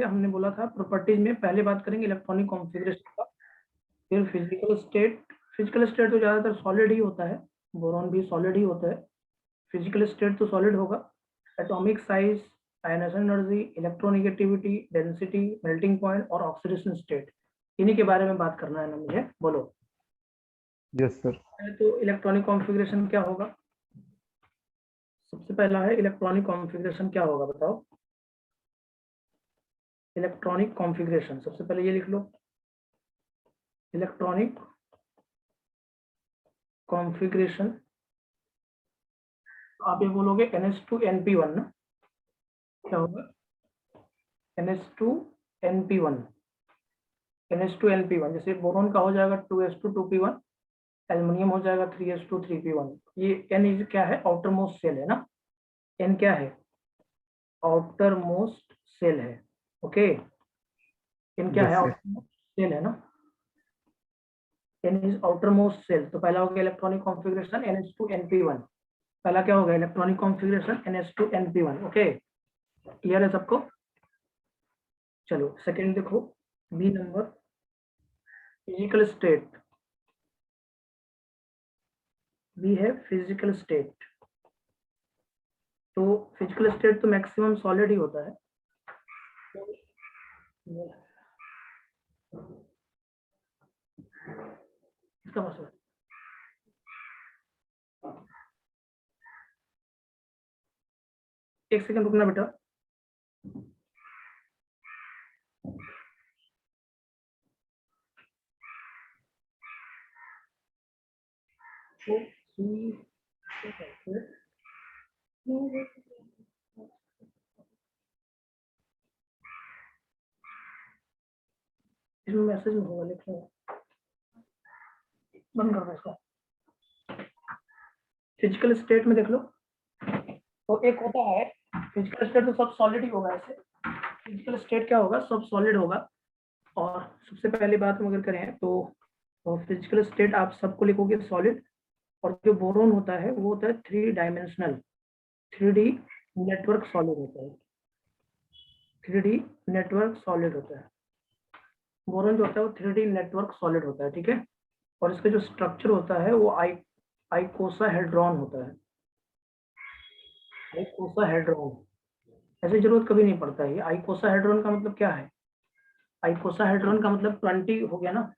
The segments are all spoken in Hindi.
हमने बोला था प्रॉपर्टीज में पहले बात करेंगे इलेक्ट्रॉनिक कॉन्फ़िगरेशन का, फिर फिजिकल स्टेट। फिजिकल स्टेट तो ज्यादातर सॉलिड ही होता है, बोरॉन भी सॉलिड ही होता है। फिजिकल स्टेट तो सॉलिड होगा। Atomic size, ionization energy, electronegativity, density, melting point और ऑक्सीडेशन स्टेट, इन्हीं के बारे में बात करना है ना मुझे, बोलो। Yes sir. तो इलेक्ट्रॉनिक कॉन्फ़िगरेशन क्या होगा? सबसे पहला है इलेक्ट्रॉनिक कॉन्फ़िगरेशन क्या होगा, बताओ। इलेक्ट्रॉनिक कॉन्फ़िगरेशन सबसे पहले ये लिख लो, इलेक्ट्रॉनिक कॉन्फ़िगरेशन। आप ये बोलोगे NH2NP1 ना, क्या होगा? NH2NP1, NH2NP1। जैसे बोरोन का हो जाएगा 2S2 2P1, एल्युमिनियम हो जाएगा 3S2 3P1। ये N इज क्या है? आउटर मोस्ट सेल है ना। N क्या है? आउटर मोस्ट सेल है। ओके, N क्या है? Yes sir. Outer most cell है ना। N is outer most cell. तो पहला हो गया इलेक्ट्रॉनिक कॉन्फ़िगरेशन NH2NP1। पहला क्या होगा? Electronic configuration NH2NP1। Okay, clear है सबको? चलो सेकंड देखो, B number, physical state. B है फिजिकल स्टेट। तो फिजिकल स्टेट तो मैक्सिमम सॉलिड ही होता है। इसका मतलब एक सेकंड रुकना बेटा। तो इसमें मैसेज में होगा, लिख लो, बंद कर दो इसको। फिजिकल स्टेट में देख लो, तो एक होता है फिजिकल स्टेट, तो सब सॉलिड ही होगा। ऐसे फिजिकल स्टेट क्या होगा? सब सॉलिड होगा। और सबसे पहली बात हम अगर करें तो फिजिकल स्टेट आप सबको लिखोगे सॉलिड। और जो बोरोन होता है वो होता है 3 डायमेंशनल, 3D नेटवर्क सॉलिड होता है। 3D नेटवर्क सॉलिड होता है। बोरोन जो होता है वो 3D नेटवर्क सॉलिड होता है, ठीक है। और इसका जो स्ट्रक्चर होता है वो आइकोसाहेड्रॉन होता है। आइकोसाहेड्रॉन, ऐसे जरूरत कभी नहीं पड़ता है। आइकोसाहेड्रॉन का मतलब क्या है? आइकोसाहेड्रॉन का मतलब 20 हो गया ना।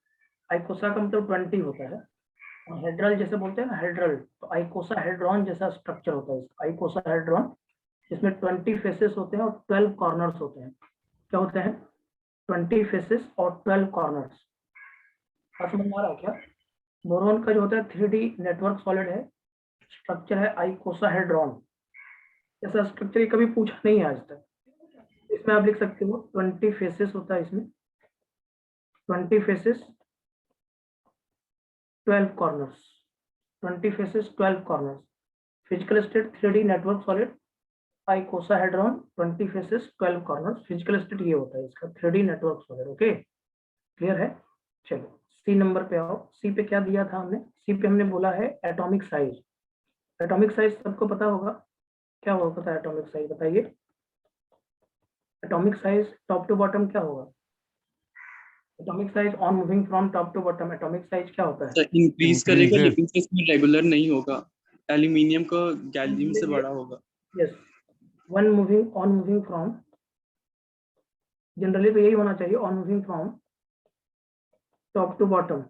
आइकोसा का मतलब 20 होता है, और हेड्रल जैसे बोलते हैं ना, हेड्रल, तो आइकोसाहेड्रॉन जैसा स्ट्रक्चर होता है इसका, आइकोसाहेड्रॉन, जिसमें 20 फेसेस होते हैं और 12 कॉर्नर्स होते हैं। क्या होते हैं? 20 फेसेस और 12 कॉर्नर्स। बात समझ में आ रहा है क्या? बोरोन का जो होता है 3D नेटवर्क सॉलिड है, स्ट्रक्चर है आइकोसाहेड्रॉन। ऐसा स्ट्रक्चर कभी पूछा नहीं है आज तक। इसमें आप लिख सकते हो 20 फेसेस होता है इसमें, 20 faces 12 corners, 20 faces 12 corners. Physical state 3D network solid, icosahedron, 20 faces 12 corners. Physical state ये होता है इसका, 3D network solid. Okay, clear है? चलो सी नंबर पे आओ। सी पे क्या दिया था हमने? सी पे हमने बोला है एटॉमिक साइज। एटॉमिक साइज सबको पता होगा, क्या होगा? पता है एटॉमिक साइज? बताइए। Atomic size top to bottom क्या होगा? Atomic size on moving from top to bottom, atomic size क्या होता है? सर इंक्रीज करेगा इंक्रीजेस। लेकिन सर इसमें रेगुलर नहीं होगा, एल्यूमिनियम का गैलियम से बड़ा होगा। Yes, one moving, on moving from, generally तो यही होना चाहिए, on moving from top to bottom,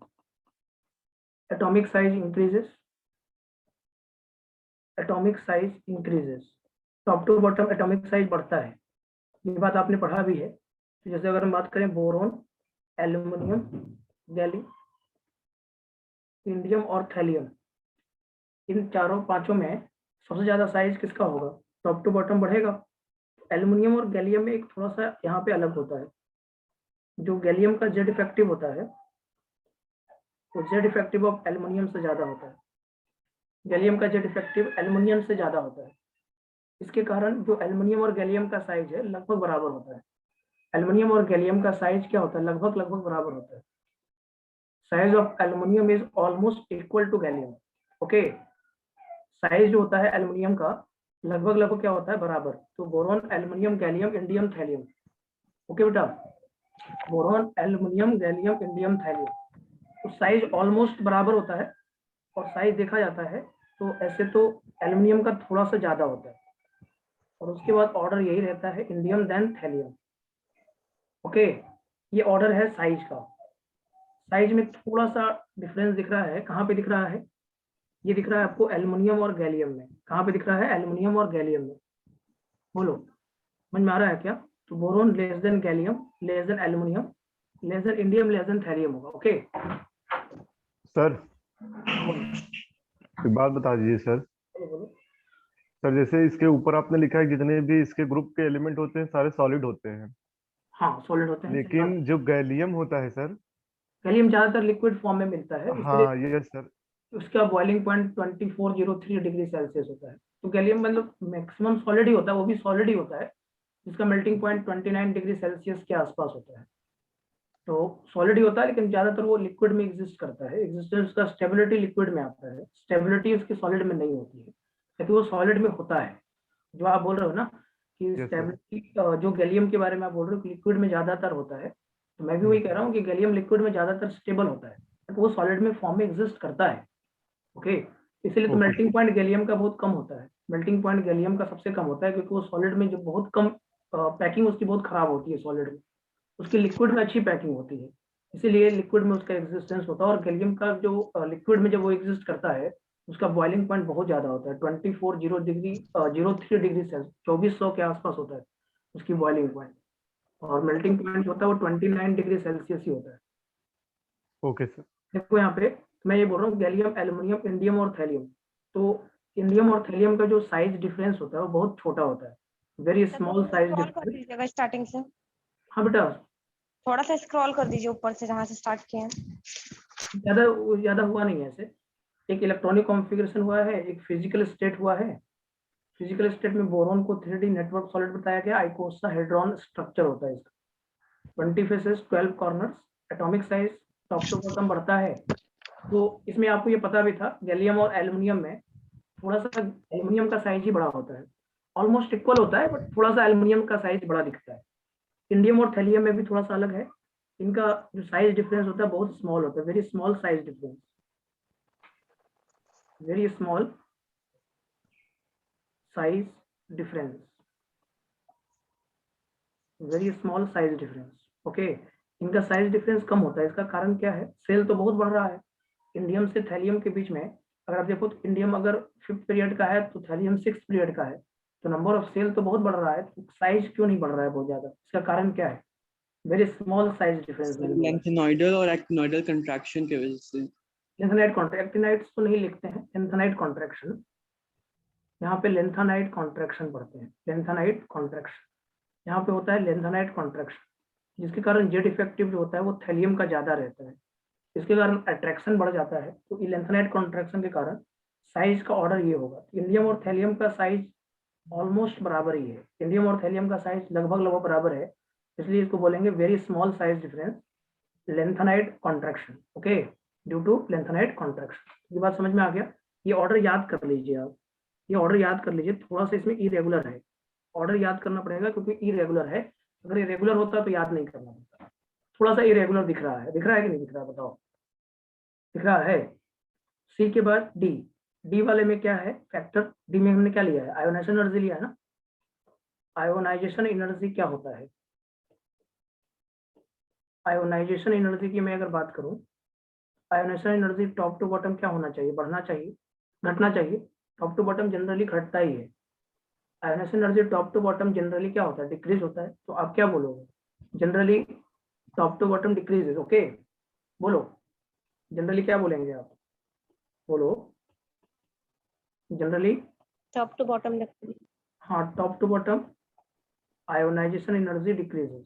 atomic size increases, atomic size increases, top to bottom atomic size बढ़ता है। ये बात आपने पढ़ा भी है। तो जैसे अगर हम बात करें बोरोन, एल्यूमिनियम, गैलियम, इंडियम और थैलियम, इन चारों पांचों में सबसे ज्यादा साइज किसका होगा? टॉप टू बॉटम बढ़ेगा। एल्यूमिनियम और गैलियम में एक थोड़ा सा यहाँ पे अलग होता है। जो गैलियम का जेड इफेक्टिव होता है वो जेड इफेक्टिव ऑफ एल्यूमिनियम से ज्यादा होता है। गैलियम का जेड इफेक्टिव एल्यूमिनियम से ज्यादा होता है। इसके कारण जो एल्यूमिनियम और गैलियम का साइज है लगभग बराबर होता है। एल्यूमिनियम और गैलियम का साइज क्या होता है? लगभग लगभग बराबर होता है। Size of aluminium is almost equal to gallium. Okay, size जो होता है एल्यूमिनियम का लगभग लगभग क्या होता है? बराबर। तो boron, aluminium, gallium, indium, thallium, okay बेटा, boron, aluminium, gallium, indium, thallium, तो साइज ऑलमोस्ट बराबर होता है। और साइज देखा जाता है तो ऐसे तो एल्युमिनियम का थोड़ा सा ज्यादा होता है, और उसके बाद ऑर्डर यही रहता है, इंडियम देन थैलियम। ओके, ये ऑर्डर है साइज का। साइज में थोड़ा सा डिफरेंस दिख रहा है, कहाँ पे दिख रहा है? ये दिख रहा है आपको एल्युमिनियम और गैलियम में। कहाँ पे दिख रहा है? एल्युमिनियम और गैलियम में। बोलो, समझ में आ रहा है क्या? तो boron less than gallium, less than aluminium, less than indium, less than thallium होगा। ओके, सर बोलो एक बात बता दीजिए सर। बोलो बोलो। सर जैसे इसके ऊपर आपने लिखा है जितने भी इसके ग्रुप के एलिमेंट होते हैं सारे सॉलिड होते हैं, हाँ, सॉलिड होते हैं, सही बात। लेकिन जो गैलियम होता है सर। गैलियम ज्यादातर लिक्विड फॉर्म में मिलता है, इसके लिए हाँ ये सर। उसका बॉइलिंग पॉइंट 2403 डिग्री सेल्सियस होता है। तो गैलियम मतलब मैक्सिमम सॉलिड ही होता है, वो भी सॉलिड ही होता है, जिसका मेल्टिंग पॉइंट 29 डिग्री सेल्सियस के आसपास होता है। तो सॉलिड ही होता है, लेकिन ज्यादातर वो लिक्विड में एग्जिस्ट करता है। एग्जिस्टेंस का स्टेबिलिटी लिक्विड में आता है, स्टेबिलिटी उसकी सॉलिड में नहीं होती है, लेकिन वो सॉलिड में होता है। जो आप बोल रहे हो ना कि यस सर। स्टेबिलिटी, जो गैलियम के बारे में आप बोल रहे हो कि लिक्विड में ज्यादातर होता है, तो मैं भी वही हम्म, कह रहा हूँ कि गैलियम लिक्विड में ज्यादातर स्टेबल होता है, तो वो सॉलिड में फॉर्म में एग्जिस्ट करता है। ओके, इसलिए तो ओके मेल्टिंग पॉइंट गैलियम का बहुत कम होता है। मेल्टिंग पॉइंट गैलियम का सबसे कम होता है, क्योंकि वो सॉलिड में जो बहुत कम पैकिंग उसकी बहुत खराब होती है सॉलिड में, उसकी लिक्विड में अच्छी पैकिंग होती है, इसीलिए लिक्विड में उसका एग्जिस्टेंस होता है। और गैलियम का जो लिक्विड में जब वो एग्जिस्ट करता है, उसका बॉइलिंग पॉइंट बहुत ज्यादा होता है, 2400 डिग्री 2400 के आसपास होता है उसकी बॉइलिंग पॉइंट। और मेल्टिंग पॉइंट जो होता है वो 29 डिग्री सेल्सियस ही होता है। Okay sir. देखो यहाँ पे मैं ये बोल रहा हूँ गैलियम, एल्युमिनियम, इंडियम और थैलियम। तो इंडियम और थैलियम का जो साइज डिफरेंस होता है वो बहुत छोटा होता है, वेरी सर स्मॉल थोड़ा सा साइज स्क्रॉल कर डिफरेंस। दीजिएगा स्टार्टिंग से, हाँ बेटा, थोड़ा सा स्क्रॉल कर दीजिए ऊपर से जहाँ से स्टार्ट किए हैं। ज्यादा ज्यादा हुआ नहीं है ऐसे। एक इलेक्ट्रॉनिक कॉन्फ़िगरेशन हुआ है, एक फिजिकल स्टेट हुआ है। फिजिकल स्टेट में बोरॉन को 3D नेटवर्क सॉलिड बताया गया, आइकोसाहेड्रॉन स्ट्रक्चर होता है इसका, 20 faces, 12 corners, atomic size top to bottom बढ़ता है। तो इसमें आपको ये पता भी था, गैलियम और एल्युमिनियम में थोड़ा सा एल्युमिनियम का साइज ही बड़ा होता है, ऑलमोस्ट इक्वल होता है, बट थोड़ा सा एल्युमिनियम का साइज बड़ा दिखता है। इंडियम और थैलियम में भी थोड़ा सा अलग है, इनका जो साइज डिफरेंस होता है बहुत स्मॉल होता है, very small size difference, very small size difference, very small size difference. Okay, इनका साइज डिफरेंस कम होता है, इसका कारण क्या है? सेल तो बहुत बढ़ रहा है इंडियम से थैलियम के बीच में। अगर आप देखो तो इंडियम अगर 5th पीरियड का है तो थैलियम 6th पीरियड का है, तो नंबर ऑफ सेल तो बहुत बढ़ रहा है, तो साइज क्यों नहीं बढ़ रहा है बहुत ज्यादा? इसका कारण क्या है? वेरी स्मॉल साइज डिफरेंस मैंने बोला। लेंथेनॉइडल और एक्टिनॉइडल कंट्रैक्शन की वजह से। लेंथेनाइट कॉन्ट्रैक्शन, एक्टिनाइट्स तो नहीं लिखते हैं, लेंथेनाइट कॉन्ट्रैक्शन, यहाँ पे लेंथेनाइट कॉन्ट्रैक्शन पढ़ते हैं, लेंथेनाइट कॉन्ट्रैक्शन यहाँ पे होता है, लेंथेनाइट कॉन्ट्रैक्शन, जिसके कारण जेड इफेक्टिव जो होता है वो थैलियम का ज्यादा रहता है, इसके कारण अट्रैक्शन बढ़ जाता है। तो लेंथेनाइट कॉन्ट्रैक्शन के कारण साइज का ऑर्डर ये होगा, इंडियम और थैलियम का साइज ऑलमोस्ट बराबर ही है, इंडियम और थैलियम का साइज लगभग लगभग बराबर है, इसलिए इसको बोलेंगे very small size difference, lanthanide contraction. Okay, due to lanthanide contraction. ये बात समझ में आ गया? ये ऑर्डर याद कर लीजिए आप, ये ऑर्डर याद कर लीजिए, थोड़ा सा इसमें इरेगुलर है, ऑर्डर याद करना पड़ेगा क्योंकि इरेगुलर है। अगर इरेगुलर होता तो याद नहीं करना पड़ता। थोड़ा सा इरेगुलर दिख रहा है, दिख रहा है कि नहीं दिख रहा, बताओ? दिख रहा है। सी के बाद डी, डी वाले में क्या है फैक्टर? डी में हमने क्या लिया है? आयोनाइजेशन एनर्जी लिया है ना। आयोनाइजेशन एनर्जी क्या होता है? आयोनाइजेशन एनर्जी की मैं अगर बात करूं, ionisation energy top to bottom क्या होना चाहिए? बढ़ना चाहिए, घटना चाहिए? टॉप टू बॉटम जनरली घटता ही है। Ionisation energy top to bottom generally क्या होता है? डिक्रीज होता है। तो आप क्या बोलोगे? Generally top to bottom decrease. Okay, बोलो जनरली क्या बोलेंगे आप? बोलो जनरली। टॉप टू बॉटम हाँ, top to bottom ionisation energy decreases,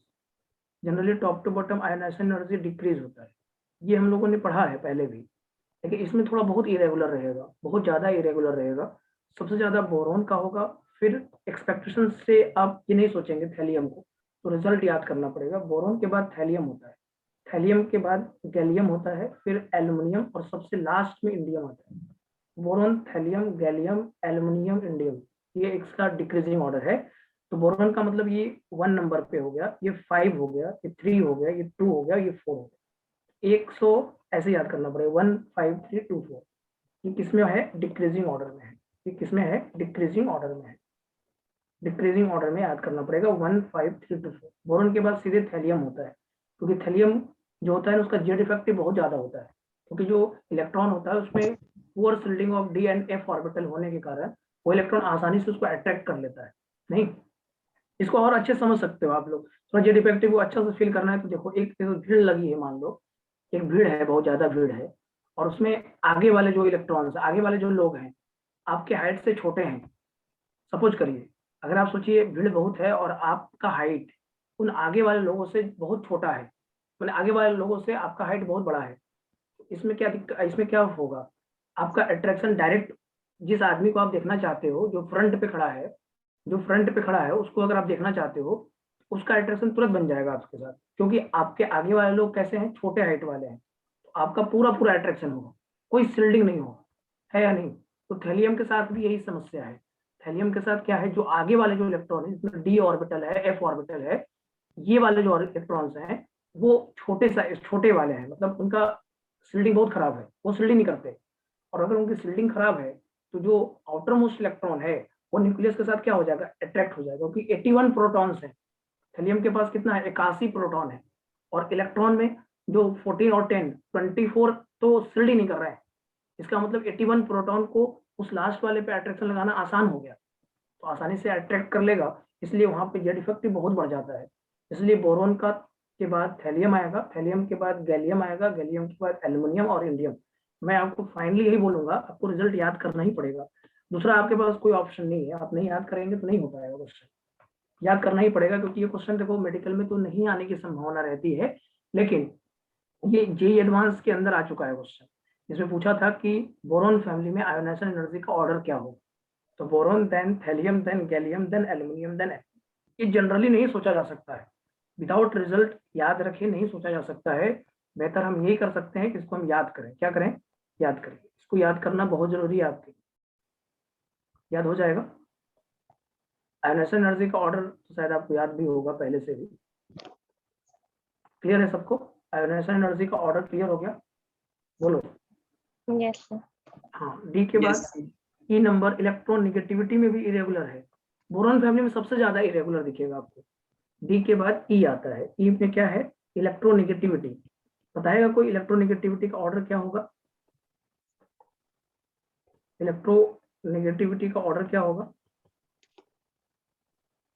generally top to bottom ionisation energy decrease होता है। ये हम लोगों ने पढ़ा है पहले भी, लेकिन इसमें थोड़ा बहुत इरेगुलर रहेगा, बहुत ज्यादा इरेगुलर रहेगा। सबसे ज्यादा बोरॉन का होगा, फिर एक्सपेक्टेशन से आप ये नहीं सोचेंगे थैलियम को, तो रिजल्ट याद करना पड़ेगा। बोरॉन के बाद थैलियम होता है, थैलियम के बाद गैलियम होता है, फिर एल्युमिनियम, और सबसे लास्ट में इंडियम आता है। Boron, thallium, gallium, aluminium, indium, ये इसका डिक्रीजिंग ऑर्डर है। तो बोरॉन का मतलब ये 1 नंबर पे हो गया, ये 5 हो गया, ये 3 हो गया, ये 2 हो गया, ये 4 हो गया। 100 ऐसे याद करना पड़ेगा, 1 5 3 2 4। ये किसमें है? डिक्रीजिंग ऑर्डर में है। ये किसमें है? डिक्रीजिंग ऑर्डर में है। डिक्रीजिंग ऑर्डर में याद करना पड़ेगा 1 5 3 2 4। बोरॉन के बाद सीधे थैलियम होता है, क्योंकि थैलियम जो होता है उसका जेड इफेक्टिव बहुत ज्यादा होता है, क्योंकि जो इलेक्ट्रॉन होता है उसमें poor shielding of D and F orbital होने के कारण वो इलेक्ट्रॉन आसानी से उसको अट्रैक्ट कर लेता है। नहीं, इसको और अच्छे समझ सकते हो आप लोग। थोड़ा जेड इफेक्टिव को अच्छा से फील करना है तो देखो, एक भीड़ लगी है, मान लो एक भीड़ है, बहुत ज्यादा भीड़ है, और उसमें आगे वाले जो इलेक्ट्रॉन्स, आगे वाले जो लोग हैं आपके हाइट से छोटे हैं। सपोज करिए, अगर आप सोचिए भीड़ बहुत है और आपका हाइट उन आगे वाले लोगों से बहुत छोटा है, मतलब आगे वाले लोगों से आपका हाइट बहुत बड़ा है, इसमें क्या दिक्कत, इसमें क्या होगा? आपका अट्रैक्शन डायरेक्ट जिस आदमी को आप देखना चाहते हो, जो फ्रंट पे खड़ा है, जो फ्रंट पे खड़ा है उसको अगर आप देखना चाहते हो, उसका अट्रैक्शन तुरंत बन जाएगा आपके साथ, क्योंकि आपके आगे वाले लोग कैसे हैं? छोटे हाइट वाले हैं। तो आपका पूरा पूरा अट्रैक्शन होगा, कोई शिल्डिंग नहीं होगा, है या नहीं? तो थैलियम के साथ भी यही समस्या है। थैलियम के साथ क्या है, जो आगे वाले जो इलेक्ट्रॉन है, जिसमें डी ऑर्बिटल है, एफ ऑर्बिटल है, ये वाले जो इलेक्ट्रॉन्स हैं वो छोटे वाले हैं, मतलब उनका शिल्डिंग बहुत खराब है, वो शिल्डिंग नहीं करते। और अगर उनकी शिल्डिंग खराब है तो जो आउटर मोस्ट इलेक्ट्रॉन है वो न्यूक्लियस के साथ क्या हो जाएगा? अट्रैक्ट हो जाएगा, क्योंकि 81 प्रोटॉन्स है। थैलियम के पास कितना है? 81 प्रोटॉन है, और इलेक्ट्रॉन में जो 14 और 10 24 तो शिल्डिंग नहीं कर रहे हैं। इसका मतलब 81 प्रोटॉन को उस लास्ट वाले पे अट्रैक्शन लगाना आसान हो गया, तो आसानी से अट्रैक्ट कर लेगा, इसलिए वहां पे जेड इफेक्टिव बहुत बढ़ जाता है। इसलिए बोरॉन का के बाद थैलियम आएगा, थैलियम के बाद गैलियम आएगा, गैलियम के बाद एल्युमिनियम और इंडियम। मैं आपको फाइनली यही बोलूंगा, आपको रिजल्ट याद करना ही पड़ेगा, दूसरा आपके पास कोई ऑप्शन नहीं है। आप नहीं याद करेंगे तो नहीं हो पाएगा क्वेश्चन, याद करना ही पड़ेगा, क्योंकि ये क्वेश्चन देखो मेडिकल में तो नहीं आने की संभावना रहती है, लेकिन ये जेई एडवांस के अंदर आ चुका है क्वेश्चन। इसमें पूछा था कि बोरॉन फैमिली में आयोनाइजेशन एनर्जी का ऑर्डर क्या हो, तो boron then thallium then gallium then aluminium then, ये जनरली नहीं सोचा जा सकता है, विदाउट रिजल्ट याद रखे नहीं सोचा जा सकता है। बेहतर हम यही कर सकते हैं कि इसको हम याद करें। क्या करें? याद करें। इसको याद करना बहुत जरूरी है, आपके याद हो जाएगा। आयोनाइजेशन एनर्जी का ऑर्डर तो शायद आपको याद भी होगा पहले से भी। क्लियर है सबको? आयोनाइजेशन एनर्जी का ऑर्डर क्लियर हो गया? बोलो। Yes sir. हाँ, डी के बाद ई नंबर इलेक्ट्रॉन निगेटिविटी में भी इरेगुलर है। बोरॉन फैमिली में सबसे ज्यादा इरेगुलर दिखेगा आपको। डी के बाद ई आता है, ई में क्या है? इलेक्ट्रोनिगेटिविटी। बताएगा कोई इलेक्ट्रोनिगेटिविटी का ऑर्डर क्या होगा? इलेक्ट्रोनिगेटिविटी का ऑर्डर क्या होगा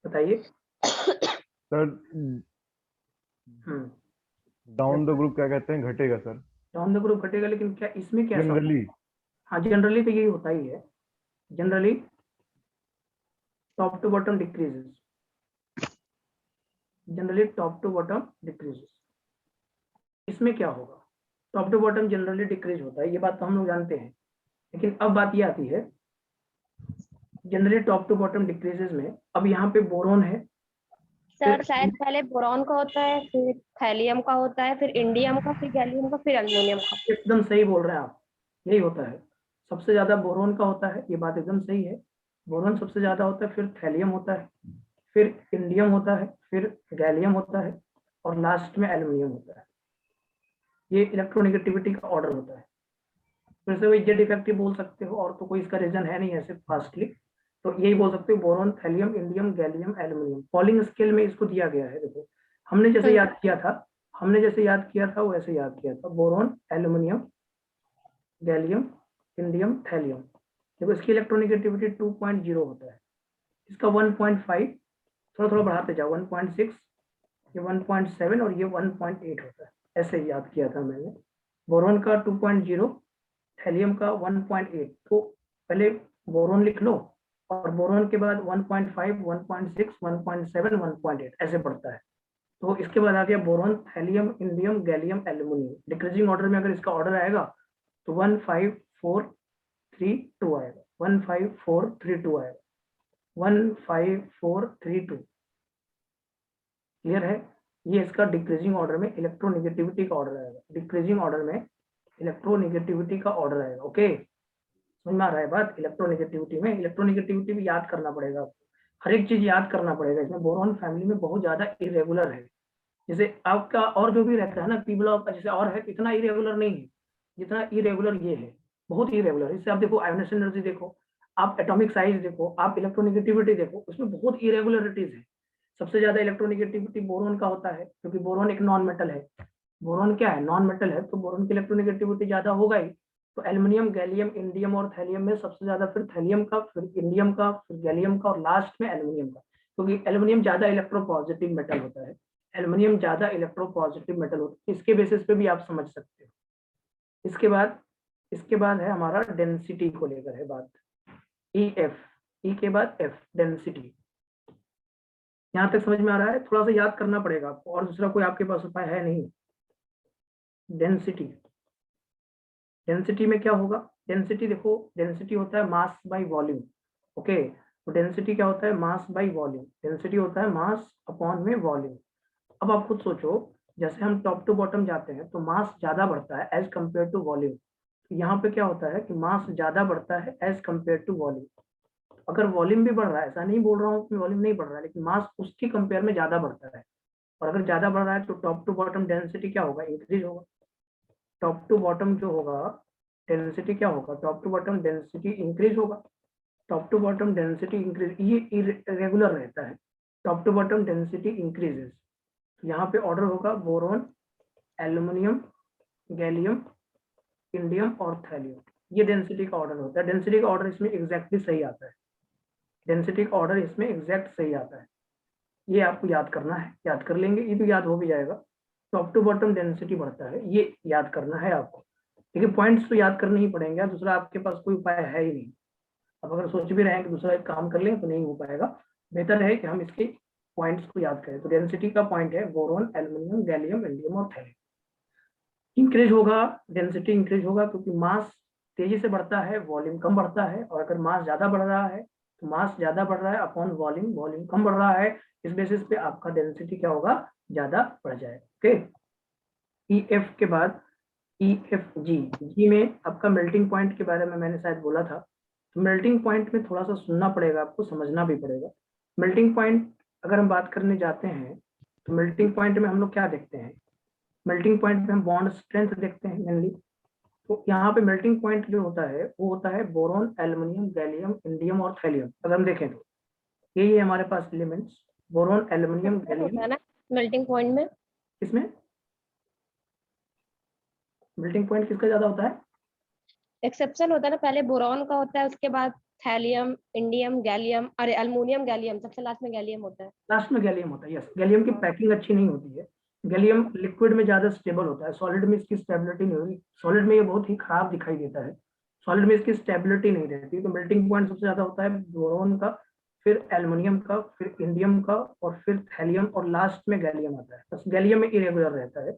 बताइए। सर डाउन द ग्रुप क्या कहते हैं? घटेगा सर। डाउन द ग्रुप घटेगा, लेकिन क्या इसमें क्या? जनरली हाँ, जनरली तो यही होता ही है, generally top to bottom decreases, generally top to bottom decreases. इसमें क्या होगा? Top to bottom generally decrease होता है, ये बात तो हम लोग जानते हैं, लेकिन अब बात ये आती है generally top to bottom decreases में। अब यहाँ पे बोरॉन है सर शायद पहले बोरॉन का होता है, फिर थैलियम का होता है, फिर इंडियम का, फिर गैलियम का, फिर एल्युमिनियम का। एकदम सही बोल रहे हैं आप, यही होता है। सबसे ज्यादा बोरॉन का होता है, ये बात एकदम सही है। बोरॉन सबसे ज्यादा होता है, फिर थैलियम होता है, फिर इंडियम होता है, फिर गैलियम होता है, और लास्ट में एल्युमिनियम होता है। ये इलेक्ट्रोनिगेटिविटी का ऑर्डर होता है। फिर से वही जेड इफेक्टिव बोल सकते हो, और तो कोई इसका रीजन है नहीं ऐसे फास्टली, तो यही बोल सकते हो boron, thallium, indium, gallium, aluminium. Polling scale में इसको दिया गया है, देखो हमने जैसे याद किया था, वैसे याद किया था, boron, aluminium, gallium, indium, thallium. देखो इसकी इलेक्ट्रोनिगेटिविटी 2.0 होता है, इसका 1.5, थोड़ा थोड़ा बढ़ाते जाओ, 1.6, ये 1.7 और ये 1.8 होता है, ऐसे याद किया था मैंने। बोरॉन का 2.0, थैलियम का 1.8। तो पहले बोरॉन लिख लो, और बोरॉन के बाद 1.5, 1.6, 1.7, 1.8 ऐसे बढ़ता है। तो इसके बाद आ गया boron, thallium, indium, gallium, aluminium. Decreasing order में अगर इसका ऑर्डर आएगा तो 1 5 4 3 2 आएगा, 1 5 4 3 2 आएगा, 1 5 4 3 2। क्लियर है? ये इसका डिक्रीजिंग ऑर्डर में इलेक्ट्रोनिगेटिविटी का ऑर्डर आएगा, डिक्रीजिंग ऑर्डर में इलेक्ट्रोनिगेटिविटी का ऑर्डर आएगा। ओके, समझ में आ रहा है बात? इलेक्ट्रोनिगेटिविटी में, इलेक्ट्रोनिगेटिविटी भी याद करना पड़ेगा आपको, हर एक चीज याद करना पड़ेगा इसमें। बोरॉन फैमिली में बहुत ज्यादा इरेगुलर है, जैसे आपका और जो भी रहता है ना पी ब्लॉक जैसे और है, इतना इरेगुलर नहीं है जितना इरेगुलर ये है, बहुत इरेगुलर। इससे आप देखो आयोनेशन एनर्जी देखो, आप एटॉमिक साइज देखो, आप इलेक्ट्रोनिगेटिविटी देखो, उसमें बहुत इरेगुलरिटीज है। सबसे ज्यादा इलेक्ट्रोनिगेटिविटी बोरोन का होता है, क्योंकि बोरोन एक नॉन मेटल है। बोरोन क्या है, नॉन मेटल है, तो बोरोन की इलेक्ट्रोनिगेटिविटी ज्यादा होगा ही। तो एल्युमिनियम, गैलियम, इंडियम और थैलियम में सबसे ज्यादा फिर थैलियम का, फिर इंडियम का, फिर गैलियम का और लास्ट में एल्युमिनियम का, क्योंकि एल्युमिनियम ज्यादा इलेक्ट्रोपॉजिटिव मेटल होता है। एल्युमिनियम ज्यादा इलेक्ट्रोपॉजिटिव मेटल होता है, इसके बेसिस पे भी आप समझ सकते हो। इसके बाद है हमारा डेंसिटी को लेकर है बात, ई एफ, ई के बाद एफ, डेंसिटी। यहाँ तक समझ में आ रहा है? थोड़ा सा याद करना पड़ेगा आपको, और दूसरा कोई आपके पास उपाय है नहीं। डेंसिटी, डेंसिटी में क्या होगा? डेंसिटी देखो, डेंसिटी होता है मास बाय वॉल्यूम। ओके, तो डेंसिटी क्या होता है? Mass by volume. डेंसिटी होता है मास अपॉन में वॉल्यूम। अब आप खुद सोचो, जैसे हम टॉप टू बॉटम जाते हैं तो मास ज्यादा बढ़ता है एज कंपेयर टू वॉल्यूम। तो यहाँ पे क्या होता है कि मास ज्यादा बढ़ता है एज कंपेयर टू वॉल्यूम। अगर वॉल्यूम भी बढ़ रहा है, ऐसा नहीं बोल रहा हूँ कि वॉल्यूम नहीं बढ़ रहा है, लेकिन मास उसकी कंपेयर में ज्यादा बढ़ता है। और अगर ज्यादा बढ़ रहा है तो टॉप टू बॉटम डेंसिटी क्या होगा? इंक्रीज होगा। टॉप टू बॉटम जो होगा डेंसिटी क्या होगा? Top to bottom density increase होगा। Top to bottom density increase, ये इरेगुलर रहता है। Top to bottom density increases. यहाँ पे ऑर्डर होगा बोरोन, एल्युमिनियम, गैलियम, इंडियम और थैलियम। ये डेंसिटी का ऑर्डर होता है। डेंसिटी का ऑर्डर इसमें एग्जैक्टली सही आता है। डेंसिटी का ऑर्डर इसमें एग्जैक्ट सही आता है। ये आपको याद करना है, याद कर लेंगे, ये भी याद हो भी जाएगा। टॉप टू बॉटम डेंसिटी बढ़ता है, ये याद करना है आपको। देखिए पॉइंट्स तो याद करने ही पड़ेंगे, दूसरा आपके पास कोई उपाय है ही नहीं। अब अगर सोच भी रहे हैं कि दूसरा एक काम कर लें तो नहीं हो पाएगा। बेहतर है कि हम इसके पॉइंट्स को याद करें। तो डेंसिटी का पॉइंट है बोरोन, एल्युमिनियम, गैलियम, इंडियम और थैलियम। इंक्रीज होगा, डेंसिटी इंक्रीज होगा क्योंकि मास तेजी से बढ़ता है, वॉल्यूम कम बढ़ता है। और अगर मास ज्यादा बढ़ रहा है तो मास ज्यादा बढ़ रहा है अपॉन वॉल्यूम, वॉल्यूम कम बढ़ रहा है, इस बेसिस पे आपका डेंसिटी क्या होगा? ज्यादा बढ़ जाएगा। ओके, ई एफ के बाद ई एफ जी। जी में आपका मेल्टिंग पॉइंट के बारे में मैंने शायद बोला था। तो मेल्टिंग पॉइंट में थोड़ा सा सुनना पड़ेगा आपको, समझना भी पड़ेगा। मेल्टिंग पॉइंट अगर हम बात करने जाते हैं तो मेल्टिंग पॉइंट में हम लोग क्या देखते हैं? मेल्टिंग पॉइंट में हम बॉन्ड स्ट्रेंथ देखते हैं मेनली। तो यहाँ पे मेल्टिंग पॉइंट जो होता है वो होता है बोरोन, एल्युमिनियम, गैलियम, इंडियम और थैलियम। अगर हम देखें तो ये हमारे पास एलिमेंट्स, बोरोन, एल्युमिनियम, होता गैलियम। है ना मेल्टिंग पॉइंट में? इसमें मेल्टिंग पॉइंट किसका ज्यादा होता है? एक्सेप्शन होता है ना, पहले बोरॉन का होता है, उसके बाद थैलियम, इंडियम, गैलियम, अरे अल्मोनियम, गैलियम, सबसे लास्ट में गैलियम होता है। लास्ट में गैलियम होता है। यस, गैलियम की पैकिंग अच्छी नहीं होती है। गैलियम लिक्विड में ज्यादा स्टेबल होता है, सॉलिड में इसकी स्टेबिलिटी नहीं होगी। सॉलिड में ये बहुत ही खराब दिखाई देता है, सॉलिड में इसकी स्टेबिलिटी नहीं रहती। तो मेल्टिंग पॉइंट सबसे ज्यादा होता है बोरोन का, फिर एल्युमिनियम का, फिर इंडियम का और फिर थैलियम और लास्ट में गैलियम आता है। बस गैलियम में इरेगुलर रहता है।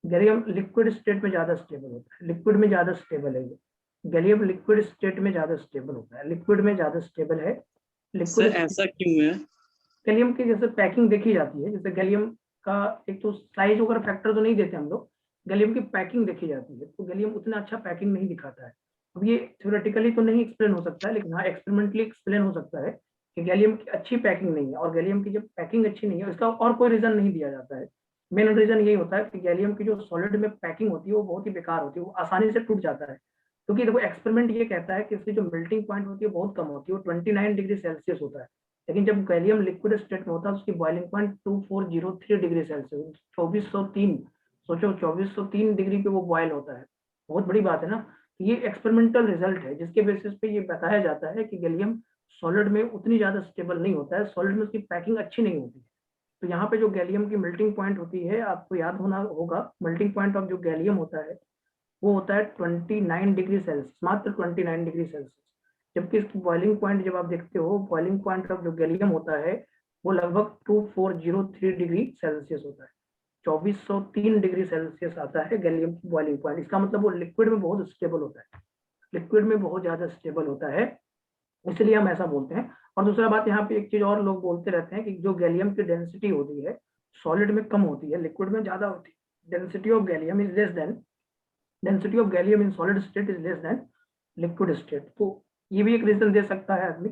गैलियम लिक्विड स्टेट में ज्यादा स्टेबल होता है, लिक्विड में ज्यादा स्टेबल है ये। गैलियम लिक्विड स्टेट में ज्यादा स्टेबल होता है, लिक्विड में ज्यादा स्टेबल है। सर लिक्विड ऐसा क्यों है? गैलियम की जैसे पैकिंग देखी जाती है, जैसे गैलियम का एक तो साइज वगैरह फैक्टर तो नहीं देते हम लोग, गैलियम की पैकिंग देखी जाती है, तो गैलियम उतना अच्छा पैकिंग नहीं दिखाता है। अब ये थ्योरेटिकली तो नहीं एक्सप्लेन हो सकता है, लेकिन हाँ एक्सपेरिमेंटली एक्सप्लेन हो सकता है कि गैलियम की अच्छी पैकिंग नहीं है। और गैलियम की जब पैकिंग अच्छी नहीं है, इसका और कोई रीजन नहीं दिया जाता है। मेन रीजन यही होता है कि गैलियम की जो सॉलिड में पैकिंग होती है वो बहुत ही बेकार होती है, वो आसानी से टूट जाता है। क्योंकि देखो एक्सपेरिमेंट ये कहता है कि इसकी जो मेल्टिंग पॉइंट होती है बहुत कम होती है, वो 29 डिग्री सेल्सियस होता है। लेकिन जब गैलियम लिक्विड स्टेट में होता है उसकी बॉइलिंग पॉइंट 2403 डिग्री सेल्सियस, 2403। सोचो 2403 डिग्री पे वो बॉयल होता है, बहुत बड़ी बात है ना। ये एक्सपेरिमेंटल रिजल्ट है जिसके बेसिस पे ये बताया जाता है कि गैलियम सॉलिड में उतनी ज्यादा स्टेबल नहीं होता है, सॉलिड में उसकी पैकिंग अच्छी नहीं होती है। तो यहाँ पे जो गैलियम की मेल्टिंग पॉइंट होती है, आपको याद होना होगा, मेल्टिंग पॉइंट ऑफ जो गैलियम होता है वो होता है 29 डिग्री सेल्सियस, मात्र 29 डिग्री सेल्सियस। जबकि इसकी बॉइलिंग पॉइंट जब आप देखते हो, बॉइलिंग पॉइंट ऑफ जो गैलियम होता है वो लगभग 2403 डिग्री सेल्सियस होता है। 2403 डिग्री सेल्सियस आता है गैलियम की बॉइलिंग पॉइंट। इसका मतलब वो लिक्विड में बहुत स्टेबल होता है, लिक्विड में बहुत ज्यादा स्टेबल होता है, इसलिए हम ऐसा बोलते हैं। और दूसरा बात यहाँ पे एक चीज और लोग बोलते रहते हैं कि जो गैलियम की डेंसिटी होती है सॉलिड में कम होती है, लिक्विड में ज्यादा होती है। Density of gallium is less than, density of gallium in solid state is less than liquid state. तो ये भी एक रीजन दे सकता है आदमी।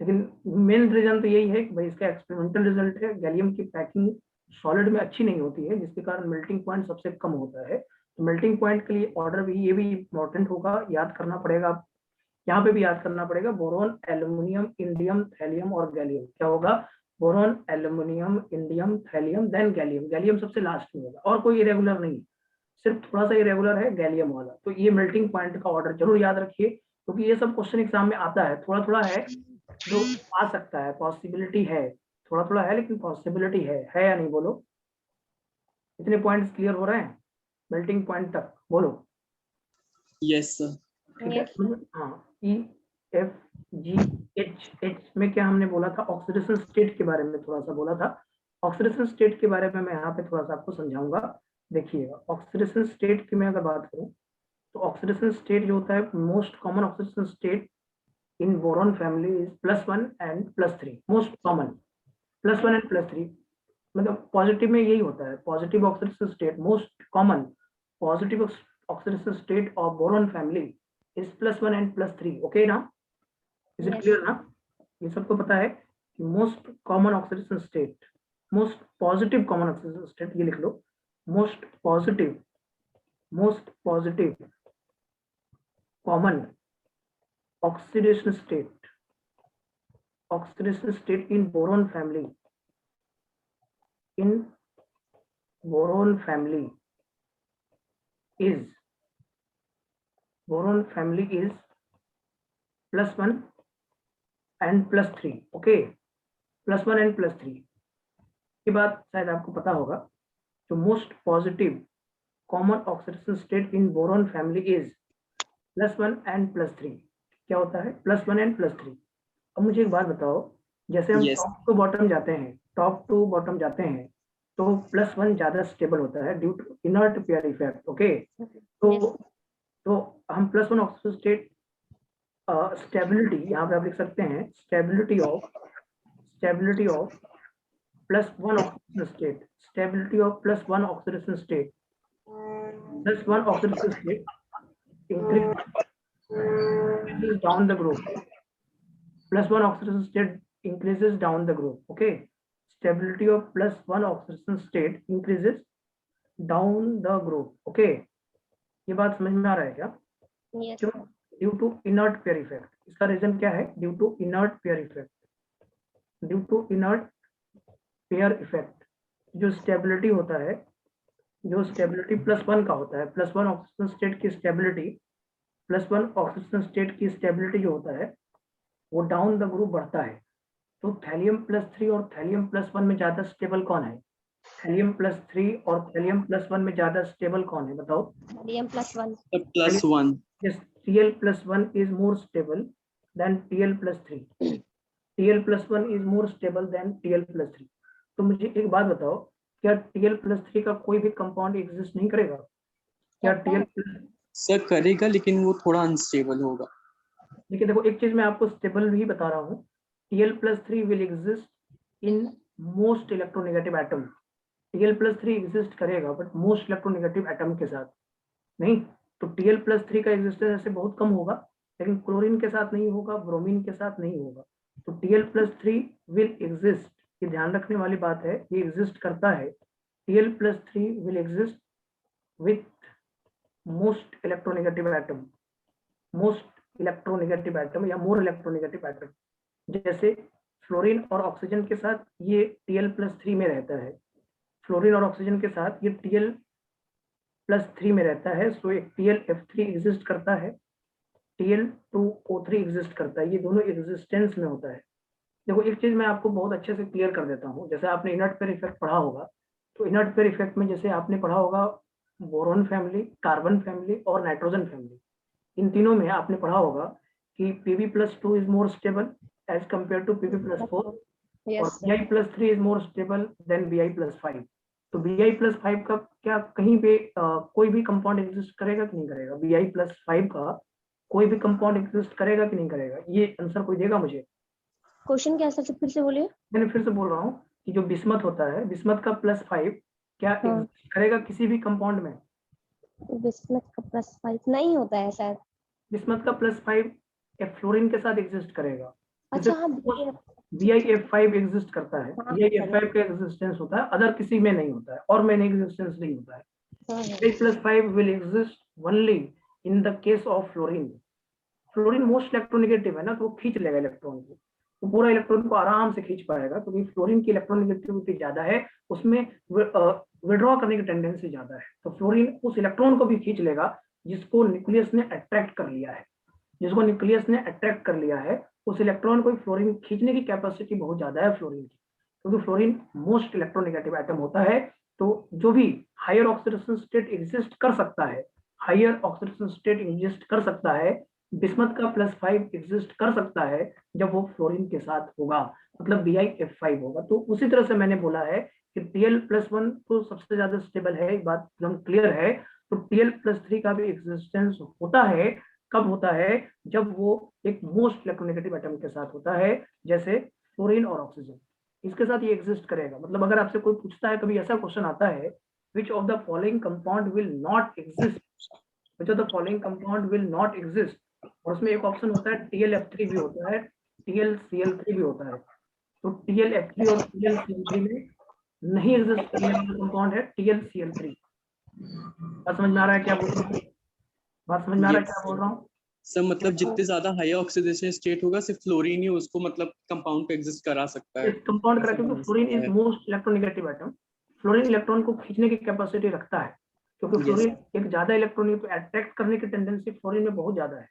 लेकिन मेन रीजन तो यही है कि भाई इसका एक्सपेरिमेंटल रिजल्ट है, गैलियम की पैकिंग सॉलिड में अच्छी नहीं होती है, जिसके कारण मेल्टिंग पॉइंट सबसे कम होता है। तो मेल्टिंग पॉइंट के लिए ऑर्डर भी, ये भी इंपॉर्टेंट होगा, याद करना पड़ेगा, यहाँ पे भी याद करना पड़ेगा, बोरोन, एल्यूमिनियम, इंडियम, थैलियम और गैलियम। क्या होगा? Boron, aluminium, indium, thallium, then gallium. Gallium सबसे लास्ट में होगा, और कोई इरेगुलर नहीं, सिर्फ थोड़ा सा इरेगुलर है गैलियम वाला। तो ये मेल्टिंग पॉइंट का ऑर्डर जरूर याद रखिए, क्योंकि ये सब क्वेश्चन एग्जाम में आता है, थोड़ा थोड़ा है जो आ सकता है, पॉसिबिलिटी है, थोड़ा थोड़ा है लेकिन पॉसिबिलिटी है या नहीं? बोलो, इतने पॉइंट्स क्लियर हो रहे हैं मेल्टिंग पॉइंट तक? बोलो। Yes sir. ठीक है। हाँ, ई, एफ, जी, एच में क्या हमने बोला था? ऑक्सीडेशन स्टेट के बारे में थोड़ा सा बोला था। ऑक्सीडेशन स्टेट के बारे में मैं यहाँ पे थोड़ा सा आपको समझाऊंगा। देखिएगा, ऑक्सीडेशन स्टेट की मैं अगर बात करूँ तो ऑक्सीडेशन स्टेट जो होता है, most common oxidation state in boron family is +1 and +3। Most common +1 and +3, मतलब पॉजिटिव में यही होता है। Positive oxidation state, most common positive oxidation state of boron family is +1 and +3। Okay ना? Is it Yes. क्लियर ना? ये सबको पता है कि most common oxidation state, most positive common oxidation state, ये लिख लो, most positive common oxidation state in boron family, is +1 and +3। Okay, +1 and +3 की बात शायद आपको पता होगा। जो most positive common oxidation state in boron family is +1 and +3। क्या होता है? +1 and +3। अब मुझे एक बात बताओ, जैसे हम Yes. टॉप टू बॉटम जाते हैं तो +1 ज्यादा स्टेबल होता है due to inert pair effect. Okay, तो हम +1 ऑक्सीडेशन स्टेट स्टेबिलिटी यहाँ पे आप लिख सकते हैं, stability of +1 oxidation state, stability of +1 oxidation state, +1 oxidation state increases down the group, +1 oxidation state increases down the group। okay, stability of +1 oxidation state increases down the group। okay, ये बात समझ में आ रहा है क्या? Yes. क्यों? Due to inert pair effect. इसका रीजन क्या है? Due to inert pair effect. जो स्टेबिलिटी होता है, जो स्टेबिलिटी +1 का होता है, +1 ऑक्सीजन स्टेट की स्टेबिलिटी, +1 ऑक्सीजन स्टेट की स्टेबिलिटी जो होता है वो डाउन द ग्रुप बढ़ता है। तो थैलियम +3 और थैलियम +1 में ज्यादा स्टेबल कौन है? थैलियम +3 और थैलियम +1 में ज्यादा स्टेबल कौन है? बताओ। Helium +1. +1. Yes, Tl+1 is more stable than Tl+3। Tl+1 is more stable than Tl+3। तो मुझे एक बात बताओ, क्या Tl+3 का कोई भी कंपाउंड एग्जिस्ट नहीं करेगा? क्या Tl+? सर करेगा, लेकिन वो थोड़ा अनस्टेबल होगा। देखिए, देखो एक चीज मैं आपको स्टेबल भी बता रहा हूँ, Tl+3 will exist in most electronegative atom। Tl+3 exist करेगा बट मोस्ट इलेक्ट्रोनेगेटिव एटम के साथ नहीं। तो Tl+3 का एग्जिस्टेंस ऐसे बहुत कम होगा, लेकिन क्लोरीन के साथ नहीं होगा, ब्रोमीन के साथ नहीं होगा। तो Tl+3 विल एग्जिस्ट, ये ध्यान रखने वाली बात है, ये एग्जिस्ट करता है। Tl+3 will exist with most electronegative atom, या मोर इलेक्ट्रोनेगेटिव एटम। जैसे फ्लोरीन और ऑक्सीजन के साथ ये Tl+3 में रहता है, फ्लोरीन और ऑक्सीजन के साथ ये Tl+3 में रहता है। सो एक TlF3 एग्जिस्ट करता है, Tl2O3 एग्जिस्ट करता है, ये दोनों एग्जिस्टेंस में होता है। देखो एक चीज मैं आपको बहुत अच्छे से क्लियर कर देता हूँ, जैसे आपने इनर्ट पेयर इफेक्ट पढ़ा होगा, तो इनर्ट पेयर इफेक्ट में जैसे आपने पढ़ा होगा बोरॉन फैमिली, कार्बन फैमिली और नाइट्रोजन फैमिली, इन तीनों में आपने पढ़ा होगा कि Pb+2 is more stable as compare to Pb+4 और Yes. Bi+3 is more stable than Bi+5। तो Bi+5 का क्या कहीं पे कोई भी कंपाउंड एग्जिस्ट करेगा कि नहीं करेगा? Bi+5 का कोई भी कंपाउंड एग्जिस्ट करेगा कि नहीं करेगा? ये आंसर कोई देगा मुझे? क्वेश्चन क्या है सर, फिर से बोलिए। मैंने फिर से बोल रहा हूँ कि जो बिस्मथ होता है, बिस्मथ का +5 क्या हाँ। एग्जिस्ट करेगा किसी भी कंपाउंड में? बिस्मथ का +5 नहीं होता है शायद। बिस्मथ का +5 फ्लोरीन के साथ एग्जिस्ट करेगा। अच्छा हाँ BiF5 एग्जिस्ट करता है, हाँ, BiF5 का एग्जिस्टेंस होता है, अदर किसी में नहीं होता है, और में एग्जिस्टेंस नहीं होता है। हाँ, 8+5 will exist only in the case of fluorine. Fluorine most electronegative है ना, तो वो खींच लेगा इलेक्ट्रॉन को, तो पूरा इलेक्ट्रॉन को आराम से खींच पाएगा, क्योंकि फ्लोरीन की इलेक्ट्रोनेगेटिविटी ज्यादा है, उसमें विड्रॉ करने की टेंडेंसी ज्यादा है। तो फ्लोरीन उस इलेक्ट्रॉन को भी खींच लेगा जिसको न्यूक्लियस ने अट्रैक्ट कर लिया है, जिसको न्यूक्लियस ने अट्रैक्ट कर लिया है, उस इलेक्ट्रॉन को फ्लोरीन खींचने की कैपेसिटी बहुत ज्यादा है फ्लोरीन की, क्योंकि फ्लोरीन मोस्ट इलेक्ट्रोनेगेटिव एटम होता है। तो जो भी हायर ऑक्सीडेशन स्टेट एग्जिस्ट कर सकता है, हायर ऑक्सीडेशन स्टेट एग्जिस्ट कर सकता है, बिस्मथ का +5 एग्जिस्ट कर सकता है जब वो फ्लोरीन के साथ होगा, मतलब BiF5 होगा। तो उसी तरह से मैंने बोला है कि Tl+1 तो सबसे ज्यादा स्टेबल है, एक बात एकदम क्लियर है। तो Tl+3 का भी एग्जिस्टेंस होता है, कब होता है? जब वो एक मोस्ट इलेक्ट्रोनेगेटिव एटम के साथ होता है, जैसे फ्लोरीन और ऑक्सीजन, इसके साथ ये एग्जिस्ट करेगा। मतलब अगर आपसे कोई पूछता है, कभी ऐसा क्वेश्चन आता है, विच of the following compound will not exist, which of the following compound will not exist, और उसमें एक ऑप्शन होता है TlF3 भी होता है, TlCl3 भी होता है। तो TlF3 और TlCl3 में नहीं एग्जिस्ट करने वाला कंपाउंड है TlCl3। बात समझ में आ रहा है क्या बोल रहा हूँ? बात समझ में आ रहा है क्या बोल रहा हूँ? सर मतलब जितने ज्यादा हायर ऑक्सीडेशन स्टेट होगा सिर्फ फ्लोरीन ही उसको मतलब कंपाउंड पे एग्जिस्ट करा सकता है। इस कंपाउंड करा, ऐसा क्योंकि बन फ्लोरीन सकता इज है। Most electronegative atom. Fluorine electron को खींचने की कैपेसिटी रखता है, क्योंकि Yes. फ्लोरीन एक ज्यादा इलेक्ट्रॉन को अट्रैक्ट करने की टेंडेंसी फ्लोरीन में बहुत ज्यादा है।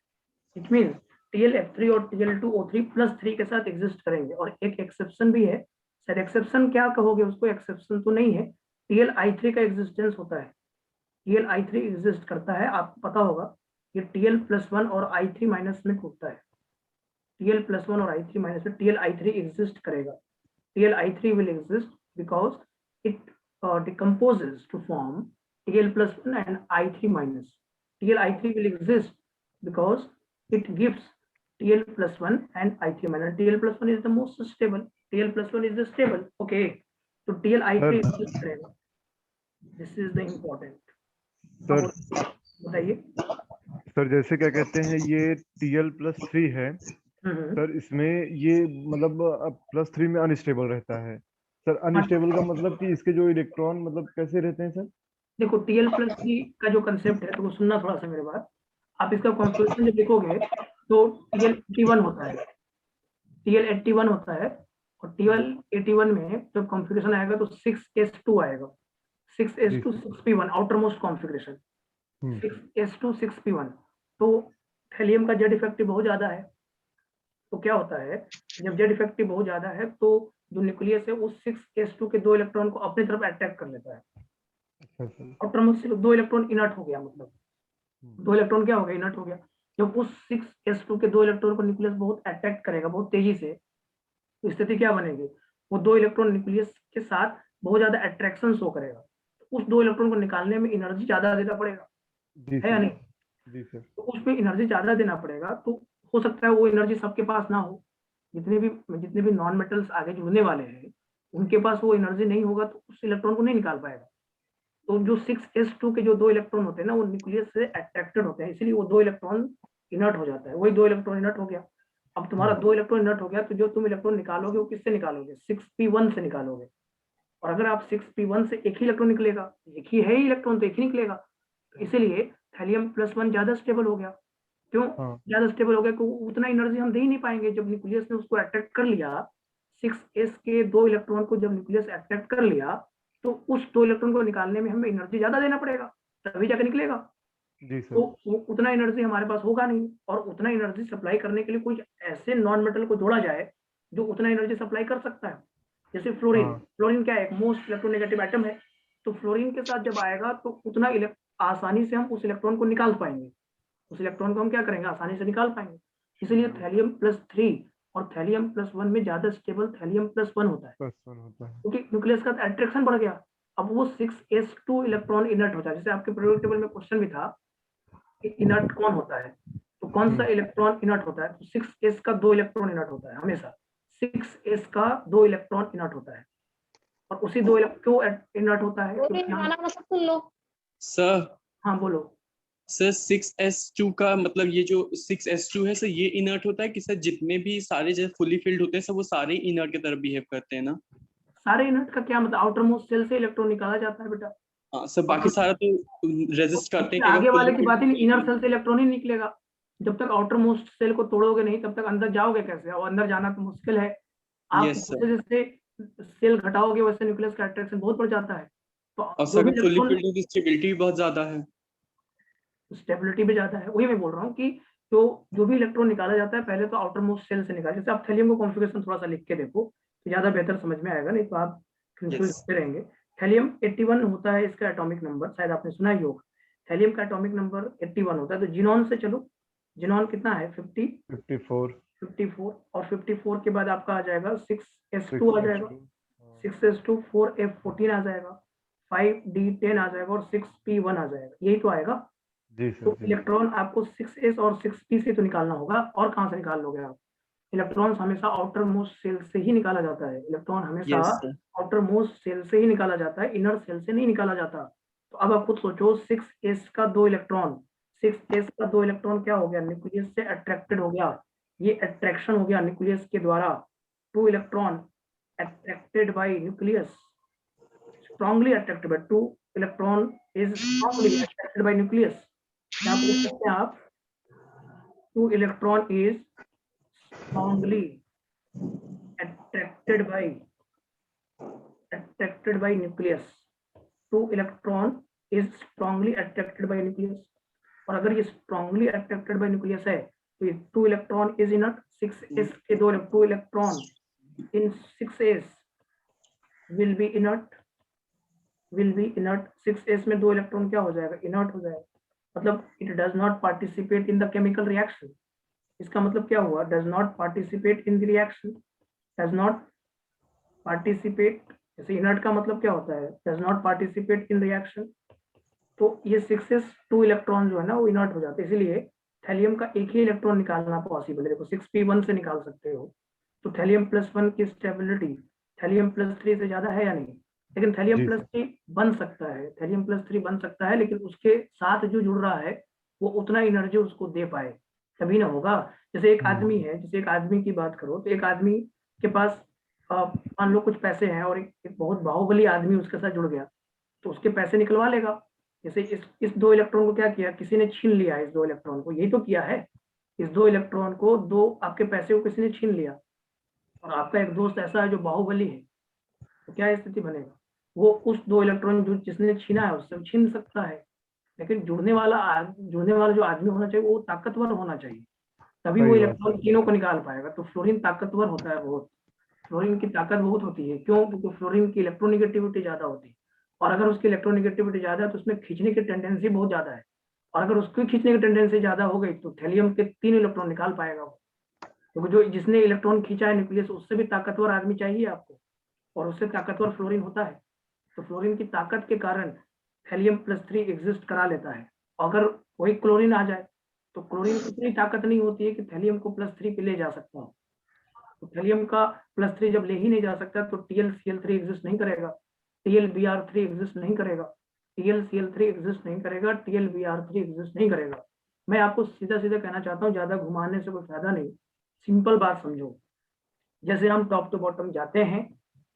इट मींस TlF3 और Tl2O3+3 के साथ एग्जिस्ट करेंगे। और एक एक्सेप्शन भी है, सर एक्सेप्शन क्या कहोगे उसको, एक्सेप्शन तो नहीं है, Tli3 का एग्जिस्टेंस होता है, Tli3 एग्जिस्ट करता है, आपको पता होगा ये Tl+1 और I3- में टूटता है, Tl+1 और I3- में Tli3 एग्जिस्ट करेगा। Tli3 will exist because it decomposes to form Tl+1 and I3-. Tli3 will exist because it gives Tl+1 and I3-. Tl+1 is the most stable. Tl+1 is the stable. Okay. So Tli3 exist करेगा. This is the important. Sir बताइए। सर जैसे क्या कहते हैं, ये Tl+3 है सर, इसमें ये मतलब +3 में अनस्टेबल रहता है सर। अनस्टेबल का मतलब कि इसके जो इलेक्ट्रॉन मतलब कैसे रहते हैं सर? देखो Tl+3 का जो कंसेप्ट है, तो वो सुनना थोड़ा सा मेरे बात। आप इसका कॉन्फ़िगरेशन जब लिखोगे तो Tl81 होता है, Tl81 होता है, और Tl81 में जब कॉन्फ़िगरेशन आएगा तो 6s2 आएगा, 6s2 6p1 outer most configuration, 6s2 6p1। तो थैलियम का जेड इफेक्टिव बहुत ज्यादा है, तो क्या होता है, जब जेड इफेक्टिव बहुत ज्यादा है तो जो न्यूक्लियस है उस 6s2 के 2 इलेक्ट्रॉन को अपनी तरफ अट्रैक्ट कर लेता है। आउटर मोस्ट 2 इलेक्ट्रॉन इनर्ट हो गया, मतलब 2 इलेक्ट्रॉन क्या हो गया, इनर्ट हो गया। जब उस 6s2 के 2 इलेक्ट्रॉन को न्यूक्लियस बहुत अट्रैक्ट करेगा बहुत तेजी से, तो स्थिति क्या बनेगी, वो 2 इलेक्ट्रॉन न्यूक्लियस के साथ बहुत ज्यादा अट्रैक्शन शो करेगा, तो उस 2 इलेक्ट्रॉन को निकालने में एनर्जी ज्यादा देना पड़ेगा, है या नहीं? जी सर। तो उसमें एनर्जी ज्यादा देना पड़ेगा, तो हो सकता है वो एनर्जी सबके पास ना हो, जितने भी नॉन मेटल्स आगे जुड़ने वाले हैं उनके पास वो एनर्जी नहीं होगा, तो उस इलेक्ट्रॉन को नहीं निकाल पाएगा। तो जो 6s2 के जो 2 इलेक्ट्रॉन होते हैं ना, वो न्यूक्लियस से अट्रैक्टेड होते हैं, इसलिए वो 2 इलेक्ट्रॉन इनर्ट हो जाता है, वही 2 इलेक्ट्रॉन इनर्ट हो गया। अब तुम्हारा 2 इलेक्ट्रॉन इनर्ट हो गया, तो जो तुम इलेक्ट्रॉन निकालोगे वो किससे निकालोगे, 6p1 से निकालोगे। और अगर आप 6p1 से एक ही इलेक्ट्रॉन निकलेगा, एक ही है इलेक्ट्रॉन तो एक ही निकलेगा, तो इसीलिए थैलियम+1 ज्यादा स्टेबल हो गया। क्यों ज्यादा स्टेबल हो गया? क्योंकि उतना एनर्जी हम दे ही नहीं पाएंगे। जब न्यूक्लियस ने उसको अट्रैक्ट कर लिया, 6s के 2 इलेक्ट्रॉन को जब न्यूक्लियस अट्रैक्ट कर लिया, तो उस 2 इलेक्ट्रॉन को निकालने में हमें एनर्जी ज्यादा देना पड़ेगा, तभी जाकर निकलेगा। जी सर। तो उतना एनर्जी हमारे पास होगा नहीं, और उतना एनर्जी सप्लाई करने के लिए कोई ऐसे नॉन मेटल को जोड़ा जाए जो उतना एनर्जी सप्लाई कर सकता है। जैसे फ्लोरीन, फ्लोरीन क्या है, एक मोस्ट इलेक्ट्रोनेगेटिव एटम है, तो फ्लोरीन के साथ जब आएगा तो उतना आसानी से हम उस इलेक्ट्रॉन को निकाल पाएंगे, उस इलेक्ट्रॉन को हम क्या करेंगे, आसानी से निकाल पाएंगे। इसलिए Thallium+3 और Thallium+1 में ज्यादा स्टेबल Thallium+1 होता है, क्योंकि न्यूक्लियस का अट्रैक्शन बढ़ गया। अब वो 6s2 इलेक्ट्रॉन इनर्ट होता है। जैसे आपके पीरियोडिक टेबल में क्वेश्चन भी था कि इनर्ट कौन होता है, तो कौन सा इलेक्ट्रॉन इनर्ट होता है, तो 6s का 2 इलेक्ट्रॉन इनर्ट होता है, हमेशा 6s का 2 इलेक्ट्रॉन इनर्ट होता है। और उसी 2 क्यों इनर्ट होता है, क्योंकि गाना सब सुन लो। सर हाँ बोलो। सर 6s2 का मतलब ये जो 6s2 है सर, ये इनर्ट होता है कि सर जितने भी सारे जैसे फुली फिल्ड होते हैं सर वो सारे इनर्ट की तरह बिहेव करते हैं ना? सारे इनर्ट का क्या मतलब, आउटर मोस्ट सेल से इलेक्ट्रॉन निकाला जाता है बेटा। हाँ सर, बाकी सारा तो रेजिस्ट करते हैं उसके कि अगर आगे वाले fully की filled बात ही नहीं, है, इनर सेल से इलेक्ट्रॉन ही निकलेगा। जब तक आउटर मोस्ट सेल को तोड़ोगे नहीं तब तक अंदर जाओगे कैसे, और अंदर जाना तो मुश्किल है। आप यस सर। जैसे जैसे सेल घटाओगे वैसे न्यूक्लियस का अट्रैक्शन बहुत बढ़ जाता है। तो और जो सर भी अगर फुली इलेक्ट्रॉन फिल्ड है तो स्टेबिलिटी भी बहुत ज्यादा है। स्टेबिलिटी भी ज्यादा है, वही मैं बोल रहा हूँ कि तो जो भी इलेक्ट्रॉन निकाला जाता है पहले तो आउटर मोस्ट सेल से निकाला। जैसे आप थैलियम को कॉन्फ़िगरेशन थोड़ा सा लिख के देखो तो ज्यादा बेहतर समझ में आएगा, नहीं तो आप कंफ्यूज यस। होते रहेंगे। थैलियम 81 होता है इसका एटॉमिक नंबर, शायद आपने सुना ही होगा। थैलियम का एटॉमिक नंबर 81 होता है। तो जिनॉन से चलो, जिनॉन कितना है 50, 54 54, और 54 के बाद आपका आ जाएगा 6s2 आ जाएगा, 6s2 6s2 4f14 आ जाएगा, 5d10 आ जाएगा और 6p1 आ जाएगा, यही तो आएगा। जी सर तो जी। इलेक्ट्रॉन आपको 6s और 6p से तो निकालना होगा, और कहाँ से निकाल लोगे आप? इलेक्ट्रॉन हमेशा आउटर मोस्ट सेल से ही निकाला जाता है, इलेक्ट्रॉन हमेशा yes sir. Outer most shell से ही निकाला जाता है, इनर सेल से नहीं निकाला जाता। तो अब आप खुद सोचो, 6s का 2 इलेक्ट्रॉन, 6s का 2 इलेक्ट्रॉन क्या हो गया, न्यूक्लियस से अट्रैक्टेड हो गया। ये अट्रैक्शन हो गया न्यूक्लियस के द्वारा। 2 electron attracted by nucleus, strongly attracted by 2 electron is strongly attracted by nucleus. यहाँ पे लिख सकते हैं आप 2 electron is strongly attracted by nucleus। 2 electron is strongly attracted by nucleus। और अगर ये strongly attracted by nucleus है तो ये 2 electron is inert। 6s के 2 electron in 6s will be inert, 6s में 2 इलेक्ट्रॉन क्या हो जाएगा, इनर्ट हो जाएगा। मतलब it does not participate in the chemical reaction. इसका मतलब क्या हुआ, does not participate in the reaction, does not participate. जैसे इनर्ट का मतलब क्या होता है, does not participate in reaction. तो ये 6s2 इलेक्ट्रॉन जो है ना वो इनर्ट हो जाते हैं, इसीलिए थैलियम का एक ही इलेक्ट्रॉन निकालना पॉसिबल है। देखो 6p1 से निकाल सकते हो। तो थैलियम +1 की स्टेबिलिटी थैलियम +3 से ज्यादा है या नहीं? लेकिन थैलियम जी प्लस सर। थ्री बन सकता है, थैलियम +3 बन सकता है, लेकिन उसके साथ जो जुड़ रहा है वो उतना एनर्जी उसको दे पाए तभी ना होगा। जैसे एक आदमी है, जैसे एक आदमी की बात करो तो एक आदमी के पास मान लो कुछ पैसे हैं और एक बहुत बाहुबली आदमी उसके साथ जुड़ गया तो उसके पैसे निकलवा लेगा। जैसे इस 2 इलेक्ट्रॉन को क्या किया, किसी ने छीन लिया, इस 2 इलेक्ट्रॉन को, यही तो किया है। इस 2 इलेक्ट्रॉन को, 2 आपके पैसे को किसी ने छीन लिया, और आपका एक दोस्त ऐसा है जो बाहुबली है, तो क्या स्थिति बनेगा? वो उस 2 इलेक्ट्रॉन जो जिसने छीना है उससे छीन सकता है, लेकिन जुड़ने वाला जो आदमी होना चाहिए वो ताकतवर होना चाहिए, तभी वो सही बात है। इलेक्ट्रॉन तीनों को निकाल पाएगा। तो फ्लोरीन ताकतवर होता है बहुत, फ्लोरीन की ताकत बहुत होती है। क्यों? क्योंकि फ्लोरीन की इलेक्ट्रोनिगेटिविटी ज्यादा होती है, और अगर उसकी इलेक्ट्रोनिगेटिविटी ज्यादा है तो उसमें खींचने की टेंडेंसी बहुत ज्यादा है, और अगर उसकी खींचने की टेंडेंसी ज्यादा हो गई तो थैलियम के 3 इलेक्ट्रॉन निकाल पाएगा वो। क्योंकि जो जिसने इलेक्ट्रॉन खींचा है न्यूक्लियस, उससे भी ताकतवर आदमी चाहिए आपको, और उससे ताकतवर फ्लोरीन होता है। तो फ्लोरीन की ताकत के कारण थैलियम +3 एग्जिस्ट करा लेता है। अगर वही क्लोरीन आ जाए तो क्लोरीन की इतनी ताकत नहीं होती है कि थैलियम को +3 पे ले जा सकता हो। तो थैलियम का +3 जब ले ही नहीं जा सकता तो TlCl3 एग्जिस्ट नहीं करेगा, TlBr3 एग्जिस्ट नहीं करेगा, TlCl3 एग्जिस्ट नहीं करेगा, TlBr3 एग्जिस्ट नहीं करेगा। मैं आपको सीधा सीधा कहना चाहता हूँ, ज्यादा घुमाने से कोई फायदा नहीं, सिंपल बात समझो। जैसे हम टॉप टू बॉटम जाते हैं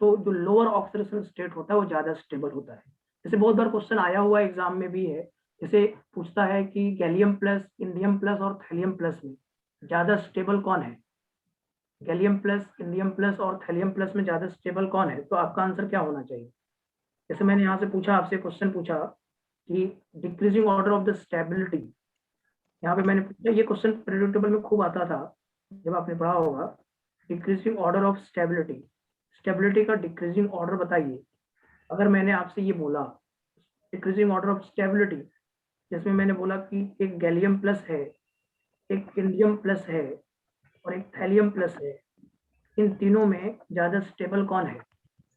तो जो लोअर ऑक्सीडेशन स्टेट होता है वो ज्यादा स्टेबल होता है। जैसे बहुत बार क्वेश्चन आया हुआ एग्जाम में भी है, जैसे पूछता है कि गैलियम प्लस, इंडियम प्लस और थैलियम प्लस में ज्यादा स्टेबल कौन है, गैलियम प्लस, इंडियम प्लस और थैलियम प्लस में ज्यादा स्टेबल कौन है? तो आपका आंसर क्या होना चाहिए? जैसे मैंने यहाँ से पूछा, आपसे क्वेश्चन पूछा कि decreasing order of the stability, यहाँ पे मैंने पूछा, ये क्वेश्चन प्रेडिक्टेबल में खूब आता था जब आपने पढ़ा होगा, decreasing order of stability, stability का डिक्रीजिंग ऑर्डर बताइए। अगर मैंने आपसे ये बोला डिक्रीजिंग ऑर्डर ऑफ स्टेबिलिटी, जिसमें मैंने बोला कि एक गैलियम प्लस है, एक इंडियम प्लस है और एक थैलियम प्लस है, इन तीनों में ज्यादा स्टेबल कौन है?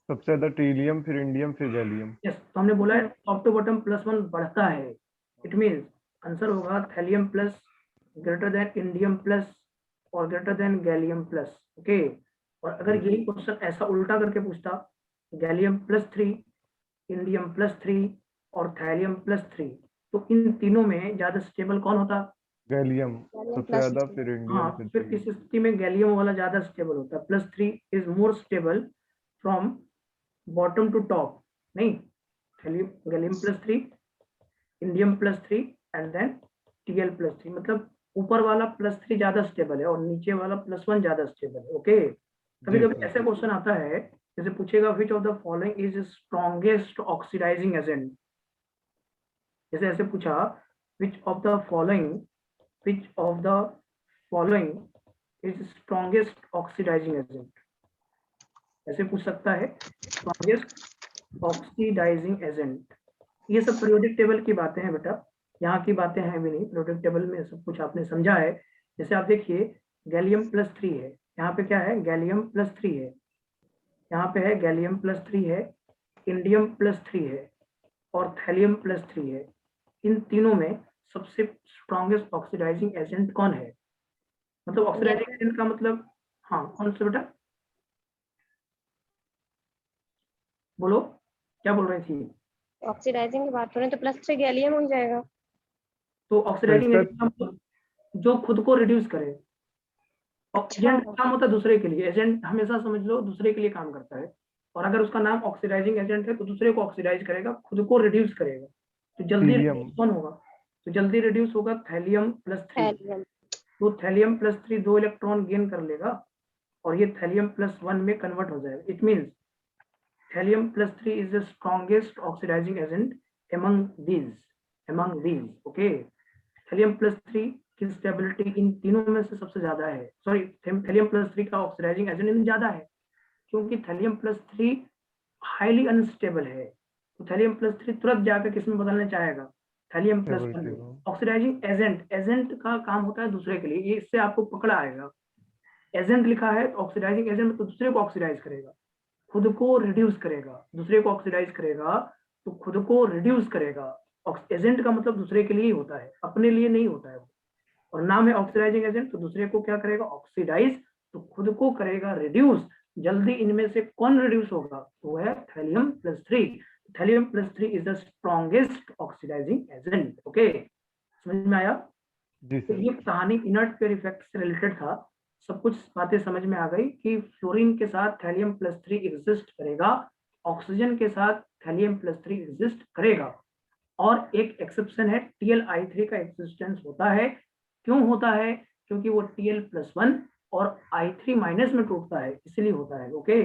सबसे ज्यादा टीलियम, फिर इंडियम, फिर गैलियम। यस, तो हमने बोला है टॉप टू बॉटम +1 बढ़ता है, इट मीन्स आंसर होगा thallium plus greater than indium plus और greater than gallium plus. Okay, और अगर यही क्वेश्चन ऐसा उल्टा करके पूछता, गैलियम +3, इंडियम +3 और थैलियम +3, तो इन तीनों में ज्यादा स्टेबल कौन होता? गैलियम गैलियम सबसे प्लस ज्यादा, 3। फिर इंडियम, हाँ, फिर फिर इस हीलियम। स्थिति में गैलियम वाला ज्यादा स्टेबल होता है। +3 is more stable from bottom to top, नहीं, gallium +3, indium +3 and then Tl+3, मतलब ऊपर वाला +3 ज्यादा स्टेबल है और नीचे वाला +1 ज्यादा स्टेबल है। ओके, कभी जी कभी सर। ऐसा क्वेश्चन आता है, जैसे पूछेगा which of the following is strongest oxidising agent, जैसे ऐसे पूछा which of the following is strongest oxidising agent, ऐसे पूछ सकता है, स्ट्रॉन्गेस्ट ऑक्सीडाइजिंग एजेंट। ये सब पीरियोडिक टेबल की बातें हैं बेटा, यहाँ की बातें हैं भी नहीं, पीरियोडिक टेबल में सब कुछ आपने समझा है। जैसे आप देखिए गैलियम +3 है, यहाँ पे क्या है, गैलियम +3 है, यहाँ पे है गैलियम +3 है, इंडियम +3 है और थैलियम +3 है। इन तीनों में सबसे स्ट्रॉन्गेस्ट ऑक्सीडाइजिंग एजेंट कौन है? मतलब ऑक्सीडाइजिंग एजेंट का मतलब, हाँ कौन सा बेटा, बोलो क्या बोल रही थी? ऑक्सीडाइजिंग की बात करें तो +3 गैलियम हो जाएगा। तो तो ऑक्सीडाइजिंग इसका एजेंट का मतलब जो खुद को रिड्यूस करे। अच्छा, एजेंट काम होता है दूसरे के लिए, एजेंट हमेशा समझ लो दूसरे के लिए काम करता है, और अगर उसका नाम ऑक्सीडाइजिंग एजेंट है तो दूसरे को ऑक्सीडाइज करेगा, खुद को रिड्यूस करेगा, तो जल्दी हीलियम। रिड्यूस कौन होगा? तो जल्दी रिड्यूस होगा थैलियम +3। थैलियम। तो थैलियम +3 2 इलेक्ट्रॉन गेन कर लेगा और ये थैलियम +1 में कन्वर्ट हो जाएगा। It means thallium +3 is the strongest oxidising agent among these, okay. Thallium +3 की स्टेबिलिटी इन तीनों में से सबसे ज्यादा है, सॉरी, थैलियम +3 का ऑक्सीडाइजिंग एजेंट ज्यादा है, क्योंकि थैलियम +3 हाईली अनस्टेबल है। तो थैलियम +3 तुरंत जाकर किस में बदलना चाहेगा? थैलियम +1 में। ऑक्सीडाइजिंग एजेंट का काम होता है दूसरे के लिए, ये इससे आपको पकड़ा आएगा। एजेंट लिखा है, ऑक्सीडाइजिंग एजेंट तो दूसरे को ऑक्सीडाइज करेगा, खुद को रिड्यूस करेगा, दूसरे को ऑक्सीडाइज करेगा तो खुद को रिड्यूस करेगा। एजेंट का मतलब दूसरे के लिए ही होता है, अपने लिए नहीं होता है वो। और नाम है ऑक्सीडाइजिंग एजेंट, तो दूसरे को क्या करेगा? ऑक्सीडाइज, तो खुद को करेगा रिड्यूस। जल्दी इनमें से कौन रिड्यूस होगा? तो है thallium +3। Thallium +3 is the strongest oxidising agent. Okay, समझ में आया? जी तो सर। ये कहानी इनर्ट पेयर इफेक्ट से रिलेटेड था, सब कुछ बातें समझ में आ गई कि फ्लोरीन के साथ थैलियम +3 एग्जिस्ट करेगा, ऑक्सीजन के साथ थैलियम +3 एग्जिस्ट करेगा, और एक एक्सेप्शन है, Tl(I3) का एक्सिस्टेंस होता है। क्यों होता है? क्योंकि वो Tl+1 और I3- में टूटता है, इसलिए होता है। ओके,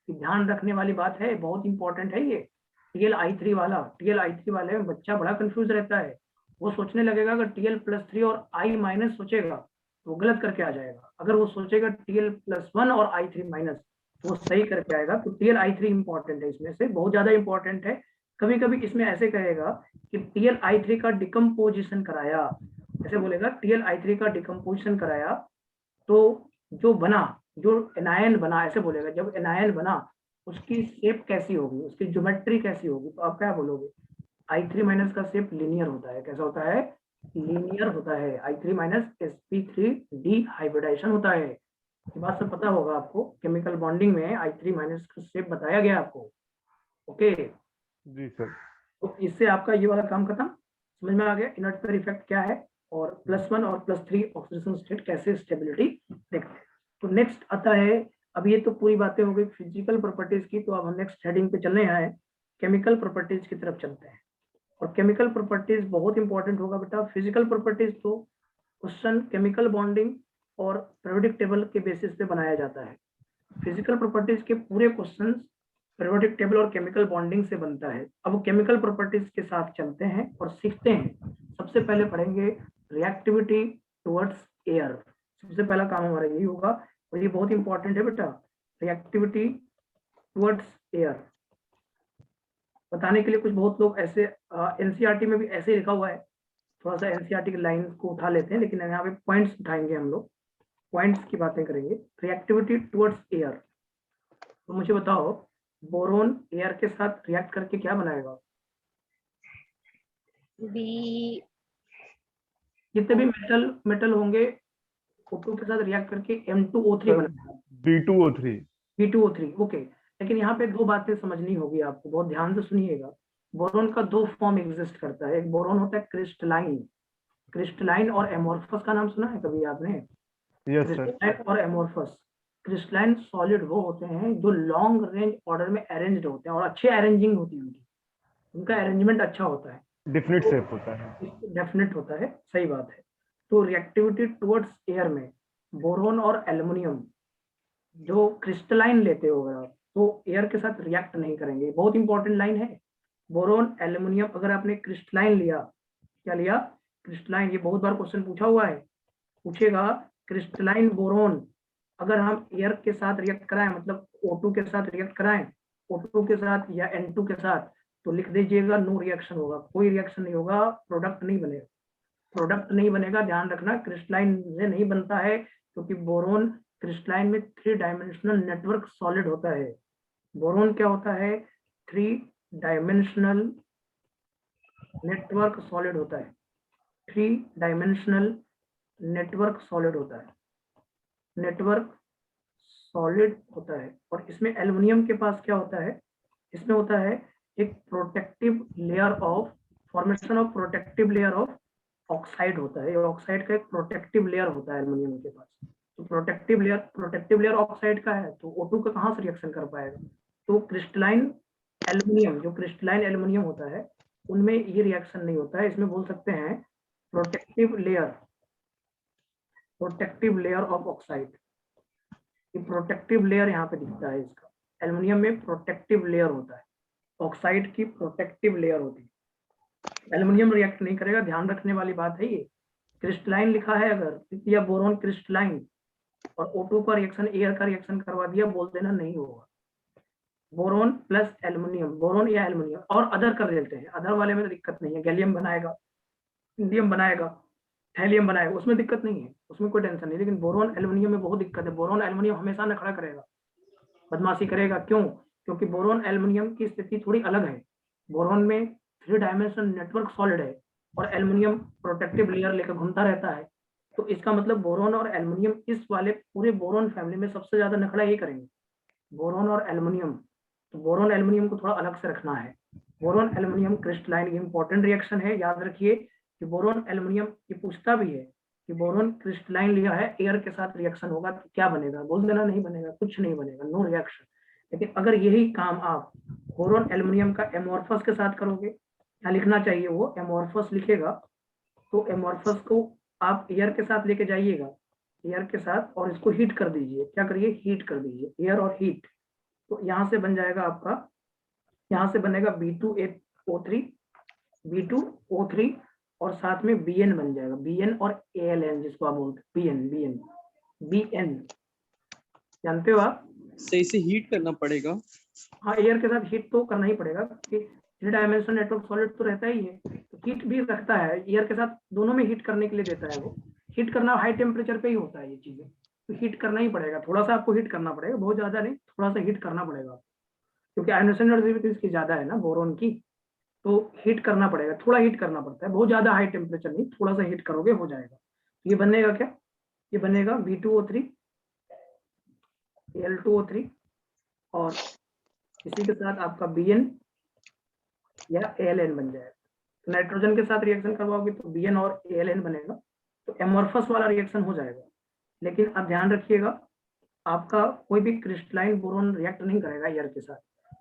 ध्यान रखने वाली बात है, बहुत इंपॉर्टेंट है ये। Tl(I3) वाले में बच्चा बड़ा कंफ्यूज रहता है, वो सोचने लगेगा अगर Tl+3 और I- सोचेगा तो गलत करके आ जाएगा, अगर वो सोचेगा Tl+1 और I3- तो वो सही करके आएगा। तो Tl(I3) इंपॉर्टेंट है, इसमें से बहुत ज्यादा इंपॉर्टेंट है। कभी कभी इसमें ऐसे कहेगा कि Tl(I3) का डिकम्पोजिशन कराया, ऐसे बोलेगा Tl(I3) का डिकम्पोजिशन कराया, तो जो बना, जो एनायन बना, ऐसे बोलेगा, जब एनायन बना उसकी शेप कैसी होगी, उसकी ज्योमेट्री कैसी होगी, तो आप क्या बोलोगे? I3- का शेप लीनियर होता है। कैसा होता है? लीनियर होता है। I3- sp3d हाइब्रिडाइजेशन होता है। ये बात सब पता होगा आपको, केमिकल बॉन्डिंग में I3- का शेप बताया गया आपको। ओके, जी सर। तो इससे आपका ये वाला काम खत्म, समझ में आ गया इनर्ट पेयर इफेक्ट क्या है, और +1 और +3 ऑक्सीडेशन स्टेट कैसे स्टेबिलिटी देखते हैं। तो नेक्स्ट आता है, अब ये तो पूरी बातें हो गई फिजिकल प्रॉपर्टीज की, तो अब हम नेक्स्ट हेडिंग पे चलने हैं, केमिकल प्रॉपर्टीज की तरफ चलते हैं। और केमिकल प्रॉपर्टीज बहुत इंपॉर्टेंट होगा बेटा। फिजिकल प्रॉपर्टीज तो क्वेश्चन केमिकल बॉन्डिंग और पीरियोडिक टेबल के बेसिस पे बनाया जाता है। फिजिकल प्रॉपर्टीज के पूरे क्वेश्चंस पीरियोडिक टेबल और केमिकल बॉन्डिंग से बनता है। अब केमिकल प्रॉपर्टीज के साथ चलते हैं और सीखते हैं। सबसे पहले पढ़ेंगे रिएक्टिविटी टुवर्ड्स एयर, सबसे पहला काम हमारा यही होगा, और ये बहुत इंपॉर्टेंट है बेटा, रिएक्टिविटी टुवर्ड्स एयर। बताने के लिए कुछ बहुत लोग ऐसे एनसीईआरटी में भी ऐसे लिखा हुआ है, थोड़ा सा एनसीईआरटी की लाइन को उठा लेते हैं, लेकिन यहाँ पे पॉइंट्स उठाएंगे हम लोग, पॉइंट्स की बातें करेंगे। रिएक्टिविटी टुवर्ड्स एयर, तो मुझे बताओ बोरोन एयर के साथ रिएक्ट करके क्या बनाएगा? बी जितने भी मेटल होंगे O2 के साथ रिएक्ट करके M2O3 बनाएगा, B2O3। B2O3। ओके, लेकिन यहाँ पे दो बातें समझनी होगी आपको, बहुत ध्यान से सुनिएगा। बोरोन का दो फॉर्म एग्जिस्ट करता है, एक बोरोन होता है क्रिस्टलाइन, क्रिस्टलाइन और एमोर्फस का नाम सुना है कभी आपने? Yes sir. क्रिस्टलाइन और एमोर्फस। क्रिस्टलाइन सॉलिड वो होते हैं जो लॉन्ग रेंज ऑर्डर में अरेंज्ड होते हैं और अच्छे अरेंजिंग होती है उनकी, उनका अरेंजमेंट अच्छा होता है, डिफिनिट शेप होता है। डेफिनेट होता है, सही बात है। तो रिएक्टिविटी टुवर्ड्स एयर में बोरोन और एल्युमिनियम जो क्रिस्टलाइन लेते हो अगर आप, तो एयर के साथ रिएक्ट नहीं करेंगे। बहुत इंपॉर्टेंट लाइन है। बोरोन एल्युमिनियम अगर आपने क्रिस्टलाइन लिया, क्या लिया? क्रिस्टलाइन। ये बहुत बार क्वेश्चन पूछा हुआ है, पूछेगा क्रिस्टलाइन बोरोन अगर हम एयर के साथ रिएक्ट कराएं, मतलब O2 के साथ रिएक्ट कराएं, O2 के साथ या N2 के साथ, तो लिख दीजिएगा नो रिएक्शन होगा, कोई रिएक्शन नहीं होगा, प्रोडक्ट नहीं बनेगा, प्रोडक्ट नहीं बनेगा। ध्यान रखना, क्रिस्टलाइन से नहीं बनता है क्योंकि बोरोन क्रिस्टलाइन में 3 डायमेंशनल नेटवर्क सॉलिड होता है। बोरोन क्या होता है? 3 डायमेंशनल नेटवर्क सॉलिड होता है, 3 डायमेंशनल नेटवर्क सॉलिड होता है, नेटवर्क सॉलिड होता है। और इसमें एल्युमिनियम के पास क्या होता है? इसमें होता है एक protective layer of, formation of protective layer of oxide होता है। ऑक्साइड का एक प्रोटेक्टिव लेयर होता है एल्युमिनियम के पास। तो प्रोटेक्टिव लेयर ऑक्साइड का है, तो O2 का कहाँ से रिएक्शन कर पाएगा? तो क्रिस्टलाइन एल्युमिनियम, जो क्रिस्टलाइन एल्युमिनियम होता है उनमें ये रिएक्शन नहीं होता है। इसमें बोल सकते हैं प्रोटेक्टिव लेयर ऑफ ऑक्साइड। ये प्रोटेक्टिव लेयर यहाँ पे दिखता है इसका, एल्युमिनियम में प्रोटेक्टिव लेयर होता है, ऑक्साइड की प्रोटेक्टिव लेयर होती है। एल्युमिनियम रिएक्ट नहीं करेगा, ध्यान रखने वाली बात है ये। क्रिस्टलाइन लिखा है अगर, या बोरोन क्रिस्टलाइन, और O2 का रिएक्शन एयर का रिएक्शन करवा दिया, बोल देना नहीं होगा। बोरोन प्लस एल्युमिनियम, बोरोन या एल्युमिनियम, और अदर कर देते हैं, अदर वाले में तो दिक्कत नहीं है, गैलियम बनाएगा, इंडियम बनाएगा, थैलियम बनाएगा, उसमें दिक्कत नहीं है, उसमें कोई टेंशन नहीं। लेकिन बोरोन एल्युमिनियम में बहुत दिक्कत है। बोरोन एल्युमिनियम हमेशा नखरा करेगा, बदमाशी करेगा। क्यों? क्योंकि बोरोन एल्युमिनियम की स्थिति थोड़ी अलग है। बोरोन में 3 डायमेंशनल नेटवर्क सॉलिड है और एल्युमिनियम प्रोटेक्टिव लेयर लेकर घूमता रहता है। तो इसका मतलब बोरोन और एल्युमिनियम इस वाले पूरे बोरोन फैमिली में सबसे ज्यादा नखरा ये करेंगे, बोरोन और एल्युमिनियम। तो बोरोन एल्युमिनियम को थोड़ा अलग से रखना है। बोरोन एल्युमिनियम क्रिस्टलाइन, ये इंपॉर्टेंट रिएक्शन है, याद रखिए कि बोरोन एल्युमिनियम, ये पूछता भी है कि बोरोन क्रिस्टलाइन लिया है, एयर के साथ रिएक्शन होगा तो क्या बनेगा? बोल देना नहीं बनेगा, कुछ नहीं बनेगा, नो रिएक्शन। लेकिन अगर यही काम आप बोरोन एल्युमिनियम का एमोर्फस के साथ करोगे, क्या लिखना चाहिए? वो एमोर्फस लिखेगा। तो एमोर्फस को आप एयर के साथ लेके जाइएगा, एयर के साथ, और इसको हीट कर दीजिए। क्या करिए? हीट कर दीजिए, एयर और हीट। तो यहाँ से बन जाएगा आपका, यहाँ से बनेगा B2O3, B2O3, और साथ में Bn बन जाएगा, Bn और Aln, जिसको आप बोलते हैं Bn, जानते हो आप? सही से हीट करना पड़ेगा। हाँ, एयर के साथ हीट तो करना ही पड़ेगा क्योंकि 3 डायमेंशनल नेटवर्क सॉलिड तो रहता ही है, तो हीट भी रखता है एयर के साथ, दोनों में हीट करने के लिए देता है वो। हीट करना हाई टेम्परेचर पे ही होता है ये चीजें, तो हीट करना ही पड़ेगा, थोड़ा सा आपको हीट करना पड़ेगा, बहुत ज्यादा नहीं, थोड़ा सा हीट करना पड़ेगा क्योंकि आयनाइजेशन एनर्जी इसकी ज्यादा है ना बोरोन की, तो हीट करना पड़ेगा, थोड़ा हीट करना पड़ता है, बहुत ज्यादा हाई टेम्परेचर नहीं, थोड़ा सा हीट करोगे हो जाएगा। ये बनेगा क्या? ये बनेगा B2O3 Al2O3, और इसी के साथ आपका Bn या Aln बन जाएगा। नाइट्रोजन के साथ रिएक्शन करवाओगे तो Bn और Aln बनेगा, तो एमोर्फस वाला रिएक्शन हो जाएगा। लेकिन आप ध्यान रखिएगा, आपका कोई भी क्रिस्टलाइन बोरोन रिएक्ट नहीं करेगा एयर के साथ।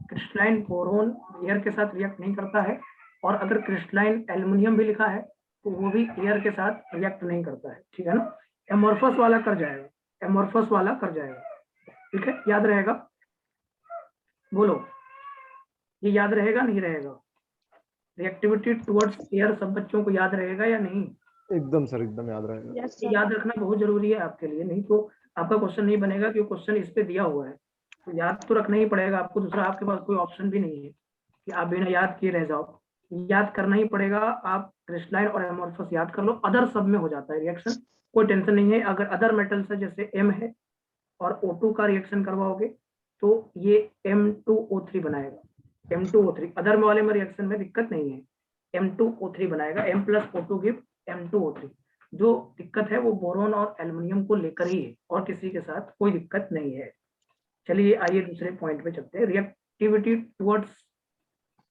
क्रिस्टलाइन बोरोन एयर के साथ रिएक्ट नहीं करता है, और अगर क्रिस्टलाइन एल्युमिनियम भी लिखा है तो वो भी एयर के साथ रिएक्ट नहीं करता है, ठीक है ना? एमोर्फस वाला कर जाएगा, एमोर्फस वाला कर जाएगा, ठीक है? याद रहेगा? बोलो, ये याद रहेगा नहीं रहेगा? रिएक्टिविटी टुवर्ड्स एयर सब बच्चों को याद रहेगा या नहीं? एकदम सर, एकदम याद रहेगा। यस ये याद रखना बहुत जरूरी है आपके लिए, नहीं तो आपका क्वेश्चन नहीं बनेगा, क्योंकि क्वेश्चन इस पे दिया हुआ है, तो याद तो रखना ही पड़ेगा आपको, दूसरा आपके पास कोई ऑप्शन भी नहीं है कि आप बिना याद किए रह जाओ, याद करना ही पड़ेगा। आप क्रिस्टलाइन और एमोर्फस याद कर लो, अदर सब में हो जाता है रिएक्शन, कोई टेंशन नहीं है। अगर अदर मेटल्स है जैसे M है और O2 का रिएक्शन करवाओगे तो ये M2O3 बनाएगा, M2O3, अदर वाले में रिएक्शन में दिक्कत नहीं है, M2O3 बनाएगा, M plus O2 give M2O3। जो दिक्कत है वो बोरोन और एल्युमिनियम को लेकर ही है, और किसी के साथ कोई दिक्कत नहीं है। चलिए आइए दूसरे पॉइंट पे चलते हैं, रिएक्टिविटी टुवर्ड्स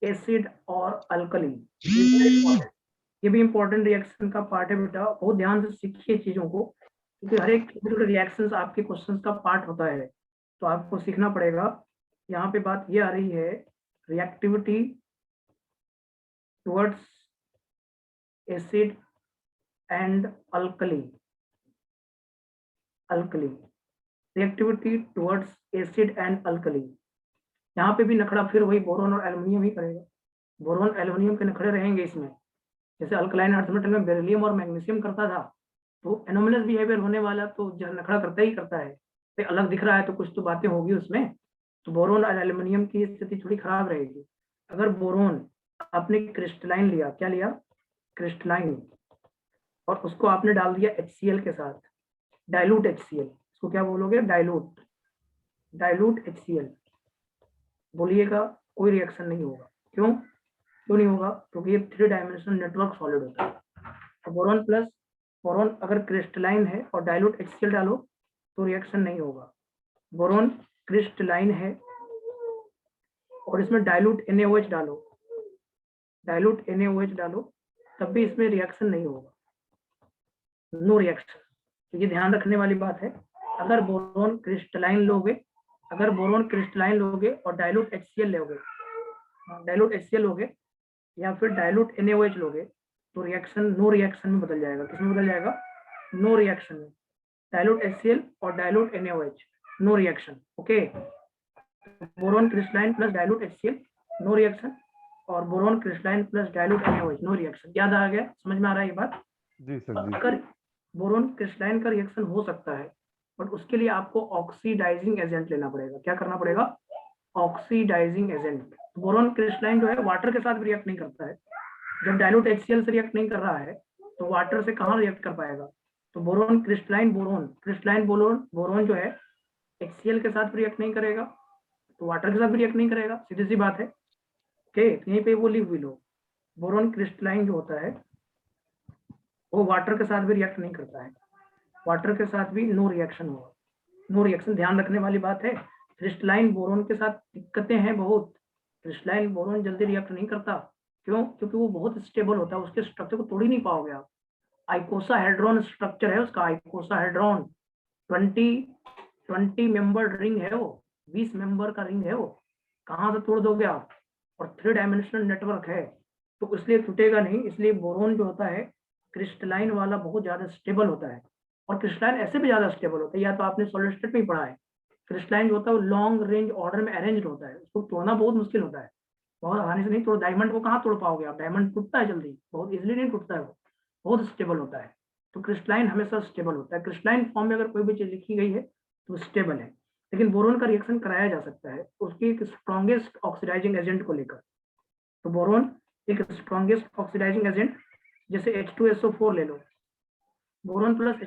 एसिड और अल्कली। ये भी इंपॉर्टेंट रिएक्शन का पार्ट है बेटा, बहुत ध्यान से सीखिए चीजों को, क्योंकि हर एक रिएक्शन आपके क्वेश्चन का पार्ट होता है, तो आपको सीखना पड़ेगा। यहाँ पे बात ये आ रही है reactivity towards acid and alkali, reactivity towards acid and alkali. यहाँ पे भी नखड़ा फिर वही बोरोन और एल्युमिनियम ही करेगा, बोरोन एल्युमिनियम के नखड़े रहेंगे इसमें। जैसे अल्कलाइन अर्थ मेटल में बेरिलियम और मैग्नीशियम करता था, तो एनोमलस बिहेवियर होने वाला तो नखड़ा करता ही करता है, तो अलग दिख रहा है तो कुछ तो बातें होगी उसमें। तो बोरोन और एल्युमिनियम की स्थिति थोड़ी खराब रहेगी। अगर बोरोन आपने क्रिस्टलाइन लिया, क्या लिया, क्रिस्टलाइन, और उसको आपने डाल दिया HCl के साथ, डाइल्यूट HCl, इसको क्या बोलोगे, डाइल्यूट HCl, बोलिएगा कोई रिएक्शन नहीं होगा। क्यों नहीं होगा, क्योंकि ये 3 डायमेंशनल नेटवर्क सॉलिड होता है। तो बोरोन अगर क्रिस्टलाइन है और डाइल्यूट HCl डालो तो रिएक्शन नहीं होगा। बोरोन क्रिस्टलाइन है और इसमें डाइल्यूट NaOH डालो, तब भी इसमें रिएक्शन नहीं होगा, नो रिएक्शन। तो ये ध्यान रखने वाली बात है। अगर बोरोन क्रिस्टलाइन लोगे और डाइल्यूट HCl लोगे या फिर डाइल्यूट NaOH लोगे तो रिएक्शन नो रिएक्शन में बदल जाएगा। किसमें बदल जाएगा, नो रिएक्शन में। डाइल्यूट HCl और dilute NaOH, no reaction. Okay, boron crystalline plus dilute HCl no reaction, और boron crystalline plus dilute NaOH no reaction. याद आ गया, समझ में आ रहा है ये बात? जी सर जी। अगर बोरोन क्रिस्टलाइन का रिएक्शन हो सकता है, बट उसके लिए आपको ऑक्सीडाइजिंग एजेंट लेना पड़ेगा। क्या करना पड़ेगा, ऑक्सीडाइजिंग एजेंट। बोरोन क्रिस्टलाइन जो है वाटर के साथ रिएक्ट नहीं करता है, जब डाइल्यूट HCl से रिएक्ट नहीं कर रहा है तो वाटर से कहाँ रिएक्ट कर पाएगा। तो बोरोन जो है HCl के साथ रिएक्ट नहीं करेगा, तो वाटर के साथ भी रिएक्ट नहीं करेगा, सीधी सी बात है। ओके, यहीं पे वो लिख भी लो, बोरोन क्रिस्टलाइन जो होता है वो वाटर के साथ भी रिएक्ट नहीं करता है, वाटर के साथ भी नो रिएक्शन होगा, नो रिएक्शन। ध्यान रखने वाली बात है। क्रिस्टलाइन बोरोन के साथ दिक्कतें हैं बहुत, क्रिस्टलाइन बोरोन जल्दी रिएक्ट नहीं करता। क्यों, क्योंकि वो बहुत स्टेबल होता है, उसके स्ट्रक्चर को तोड़ ही नहीं पाओगे आप। आइकोसाहेड्रॉन स्ट्रक्चर है उसका, आइकोसाहेड्रॉन 20 मेंबर रिंग है वो, 20 मेंबर का रिंग है वो, कहाँ से तोड़ दोगे आप। और 3 डायमेंशनल नेटवर्क है, तो इसलिए टूटेगा नहीं। इसलिए बोरोन जो होता है क्रिस्टलाइन वाला बहुत ज्यादा स्टेबल होता है, और क्रिस्टलाइन ऐसे भी ज्यादा स्टेबल होता है, या तो आपने सॉलिड स्टेट में ही पढ़ा है। क्रिस्टलाइन जो होता है वो लॉन्ग रेंज ऑर्डर में अरेंज होता है, उसको तोड़ना बहुत मुश्किल होता है, बहुत आसानी से नहीं तोड़। डायमंड को कहाँ तोड़ पाओगे आप, डायमंड टूटता है जल्दी, बहुत इजीली नहीं टूटता है, वो बहुत स्टेबल होता है। तो क्रिस्टलाइन हमेशा स्टेबल होता है, क्रिस्टलाइन फॉर्म में अगर कोई भी चीज लिखी गई है तो स्टेबल है। लेकिन बोरोन का रिएक्शन कराया जा सकता है उसकी एक स्ट्रॉन्गेस्ट ऑक्सीडाइजिंग एजेंट को लेकर। तो बोरोन एक स्ट्रॉन्गेस्ट ऑक्सीडाइजिंग एजेंट, जैसे H2SO4 ले लो, बोरोन प्लस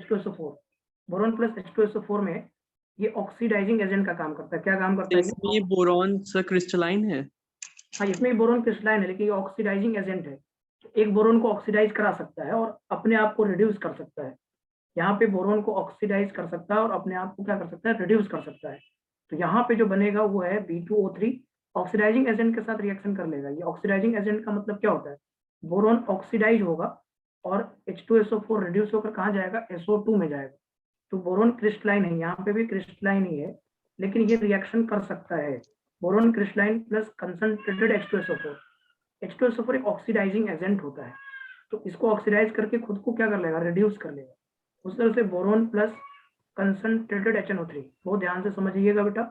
H2SO4 में ये ऑक्सीडाइजिंग एजेंट का काम करता है। क्या काम करता है इसमें ये बोरॉन सर क्रिस्टलाइन है? हाँ, इसमें बोरोन क्रिस्टलाइन है, लेकिन ये ऑक्सीडाइजिंग एजेंट है। एक बोरोन को ऑक्सीडाइज करा सकता है और अपने आप को रिड्यूस कर सकता है। यहाँ पे बोरोन को ऑक्सीडाइज कर सकता है और अपने आप को क्या कर सकता है, रिड्यूस कर सकता है। तो यहाँ पे जो बनेगा वो है B2O3, ऑक्सीडाइजिंग एजेंट के साथ रिएक्शन कर लेगा। ये ऑक्सीडाइजिंग एजेंट का मतलब क्या होता है, बोरोन ऑक्सीडाइज होगा और H2SO4 रिड्यूस होकर कहाँ जाएगा, SO2 में जाएगा। तो बोरोन क्रिस्टलाइन है, यहाँ पे भी क्रिस्टलाइन ही है, लेकिन ये रिएक्शन कर सकता है। Boron crystalline plus concentrated H2SO4 एक ऑक्सीडाइजिंग एजेंट होता है, तो इसको ऑक्सीडाइज करके खुद को क्या कर लेगा, रिड्यूस कर लेगा। उस तरह से बोरोन प्लस कंसंट्रेटेड HNO3, बहुत ध्यान से समझिएगा बेटा,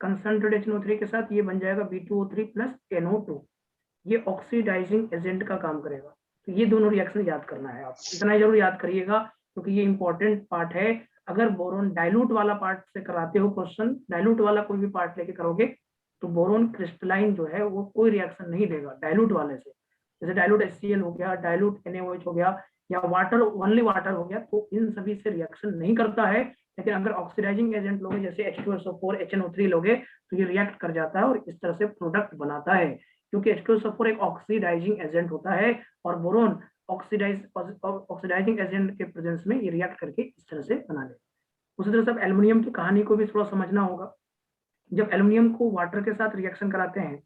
कंसंट्रेटेड HNO3 के साथ ये बन जाएगा B2O3 प्लस NO2, ये ऑक्सीडाइजिंग एजेंट का काम करेगा। तो ये दोनों रिएक्शन याद करना है, आप इतना जरूर याद करिएगा क्योंकि ये इंपॉर्टेंट पार्ट है। अगर बोरोन डाइल्यूट वाला पार्ट से कराते हो क्वेश्चन, डाइल्यूट वाला कोई भी पार्ट लेके करोगे तो बोरोन क्रिस्टलाइन जो है वो कोई रिएक्शन नहीं देगा डाइल्यूट वाले से। जैसे डाइल्यूट HCl हो गया, डाइल्यूट NaOH हो गया, या वाटर ओनली वाटर हो गया, तो इन सभी से रिएक्शन नहीं करता है। लेकिन अगर ऑक्सीडाइजिंग एजेंट लोगे जैसे H2SO4 HNO3 लोगे तो ये रिएक्ट कर जाता है और इस तरह से प्रोडक्ट बनाता है, क्योंकि H2SO4 एक ऑक्सीडाइजिंग एजेंट होता है और बोरोन ऑक्सीडाइजिंग एजेंट के प्रेजेंस में ये रिएक्ट करके इस तरह से बना ले। उसी तरह से एल्युमिनियम की कहानी को भी थोड़ा समझना होगा। जब एल्युमिनियम को वाटर के साथ रिएक्शन कराते हैं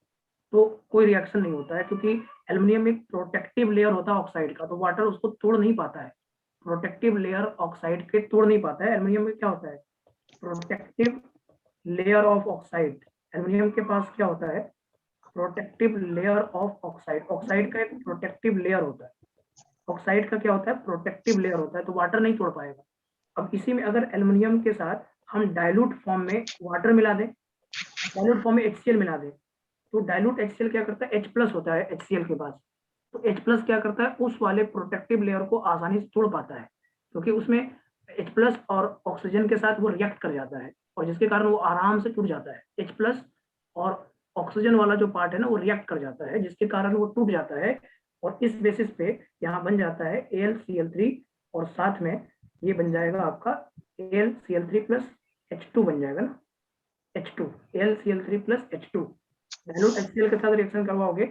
तो कोई रिएक्शन नहीं होता है, क्योंकि एल्युमिनियम एक प्रोटेक्टिव लेयर होता है ऑक्साइड का, तो वाटर उसको तोड़ नहीं पाता है। प्रोटेक्टिव लेयर ऑक्साइड के तोड़ नहीं पाता है। एल्युमिनियम में क्या होता है, protective layer of oxide. Aluminium के पास क्या होता है, protective layer of oxide. Oxide का एक प्रोटेक्टिव लेयर होता है, ऑक्साइड का क्या होता है, प्रोटेक्टिव लेयर होता है, तो वाटर नहीं तोड़ पाएगा। अब इसी में अगर एल्युमिनियम के साथ हम डाइल्यूट फॉर्म में वाटर मिला दें, डाइल्यूट फॉर्म में HCl मिला दें, तो डाइल्यूट HCl क्या करता है, H+ होता है HCl के पास, तो H+ क्या करता है, उस वाले प्रोटेक्टिव लेयर को आसानी से तोड़ पाता है, क्योंकि उसमें H+ और ऑक्सीजन के साथ वो रिएक्ट कर जाता है, और जिसके कारण वो आराम से टूट जाता है। H+ और ऑक्सीजन वाला जो पार्ट है ना, वो रिएक्ट कर जाता है, जिसके कारण वो टूट जाता है, और इस बेसिस पे यहाँ बन जाता है AlCl3, और साथ में ये बन जाएगा आपका AlCl3 प्लस H2 बन जाएगा ना, H2, AlCl3 plus H2। Dilute HCl के साथ रिएक्शन करवाओगे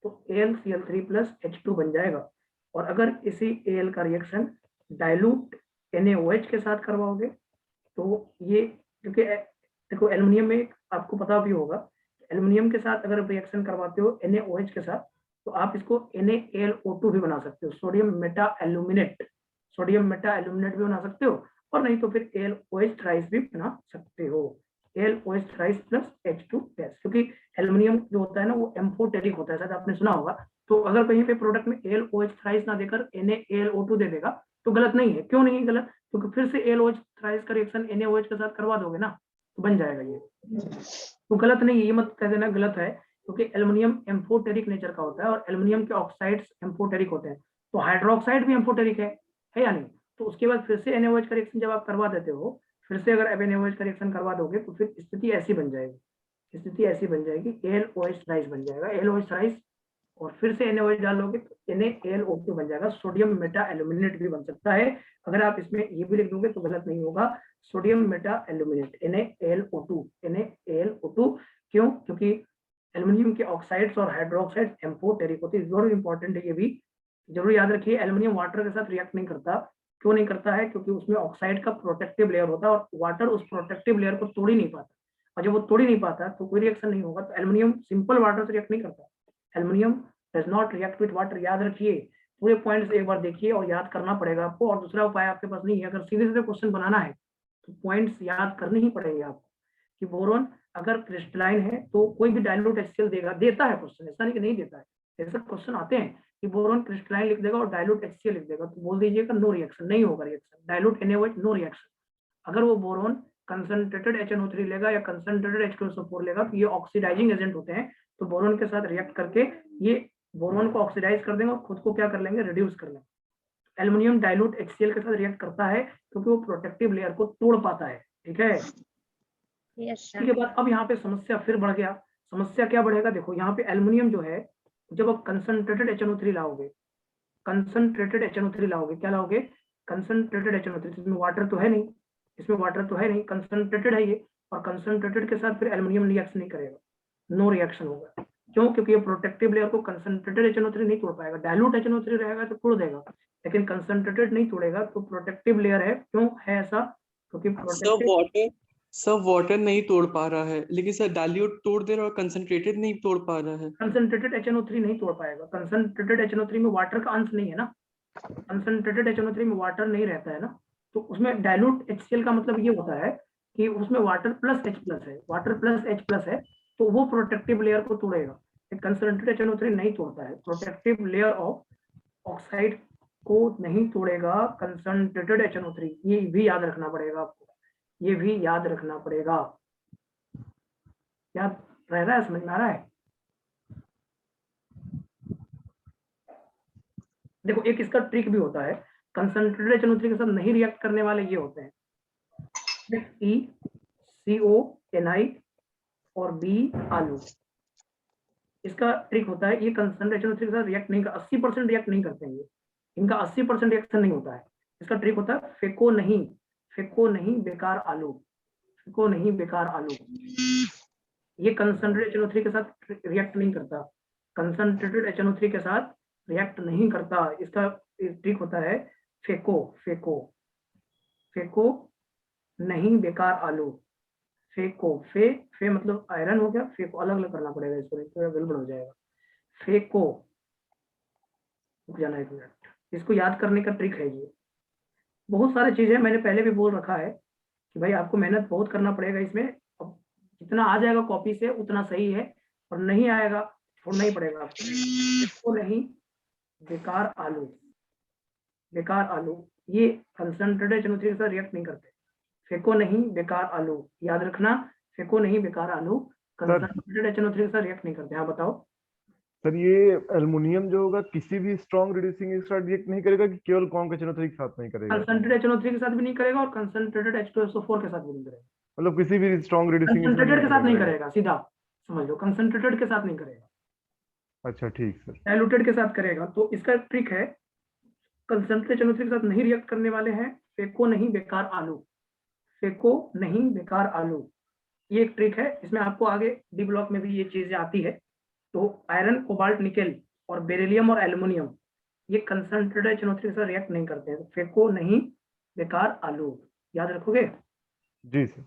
तो AlCl3 प्लस H2 बन जाएगा। और अगर इसी Al का रिएक्शन डाइल्यूट NaOH के साथ करवाओगे तो ये, क्योंकि देखो एल्युमिनियम में आपको पता भी होगा, एल्युमिनियम के साथ अगर रिएक्शन करवाते हो NaOH के साथ, तो आप इसको NaLO2 भी बना सकते हो, sodium Meta aluminate, sodium Meta aluminate भी बना सकते हो, और नहीं तो फिर AlOH थ्राइस भी बना सकते हो, AlOH thrice plus H2 gas. क्योंकि एल्युमिनियम जो होता है ना, वो एम्फोटेरिक होता है, शायद आपने सुना होगा। तो अगर कहीं पे प्रोडक्ट में AlOH थ्राइस ना देकर NaLO2 दे देगा तो गलत नहीं है। क्यों नहीं है गलत, क्योंकि फिर से AlOH थ्राइस का रिएक्शन NaOH के साथ करवा दोगे ना, तो बन जाएगा ये, तो गलत नहीं है, ये मत कह देना गलत है, क्योंकि एल्युमिनियम एम्फोटेरिक नेचर का होता है, और एल्युमिनियम के ऑक्साइड्स एम्फोटेरिक होते हैं, तो हाइड्रोक्साइड भी एम्फोटेरिक है या नहीं। तो उसके बाद फिर से NaOH का रिएक्शन जब आप करवा देते हो, फिर से अगर NaOH का रिएक्शन करवा दोगे तो फिर स्थिति ऐसी बन जाएगी, स्थिति ऐसी बन जाएगी, AlOH थ्राइस बन जाएगा, AlOH थ्राइस, और फिर से NaOH डालोगे तो NaLO2 बन जाएगा, सोडियम मेटा एल्यूमिनेट भी बन सकता है। अगर आप इसमें ये भी लिख दोगे तो गलत नहीं होगा, sodium Meta aluminate NaLO2, NaLO2। क्यों, क्योंकि एल्युमिनियम के ऑक्साइड्स और हाइड्रोक्साइड्स एम्फोटेरिक होते हैं, वेरी इंपॉर्टेंट है, ये भी जरूर याद रखिए। एल्युमिनियम वाटर के साथ रिएक्ट नहीं करता, क्यों नहीं करता है, क्योंकि उसमें ऑक्साइड का प्रोटेक्टिव लेयर होता है, और वाटर उस प्रोटेक्टिव लेयर को तोड़ ही नहीं पाता, और जब वो तोड़ ही नहीं पाता तो कोई रिएक्शन नहीं होगा। तो एल्युमिनियम सिंपल वाटर से रिएक्ट नहीं करता, aluminium does not react with water, याद रखिए। पूरे पॉइंट्स एक बार देखिए और याद करना पड़ेगा आपको, और दूसरा उपाय आपके पास नहीं है। अगर सीधे सीधे क्वेश्चन बनाना है तो पॉइंट्स याद करने ही पड़ेंगे आपको, कि बोरोन अगर क्रिस्टलाइन है तो कोई भी डाइल्यूट HCl देगा, देता है क्वेश्चन, ऐसा नहीं कि नहीं देता है, ऐसे क्वेश्चन आते हैं कि बोरोन क्रिस्टलाइन लिख देगा और डाइल्यूट HCl लिख देगा, तो बोल दीजिएगा नो रिएक्शन, नहीं होगा reaction, dilute NaOH no reaction. अगर वो बोरोन कंसंट्रेटेड HNO3 लेगा या कंसंट्रेटेड H2SO4 लेगा, तो ये ऑक्सीडाइजिंग एजेंट होते हैं, तो बोरोन के साथ रिएक्ट करके ये बोरोन को ऑक्सीडाइज कर देंगे और खुद को क्या कर लेंगे, रिड्यूस कर लेंगे। एल्युमिनियम डाइल्यूट HCl के साथ रिएक्ट करता है क्योंकि वो प्रोटेक्टिव लेयर को तोड़ पाता है, ठीक है। इसके बाद अब यहाँ पे समस्या फिर बढ़ गया। समस्या क्या बढ़ेगा, देखो यहाँ पे एल्युमिनियम जो है, जब आप कंसंट्रेटेड HNO3 लाओगे, कंसंट्रेटेड HNO3 लाओगे, क्या लाओगे, कंसंट्रेटेड HNO3, इसमें वाटर तो है नहीं, इसमें वाटर तो है नहीं, कंसंट्रेटेड है ये, और कंसंट्रेटेड के साथ फिर एल्युमिनियम रिएक्शन नहीं करेगा, नो रिएक्शन होगा। क्यों, क्योंकि ये प्रोटेक्टिव लेयर को कंसंट्रेटेड HNO3 नहीं तोड़ पाएगा, डाइल्यूट HNO3 रहेगा तो तोड़ देगा, लेकिन कंसंट्रेटेड नहीं तोड़ेगा, तो प्रोटेक्टिव लेयर है। क्यों है ऐसा, क्योंकि प्रोटेक्टिव सर वाटर नहीं तोड़ पा रहा है, लेकिन सर डाइल्यूट तोड़ दे रहा है और कंसंट्रेटेड नहीं तोड़ पा रहा है। कंसंट्रेटेड HNO3 नहीं तोड़ पाएगा, कंसंट्रेटेड HNO3 में वाटर का अंश नहीं है ना, कंसंट्रेटेड HNO3 में वाटर नहीं रहता है ना, तो उसमें डाइल्यूट HCl का मतलब ये होता है कि उसमें वाटर प्लस H+ है, वाटर प्लस H+ है, तो वो प्रोटेक्टिव लेयर को तोड़ेगा। कंसंट्रेटेड HNO3 नहीं तोड़ता है, प्रोटेक्टिव लेयर ऑफ ऑक्साइड को नहीं तोड़ेगा कंसंट्रेटेड HNO3, ये भी याद रखना पड़ेगा आपको, ये भी याद रखना पड़ेगा। याद रह रहा है, समझ में आ रहा है। देखो एक इसका ट्रिक भी होता है, कंसंट्रेटेड HNO3 के साथ नहीं रिएक्ट करने वाले ये होते हैं E, CO, Ni और B, आलू। इसका ट्रिक होता है, ये कंसंट्रेटेड HNO3 के साथ रिएक्ट नहीं कर, 80% रिएक्ट नहीं करते हैं ये, इनका 80% रिएक्शन नहीं होता है। इसका ट्रिक होता है फेको नहीं बेकार आलू, फेको नहीं बेकार आलू। ये कंसंट्रेटेड HNO3 के साथ रिएक्ट नहीं करता, कंसंट्रेटेड HNO3 के साथ रिएक्ट नहीं करता। इसका ट्रिक होता है फेको नहीं बेकार आलू, फेको, फे मतलब आयरन हो गया, फे को अलग अलग करना पड़ेगा इसको, नहीं तो गड़बड़ हो जाएगा। फेको, रुक जाना 1 मिनट, इसको याद करने का ट्रिक है ये। बहुत सारी चीजें मैंने पहले भी बोल रखा है कि भाई आपको मेहनत बहुत करना पड़ेगा इसमें। अब जितना आ जाएगा कॉपी से उतना सही है, और नहीं आएगा छोड़ना ही पड़ेगा आपको। फेको नहीं बेकार आलू, बेकार आलू, ये कंसंट्रेटेड HNO3 के साथ रिएक्ट नहीं करते। फेको नहीं बेकार आलू, याद रखना, फेको नहीं बेकार आलू कंसंट्रेटेड HNO3 के साथ रिएक्ट नहीं करते। हाँ बताओ सर, ये एल्युमिनियम जो होगा किसी भी स्ट्रॉन्ग रिड्यूसिंग के साथ रिएक्ट नहीं करेगा कि केवल कॉन्क HNO3 के साथ नहीं करेगा? कंसंट्रेटेड HNO3 के साथ भी नहीं करेगा और कंसंट्रेटेड H2SO4 के साथ भी नहीं करेगा। मतलब किसी भी स्ट्रॉन्ग रिड्यूसिंग कंसंट्रेटेड के साथ नहीं करेगा, सीधा समझ लो, कंसंट्रेटेड के साथ नहीं करेगा, अच्छा ठीक सर। डाइल्यूटेड के साथ करेगा। तो इसका ट्रिक है, कंसंट्रेटेड HNO3 के साथ नहीं रिएक्ट करने वाले हैं, फेको नहीं बेकार आलू, फेको नहीं बेकार आलू, ये एक ट्रिक है। इसमें आपको आगे डी ब्लॉक में भी ये चीजें आती है। तो आयरन, कोबाल्ट, निकेल और बेरिलियम और एल्युमिनियम ये कंसंट्रेटेड HNO3 के साथ रिएक्ट नहीं करते हैं। तो फेको नहीं बेकार आलू, याद रखोगे? जी सर।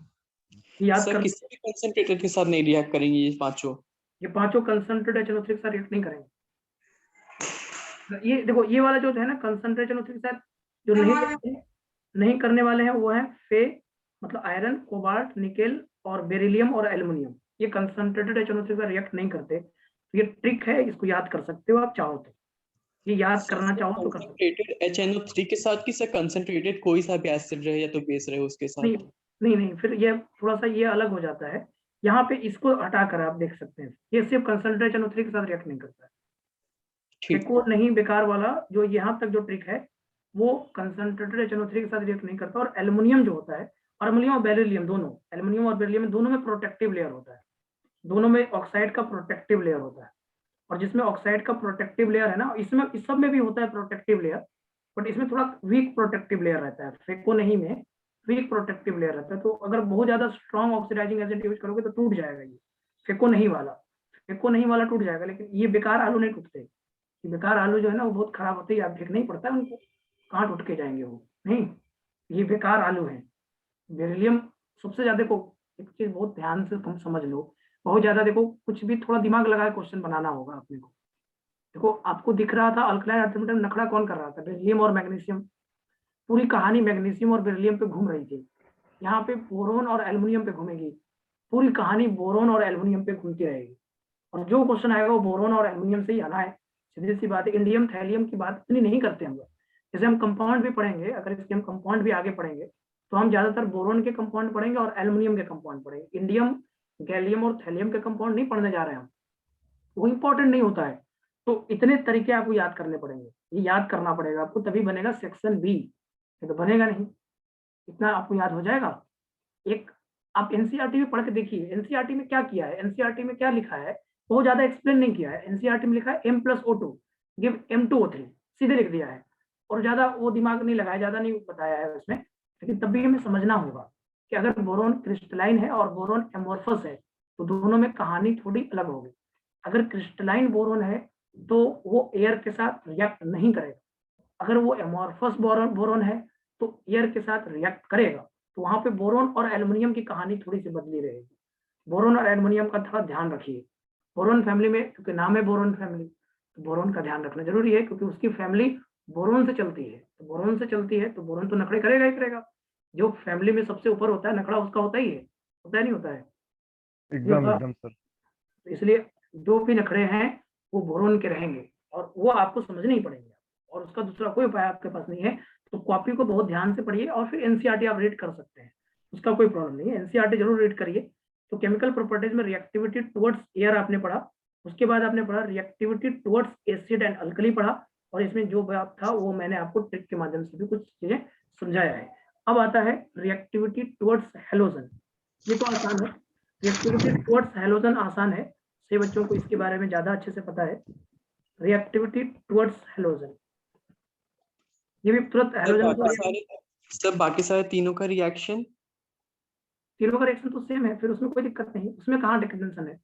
याद सर कर, किसी भी कंसंट्रेटेड के साथ नहीं रिएक्ट करेंगे ये पांचों? ये पांचों कंसंट्रेटेड HNO3 के साथ रिएक्ट नहीं करेंगे। ये देखो, ये वाला जो है ना कंसंट्रेटेड HNO3 के साथ जो नहीं करने वाले हैं वो है फे मतलब आयरन, कोबाल्ट, निकेल और बेरिलियम और एल्युमिनियम, ये कंसंट्रेटेड HNO3 के साथ रिएक्ट नहीं करते। तो ये ट्रिक है, इसको याद कर सकते हो आप चाहो तो, ये याद करना चाहो तो कर सकते हो। कंसंट्रेटेड HNO3 के साथ कि सर कंसंट्रेटेड कोई सा भी एसिड रहे या तो बेस रहे उसके साथ? नहीं, फिर ये थोड़ा सा ये अलग हो जाता है। यहाँ पे इसको हटाकर आप देख सकते हैं, ये सिर्फ कंसंट्रेटेड HNO3 के साथ रिएक्ट नहीं करता है। फेको नहीं बेकार वाला जो यहाँ तक जो ट्रिक है वो कंसंट्रेटेड HNO3 के साथ रिएक्ट नहीं करता। और एल्युमिनियम जो होता है, और एल्युमिनियम और बेरिलियम दोनों, एल्युमिनियम और बेरिलियम दोनों में प्रोटेक्टिव लेयर होता है, दोनों में ऑक्साइड का प्रोटेक्टिव लेयर होता है। और जिसमें ऑक्साइड का प्रोटेक्टिव लेयर है ना, इसमें इस सब में भी होता है प्रोटेक्टिव लेयर, बट इसमें थोड़ा वीक प्रोटेक्टिव लेयर रहता है। फेको नहीं में वीक प्रोटेक्टिव लेयर रहता है। तो अगर बहुत ज्यादा स्ट्रॉन्ग ऑक्सीडाइजिंग एजेंट यूज करोगे तो टूट जाएगा ये फेको नहीं वाला टूट जाएगा। लेकिन ये बेकार आलू नहीं टूटते, ये बेकार आलू जो है ना वो बहुत खराब होते हैं, आप फेंक नहीं पड़ता है उनको, कहाँ टूट के जाएंगे वो, नहीं, ये बेकार आलू है। बेरिलियम सबसे ज्यादा, देखो एक चीज बहुत ध्यान से तुम समझ लो, बहुत ज्यादा देखो, कुछ भी थोड़ा दिमाग लगा क्वेश्चन बनाना होगा अपने को। देखो आपको दिख रहा था अल्कलाइन अर्थ में नखड़ा कौन कर रहा था, बेरिलियम और मैग्नीशियम, पूरी कहानी मैग्नीशियम और बेरिलियम पे घूम रही थी। यहाँ पे बोरोन और एल्युमिनियम पे घूमेगी, पूरी कहानी बोरोन और एल्युमिनियम पे घूमती रहेगी। और जो क्वेश्चन आएगा वो बोरोन और एल्युमिनियम से ही आना है, सीधी सी बात है। इंडियम थैलियम की बात इतनी नहीं करते हम लोग। जैसे हम कंपाउंड भी पढ़ेंगे, अगर इसके हम कंपाउंड भी आगे पढ़ेंगे तो हम ज्यादातर बोरोन के कंपाउंड पढ़ेंगे और एल्युमिनियम के कंपाउंड पढ़ेंगे। इंडियम, गैलियम और थैलियम के कंपाउंड नहीं पढ़ने जा रहे हैं हम, वो इंपॉर्टेंट नहीं होता है। तो इतने तरीके आपको याद करने पड़ेंगे, ये याद करना पड़ेगा आपको, तभी बनेगा सेक्शन बी, तो बनेगा नहीं। इतना आपको याद हो जाएगा। एक आप एनसीईआरटी में पढ़ के देखिए, एनसीईआरटी में क्या किया है, एनसीईआरटी में क्या लिखा है, बहुत ज्यादा एक्सप्लेन नहीं किया है। एनसीईआरटी में लिखा है M+O2 गिव M2O3, सीधे लिख दिया है, और ज्यादा वो दिमाग नहीं लगाया, ज्यादा नहीं बताया है उसमें। लेकिन तब भी हमें समझना होगा कि अगर बोरोन क्रिस्टलाइन है और बोरोन एमोर्फस है तो दोनों में कहानी थोड़ी अलग होगी। अगर क्रिस्टलाइन बोरोन है तो वो एयर के साथ रिएक्ट नहीं करेगा, अगर वो एमोर्फस बोरोन है तो एयर के साथ रिएक्ट करेगा। तो वहां पे बोरोन और एल्युमिनियम की कहानी थोड़ी सी बदली रहेगी। बोरोन और एल्युमिनियम का थोड़ा ध्यान रखिए। बोरोन फैमिली में, क्योंकि नाम है बोरोन फैमिली, तो बोरोन का ध्यान रखना जरूरी है, क्योंकि उसकी फैमिली बोरोन से चलती है। तो बोरोन से चलती है तो बोरोन तो नखड़े करेगा ही करेगा। जो फैमिली में सबसे ऊपर होता है नखड़ा उसका होता ही है, होता है नहीं होता है? एकदम सर। इसलिए जो भी नखड़े हैं वो बोरोन के रहेंगे, और वो आपको समझने ही पड़ेंगे, और उसका दूसरा कोई उपाय आपके पास नहीं है। तो कॉपी को बहुत ध्यान से पढ़िए, और फिर एनसीईआरटी आप रीड कर सकते हैं, उसका कोई प्रॉब्लम नहीं है, एनसीईआरटी जरूर रीड करिए। तो केमिकल प्रॉपर्टीज में रिएक्टिविटी टुवर्ड्स एयर आपने पढ़ा, उसके बाद आपने पढ़ा reactivity towards acid and alkali पढ़ा, और इसमें जो बात था वो मैंने आपको ट्रिक के माध्यम से भी कुछ चीजें समझाया है। अब आता है रिएक्टिविटी टुवर्ड्स हैलोजन, ये तो आसान है, रिएक्टिविटी टुवर्ड्स हैलोजन आसान है, सभी बच्चों को इसके बारे में ज्यादा अच्छे से पता है। रिएक्टिविटी टुवर्ड्स हैलोजन, ये भी तुरंत हैलोजन को, बाकी सारे तीनों का रिएक्शन तो सेम है, फिर उसमें कोई दिक्कत नहीं, उसमें कहाँ टेंशन है।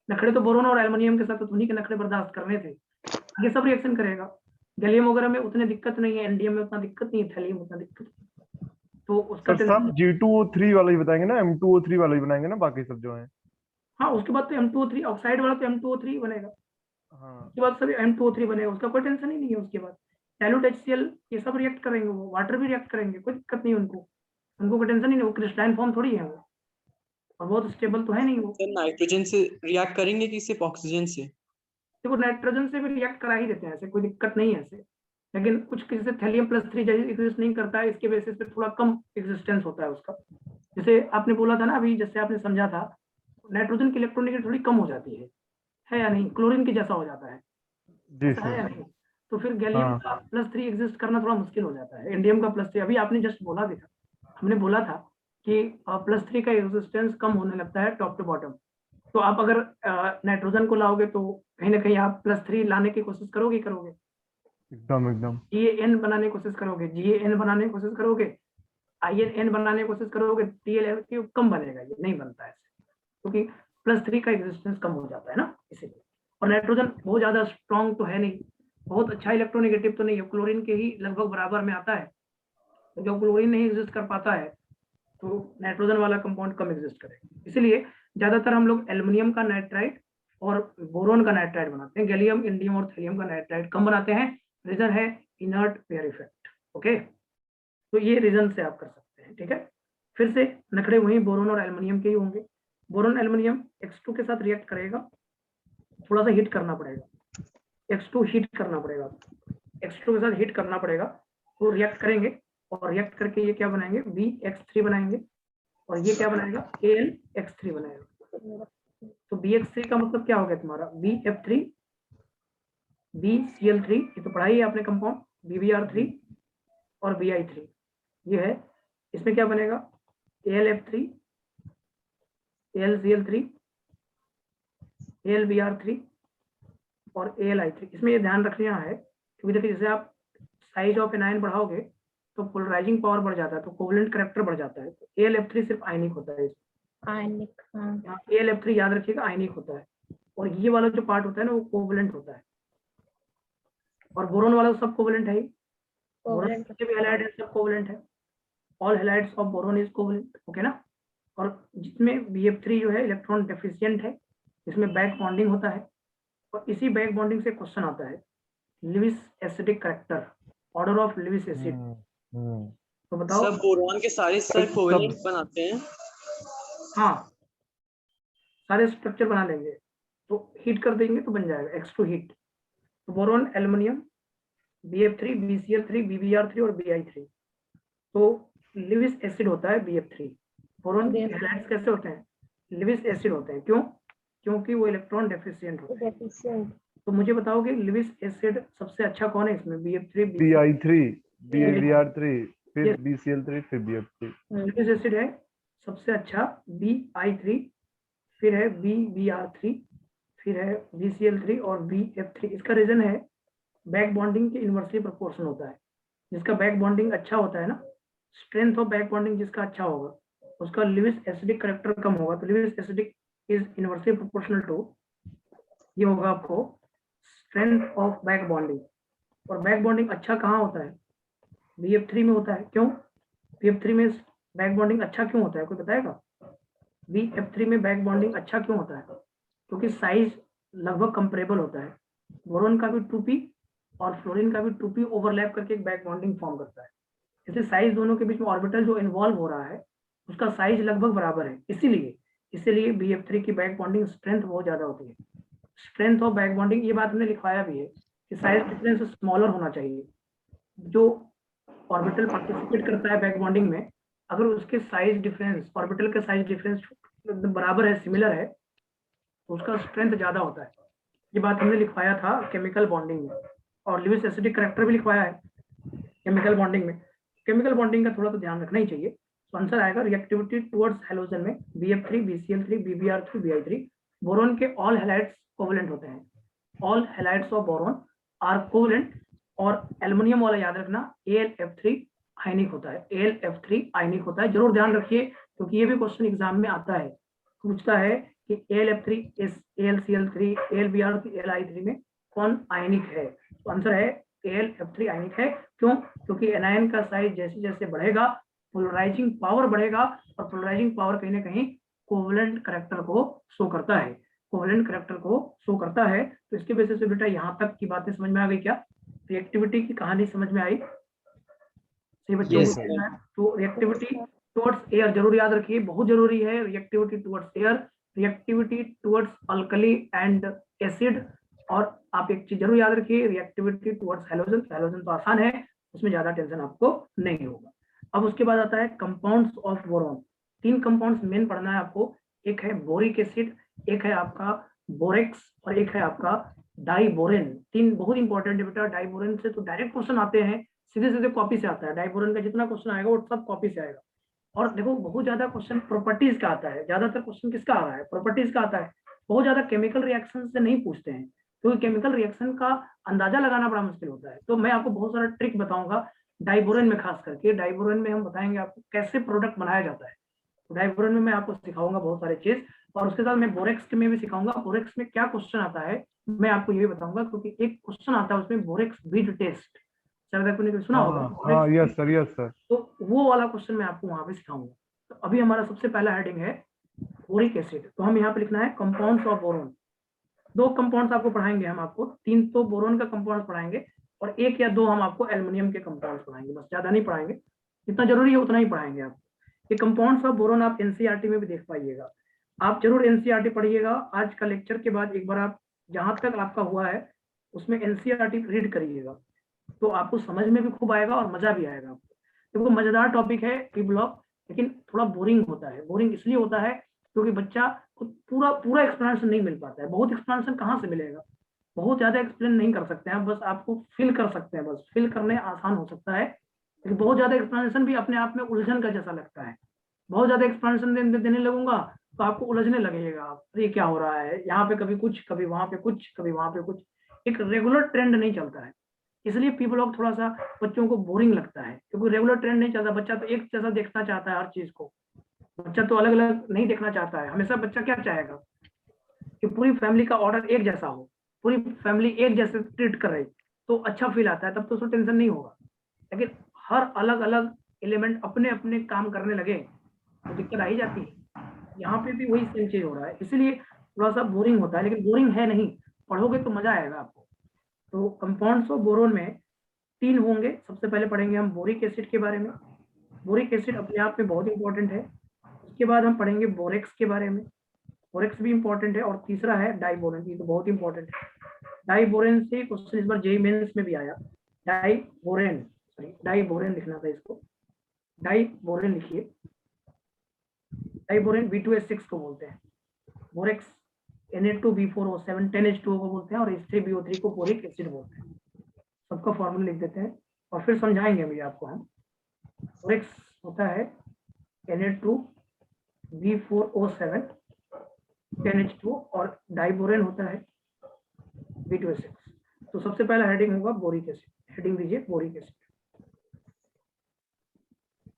नखड़े तो बोरोन और एल्युमिनियम के साथ तो उन्हीं के नखड़े बर्दाश्त करने थे, आगे सब रिएक्शन करेगा। गैलियम वगैरह में उतनी दिक्कत नहीं है, एनडीएम में उतना दिक्कत नहीं है, थैलियम उतना दिक्कत नहीं। तो उसका सर सब G2O3 वाला ही बताएंगे ना, M2O3 वाला ही बनाएंगे ना बाकी सब जो है? हाँ, उसके बाद तो M2O3 ऑक्साइड वाला तो M2O3 बनेगा, हाँ उसके बाद सभी M2O3 बनेगा, उसका कोई टेंशन ही नहीं है। उसके बाद डाइल्यूट HCl ये सब रिएक्ट करेंगे, वो वाटर भी रिएक्ट करेंगे, कोई दिक्कत नहीं उनको, उनको कोई टेंशन ही नहीं, वो क्रिस्टलाइन फॉर्म थोड़ी है वो, और बहुत स्टेबल तो है नहीं वो। सर नाइट्रोजन से रिएक्ट करेंगे कि सिर्फ ऑक्सीजन से? देखो नाइट्रोजन से भी रिएक्ट करा ही देते हैं, ऐसे कोई दिक्कत नहीं है ऐसे, लेकिन कुछ जैसे थैलियम+3 जैसे एग्जिस्ट नहीं करता है, इसके बेसिस पे थोड़ा कम एग्जिस्टेंस होता है उसका। जैसे आपने बोला था ना अभी, जैसे आपने समझा था, नाइट्रोजन की इलेक्ट्रॉनिक थोड़ी कम हो जाती है या नहीं, क्लोरीन के जैसा हो जाता है, जी ऐसा है या सर। नहीं? तो फिर गैलियम हाँ का +3 एग्जिस्ट करना थोड़ा मुश्किल हो जाता है, इंडियम का +3, अभी आपने जस्ट बोला भी था, हमने बोला था कि +3 का एग्जिस्टेंस कम होने लगता है टॉप टू बॉटम। तो आप अगर नाइट्रोजन को लाओगे तो कहीं ना कहीं आप +3 लाने की कोशिश करोगे एकदम एकदम। GAN बनाने की कोशिश करोगे, GAN बनाने की कोशिश करोगे, INN बनाने की कोशिश करोगे, TL कम बनेगा, ये नहीं बनता है क्योंकि +3 का एग्जिस्टेंस कम हो जाता है ना, इसीलिए। और नाइट्रोजन बहुत ज्यादा स्ट्रॉन्ग तो है नहीं, बहुत अच्छा इलेक्ट्रोनेगेटिव तो नहीं है, क्लोरीन के ही लगभग बराबर में आता है, तो जब क्लोरीन नहीं एग्जिस्ट कर पाता है तो नाइट्रोजन वाला कंपाउंड कम एग्जिस्ट करेगा, इसलिए ज्यादातर हम लोग एल्युमिनियम का नाइट्राइड और बोरोन का नाइट्राइड बनाते हैं, गैलियम, इंडियम और थैलियम का नाइट्राइड कम बनाते हैं। रीजन है इनर्ट पेयर इफेक्ट। ओके, तो ये रीजन से आप कर सकते हैं, ठीक है। फिर से नखड़े वही बोरोन और एल्युमिनियम के ही होंगे। बोरोन एल्युमिनियम X2 के साथ रिएक्ट करेगा, थोड़ा सा हीट करना पड़ेगा, X2 हीट करना पड़ेगा, X2 के साथ हीट करना पड़ेगा, तो रिएक्ट करेंगे और रिएक्ट करके ये क्या बनाएंगे, BX3 बनाएंगे, और ये क्या बनाएगा, AlX3 बनाएगा। तो BX3 का मतलब क्या हो गया तुम्हारा, BF3 BCl3, ये तो पढ़ाई है आपने कंपाउंड, BBr3 और Bi3, ये है। इसमें क्या बनेगा, AlF3 AlCl3 AlBr3 और AlI3। इसमें ये ध्यान रखना है क्योंकि देखिए जैसे आप साइज ऑफ एनायन बढ़ाओगे तो पोलराइजिंग पावर बढ़ जाता है, तो कोवलेंट करैक्टर बढ़ जाता है। तो AlF3 सिर्फ आयनिक होता है, आयनिक, हाँ। AlF3 याद रखिएगा आयनिक होता है, और ये वाला जो पार्ट होता है ना वो कोवलेंट होता है, और बोरोन वाला सब कोवलेंट है ही, बोरोन के भी हैलाइड है, सब कोवलेंट है, all halides of boron is covalent, okay ना। और जिसमें BF3 जो है इलेक्ट्रॉन डेफिशिएंट है, इसमें बैक बॉन्डिंग होता है, और इसी बैक बॉन्डिंग से क्वेश्चन आता है Lewis acidic character, order of Lewis acid. तो बताओ। सब बोरॉन के सारे सर सब कोवेलेंट बनाते हैं? हाँ, सारे स्ट्रक्चर बना लेंगे, तो हीट कर देंगे तो बन जाएगा X2 हीट। तो boron aluminium BF3 BCl3 BBr3 और Bi3, तो लिविस एसिड होता है BF3। बोरोन के हैलाइड्स कैसे होते हैं, लिविस एसिड होते हैं, क्यों, क्योंकि वो इलेक्ट्रॉन डेफिशिएंट होते हैं। तो मुझे बताओगे लिविस एसिड सबसे अच्छा कौन है इसमें, BF3 Bi3 BBr3 फिर Yes. BCl3 फिर BF3। लिविस एसिड है सबसे अच्छा Bi3, फिर है BBr3, फिर है BCl3 और BF3। इसका रीजन है बैक बॉन्डिंग के इनवर्सली प्रोपोर्शन होता है, जिसका बैक बॉन्डिंग अच्छा होता है ना, स्ट्रेंथ ऑफ बैक बॉन्डिंग जिसका अच्छा होगा उसका लिविस एसिडिक करैक्टर कम होगा, तो Lewis acidic is inversely proportional to, ये होगा आपको स्ट्रेंथ ऑफ बैक बॉन्डिंग। और बैक बॉन्डिंग अच्छा कहाँ होता है, BF3 में होता है, क्यों, BF3 में बैक बॉन्डिंग अच्छा क्यों होता है, कोई बताएगा, BF3 में बैक बॉन्डिंग अच्छा क्यों होता है, क्योंकि साइज लगभग कंपेरेबल होता है, बोरोन का भी 2p और फ्लोरीन का भी 2p ओवरलैप करके एक बैक बॉन्डिंग फॉर्म करता है। जैसे साइज दोनों के बीच में ऑर्बिटल जो इन्वॉल्व हो रहा है उसका साइज लगभग बराबर है, इसीलिए BF3 की बैक बॉन्डिंग स्ट्रेंथ बहुत ज्यादा होती है। स्ट्रेंथ ऑफ बैक बॉन्डिंग, ये बात हमने लिखवाया भी है कि साइज डिफरेंस स्मॉलर होना चाहिए। जो ऑर्बिटल पार्टिसिपेट करता है बैक बॉन्डिंग में, अगर उसके साइज डिफरेंस, ऑर्बिटल के साइज डिफरेंस बराबर है, सिमिलर है, तो उसका स्ट्रेंथ ज्यादा होता है। ये बात हमने लिखवाया था केमिकल बॉन्डिंग में, और लिविस एसिडिक करैक्टर भी लिखवाया है केमिकल बॉन्डिंग में। केमिकल बॉन्डिंग का थोड़ा तो ध्यान रखना ही चाहिए। तो आंसर आएगा रिएक्टिविटी टुवर्ड्स हैलोजन में BF3 BCl3 BBr3 Bi3। Boron के ऑल हैलाइड्स कोवेलेंट होते हैं, all halides of boron are covalent. और एल्युमिनियम वाला याद रखना AlF3 आयनिक होता है, AlF3 आयनिक होता है, जरूर ध्यान रखिए क्योंकि ये भी क्वेश्चन एग्जाम में आता है, पूछता है कि AlF3 AlCl3 AlBr3 Li3 में कौन आयनिक है। तो आंसर है AlF3 आयनिक है, क्यों, क्योंकि एनायन का साइज जैसे जैसे बढ़ेगा पोलराइजिंग पावर बढ़ेगा, और पोलराइजिंग पावर कहीं ना कहीं कोवेलेंट करैक्टर को शो करता है, कोवेलेंट करैक्टर को शो करता है। तो इसके बेसिस से बेटा यहाँ तक की बातें समझ में आ गई क्या? रिएक्टिविटी की कहानी समझ में आई? सही बच्चों Yes, को? तो रिएक्टिविटी टुवर्ड्स एयर जरूर याद रखिए, बहुत जरूरी है। Reactivity towards air, reactivity towards alkali and acid, और आप एक चीज जरूर याद रखिए, रिएक्टिविटी टुवर्ड्स हैलोजन। हैलोजन तो आसान है, उसमें ज्यादा टेंशन आपको नहीं होगा। अब उसके बाद आता है compounds of boron. 3 compounds main पढ़ना है आपको, एक है बोरिक एसिड, एक है आपका बोरेक्स, और एक है आपका डाइबोरेन। 3 बहुत इंपॉर्टेंट है बेटा। डाइबोरेन से तो डायरेक्ट क्वेश्चन आते हैं, सीधे सीधे कॉपी से आता है। डाइबोरेन का जितना क्वेश्चन आएगा वो सब कॉपी से आएगा। और देखो बहुत ज्यादा क्वेश्चन प्रॉपर्टीज का आता है, ज्यादातर क्वेश्चन किसका आ रहा है? प्रॉपर्टीज का आता है। बहुत ज्यादा केमिकल रिएक्शन से नहीं पूछते हैं, क्योंकि केमिकल रिएक्शन का अंदाजा लगाना बड़ा मुश्किल होता है। तो मैं आपको बहुत सारा ट्रिक बताऊंगा डाइबोरेन में, खास करके डाइबोरेन में हम बताएंगे आपको कैसे प्रोडक्ट बनाया जाता है। तो डाइबोरेन में मैं आपको सिखाऊंगा बहुत सारे चीज, और उसके साथ मैं बोरेक्स में भी सिखाऊंगा। बोरेक्स में क्या क्वेश्चन आता है मैं आपको ये भी बताऊंगा, क्योंकि एक क्वेश्चन आता है उसमें बोरेक्स बीड टेस्ट, शायद आपने सुना होगा। हाँ यस सर, यस सर। तो वो वाला क्वेश्चन मैं आपको वहां पे सिखाऊंगा। तो अभी हमारा सबसे पहला हेडिंग है बोरिक एसिड। तो हम यहाँ पे लिखना है कंपाउंड्स ऑफ बोरोन। 2 कंपाउंड्स आपको पढ़ाएंगे हम, आपको 3 तो बोरोन का कंपाउंड पढ़ाएंगे, और 1 या 2 हम आपको एल्युमिनियम के कंपाउंड्स पढ़ाएंगे, बस ज्यादा नहीं पढ़ाएंगे। जितना जरूरी है उतना ही पढ़ाएंगे आपको। ये कंपाउंड्स ऑफ बोरोन आप एनसीईआरटी में भी देख पाइएगा। आप जरूर एनसीईआरटी पढ़िएगा। आज का लेक्चर के बाद एक बार आप जहां तक आपका हुआ है उसमें एनसीईआरटी रीड करिएगा, तो आपको समझ में भी खूब आएगा और मजा भी आएगा आपको। देखो मजेदार टॉपिक है पी ब्लॉक, लेकिन थोड़ा बोरिंग होता है। बोरिंग इसलिए होता है क्योंकि बच्चा को पूरा पूरा एक्सप्लेनेशन नहीं मिल पाता है। बहुत एक्सप्लेनेशन कहाँ से मिलेगा? बहुत ज्यादा एक्सप्लेन नहीं कर सकते हैं, बस आपको फिल कर सकते हैं। बस फिल करने आसान हो सकता है, लेकिन बहुत ज्यादा एक्सप्लेनेशन भी अपने आप में उलझन का जैसा लगता है। बहुत ज्यादा एक्सप्लेनेशन देने लगूंगा तो आपको उलझने लगेगा। आप ये क्या हो रहा है, यहाँ पे कभी कुछ, कभी वहां पे कुछ, कभी वहां पे कुछ, एक रेगुलर ट्रेंड नहीं चलता है। इसलिए पी ब्लॉक थोड़ा सा बच्चों को बोरिंग लगता है, क्योंकि रेगुलर ट्रेंड नहीं चलता। बच्चा तो एक जैसा देखना चाहता है हर चीज को, बच्चा तो अलग अलग नहीं देखना चाहता है। हमेशा बच्चा क्या चाहेगा कि पूरी फैमिली का ऑर्डर एक जैसा हो, पूरी फैमिली एक जैसे ट्रीट कर रही, तो अच्छा फील आता है, तब तो उसको टेंशन नहीं होगा। लेकिन हर अलग अलग एलिमेंट अपने अपने काम करने लगे तो दिक्कत आ ही जाती है। यहाँ पे भी वही सेम चीज हो रहा है, इसीलिए थोड़ा सा बोरिंग होता है, लेकिन बोरिंग है नहीं, पढ़ोगे तो मजा आएगा आपको। तो कंपाउंड्स ऑफ बोरोन में 3 होंगे। सबसे पहले पढ़ेंगे हम बोरिक एसिड के बारे में। बोरिक एसिड अपने आप में बहुत इंपॉर्टेंट है। उसके बाद हम पढ़ेंगे बोरेक्स के बारे में, बोरेक्स भी इंपॉर्टेंट है। और तीसरा है डाइबोरेन, ये तो बहुत इंपॉर्टेंट है। डाइबोरेन से क्वेश्चन इस बार जेईई मेंस में भी आया। डाइबोरेन, सॉरी डाइबोरेन लिखना था इसको, डाइबोरेन लिखिए। डाइबोरेन B2H6 को बोलते हैं, बोरेक्स Na2B4O7 10H2O को बोलते हैं, और H3BO3 को बोरिक एसिड बोलते हैं। सबका फॉर्मूला लिख देते हैं और फिर समझाएंगे भी आपको हम। बोरेक्स होता है Na2B4O7 10H2O, और डाइबोरेन होता है B2H6। तो सबसे पहला हेडिंग होगा बोरिक एसिड। हेडिंग दीजिए बोरिक एसिड।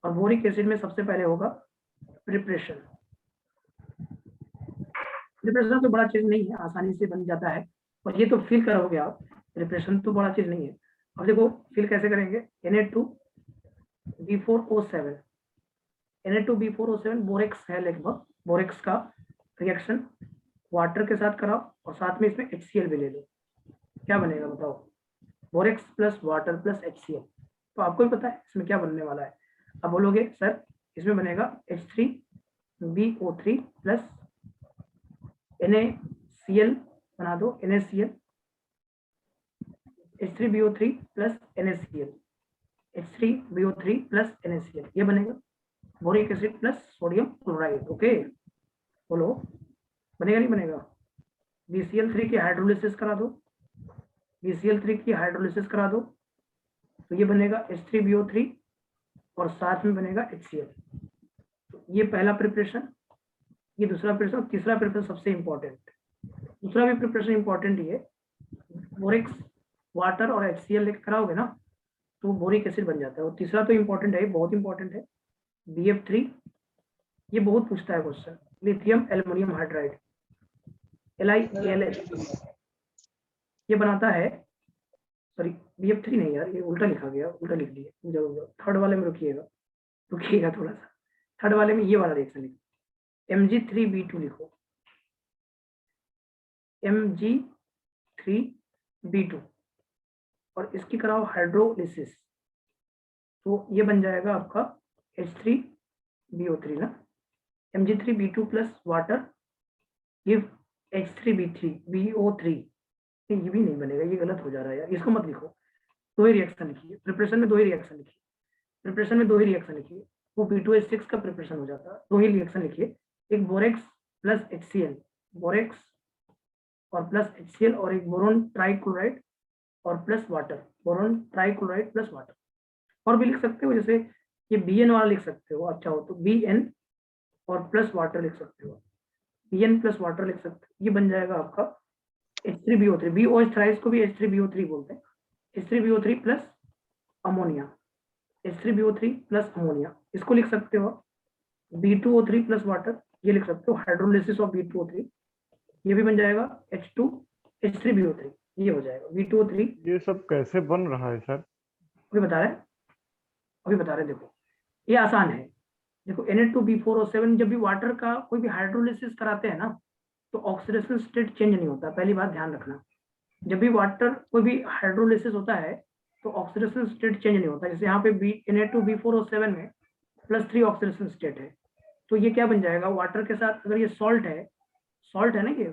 और बोरिक एसिड में सबसे पहले होगा प्रिपरेशन। प्रिपरेशन तो बड़ा चीज नहीं है, आसानी से बन जाता है, और ये तो फील करोगे आप। प्रिपरेशन तो बड़ा चीज नहीं है। अब देखो फील कैसे करेंगे। Na2B4O7, Na2B4O7 बोरेक्स है लगभग। बोरेक्स का रिएक्शन वाटर के साथ कराओ और साथ में इसमें HCl भी ले लो, क्या बनेगा बताओ? Borax plus water plus HCl। तो आपको ही पता है इसमें क्या बनने वाला है। अब बोलोगे सर इसमें बनेगा H3BO3 प्लस NaCl, बना दो NaCl, H3BO3 plus NaCl, H3BO3 plus NaCl, ये बनेगा boric acid plus sodium chloride. Okay बोलो बनेगा नहीं बनेगा? BCl3 की हाइड्रोलिसिस करा दो, BCl3 की हाइड्रोलिसिस करा दो, तो ये बनेगा H3BO3 और साथ में बनेगा HCl। तो ये पहला प्रिपरेशन, ये दूसरा प्रिपरेशन। तीसरा प्रिपरेशन सबसे इंपॉर्टेंट, दूसरा भी प्रिपरेशन इंपॉर्टेंट ही है। बोरिक्स वाटर और HCl लेकर कराओगे ना तो बोरिक एसिड बन जाता है। और तीसरा तो इंपॉर्टेंट है, बहुत इंपॉर्टेंट है, BF3। ये बहुत पूछता है question, lithium aluminium hydride, LiAlH, ये बनाता है, सॉरी BF3 नहीं यार, ये उल्टा लिखा गया, उल्टा लिख दिया। थर्ड वाले में रुकिएगा, रुकिएगा थोड़ा सा, थर्ड वाले में ये वाला रिएक्शन लिखो, Mg3B2 लिखो, Mg3B2 और इसकी कराओ हाइड्रोलिसिस, तो ये बन जाएगा आपका H3BO3 ना, Mg3B2 plus water give H3BO3, ये भी नहीं बनेगा, ये गलत हो जा रहा है यार, इसको मत लिखो, दो ही रिएक्शन लिखिए, प्रिपरेशन में दो ही रिएक्शन लिखिए, प्रिपरेशन में दो ही रिएक्शन लिखिए, वो B2H6 का प्रिपरेशन हो जाता है, दो ही रिएक्शन लिखिए, एक बोरेक्स प्लस HCl, बोरेक्स और प्लस HCl और एक बोरोन ट्राइक्लोराइड और plus water, boron trichloride plus water, और भी लिख सकते हो, जैसे ये Bn वाला लिख सकते हो, अच्छा हो तो Bn और प्लस वाटर लिख सकते हो, Bn प्लस वाटर लिख सकते हो, ये बन जाएगा आपका H3BO3, BOH थ्राइस को भी H3BO3 बोलते हैं, H3BO3 plus ammonia, H3BO3 plus ammonia, इसको लिख सकते हो B2O3 प्लस वाटर, ये लिख सकते हो हाइड्रोलिसिस ऑफ B2O3, ये भी बन जाएगा H3BO3, ये हो जाएगा B2O3। ये सब कैसे बन रहा है सर? अभी बता रहे हैं, देखो ये आसान है, देखो Na2B4O7, जब भी वाटर का कोई भी हाइड्रोलिसिस कराते हैं ना तो ऑक्सीडेशन स्टेट चेंज नहीं होता, पहली बात ध्यान रखना, जब भी वाटर कोई भी हाइड्रोलिसिस होता है तो ऑक्सीडेशन स्टेट चेंज नहीं होता, जैसे यहाँ पे Na2B4O7 में +3 ऑक्सीडेशन स्टेट है, तो ये क्या बन जाएगा वाटर के साथ, अगर ये सॉल्ट है ना, ये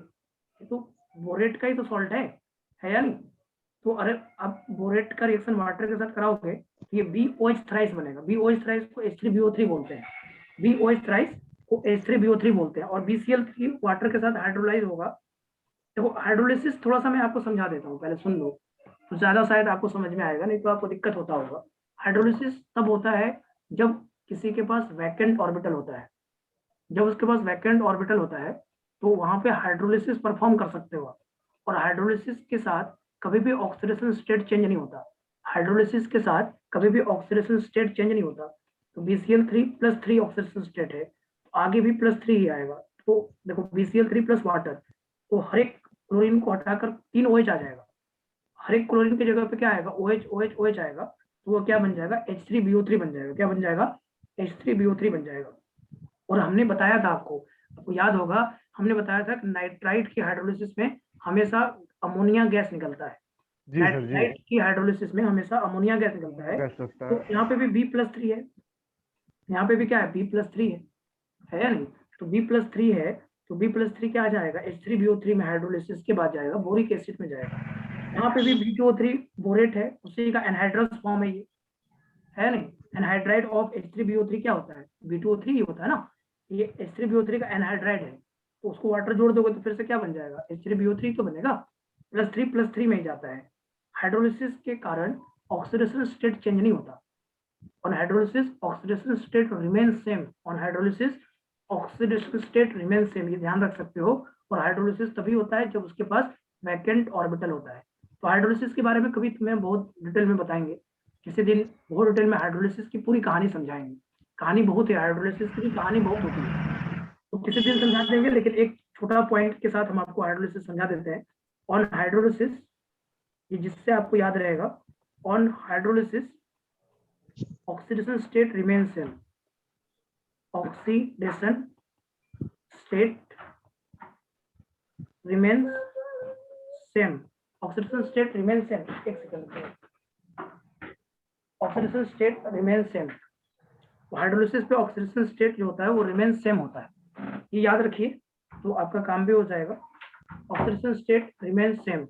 तो बोरेट का ही तो सॉल्ट है या नहीं, तो अरे अब बोरेट का रिएक्शन वाटर के साथ कराओगे तो ये BOH थ्राइस बनेगा, BOH थ्राइस को H3BO3 बोलते हैं, BOH थ्राइस को H3BO3 बोलते हैं, और BCl3 वाटर के साथ हाइड्रोलाइज होगा। देखो हाइड्रोलिसिस थोड़ा सा मैं आपको समझा देता हूँ, पहले सुन लो तो ज्यादा शायद आपको समझ में आएगा, नहीं तो आपको दिक्कत होता होगा। हाइड्रोलिसिस तब होता है जब किसी के पास वैकेंट ऑर्बिटल होता है, जब उसके पास वैकेंट ऑर्बिटल होता है तो वहां पे हाइड्रोलिसिस परफॉर्म कर सकते हो, और हाइड्रोलिसिस के साथ कभी भी ऑक्सीडेशन स्टेट चेंज नहीं होता, हाइड्रोलिसिस के साथ कभी भी ऑक्सीडेशन स्टेट चेंज नहीं होता, तो BCl3 +3 ऑक्सीडेशन स्टेट है, आगे भी +3 ही आएगा, तो देखो BCl3 प्लस वाटर, तो हर एक क्लोरीन को हटाकर 3 OH आ जाएगा, हर एक क्लोरीन की जगह पे क्या आएगा OH OH OH आएगा, तो वो क्या बन जाएगा H3BO3 बन जाएगा, क्या बन जाएगा H3BO3 बन जाएगा। और हमने बताया था आपको याद होगा, हमने बताया था कि नाइट्राइट की हाइड्रोलिसिस में हमेशा अमोनिया गैस निकलता है, जी सर जी, नाइट्राइट की हाइड्रोलिसिस में हमेशा अमोनिया गैस निकलता है, कैसे लगता तो है? यहाँ पे भी B+3 है, यहाँ पे भी क्या है B+3 है या नहीं, तो B+3 है, तो B+3 क्या आ जाएगा H3BO3 में हाइड्रोलिसिस के बाद जाएगा बोरिक एसिड में जाएगा, यहाँ पे भी B2O3 बोरेट है, उसी का एनहाइड्रस फॉर्म है ये, है नहीं, एनहाइड्राइड ऑफ H3BO3 क्या होता है B2O3 ही होता है ना, ये H3BO3 का एनहाइड्राइड है, तो उसको वाटर जोड़ दोगे तो फिर से क्या बन जाएगा H3BO3 तो बनेगा, +3 में ही जाता है। हाइड्रोलिसिस के कारण ऑक्सीडेशन स्टेट चेंज नहीं होता, on hydrolysis oxidation state remain same, on hydrolysis oxidation state remain same, ये ध्यान रख सकते हो। और हाइड्रोलिसिस तभी होता है जब उसके पास वैकेंट ऑर्बिटल होता है। तो हाइड्रोलिसिस के बारे में कभी तुम्हें बहुत डिटेल में बताएंगे, किसी दिन बहुत डिटेल में हाइड्रोलिसिस की पूरी कहानी समझाएंगे, कहानी बहुत है, हाइड्रोलिसिस की कहानी बहुत होती है, तो किसी दिन समझा देंगे, लेकिन एक छोटा पॉइंट के साथ हम आपको हाइड्रोलिसिस समझा देते हैं। ऑन हाइड्रोलिसिस, ये जिससे आपको याद रहेगा, on hydrolysis oxidation state remain same, oxidation state remain same, oxidation state remain same, एक second, oxidation state remain same, hydrolysis पे ऑक्सीडेशन स्टेट जो होता है वो रिमेन सेम होता है, ये याद रखिए, तो आपका काम भी हो जाएगा। Oxidation state remain same,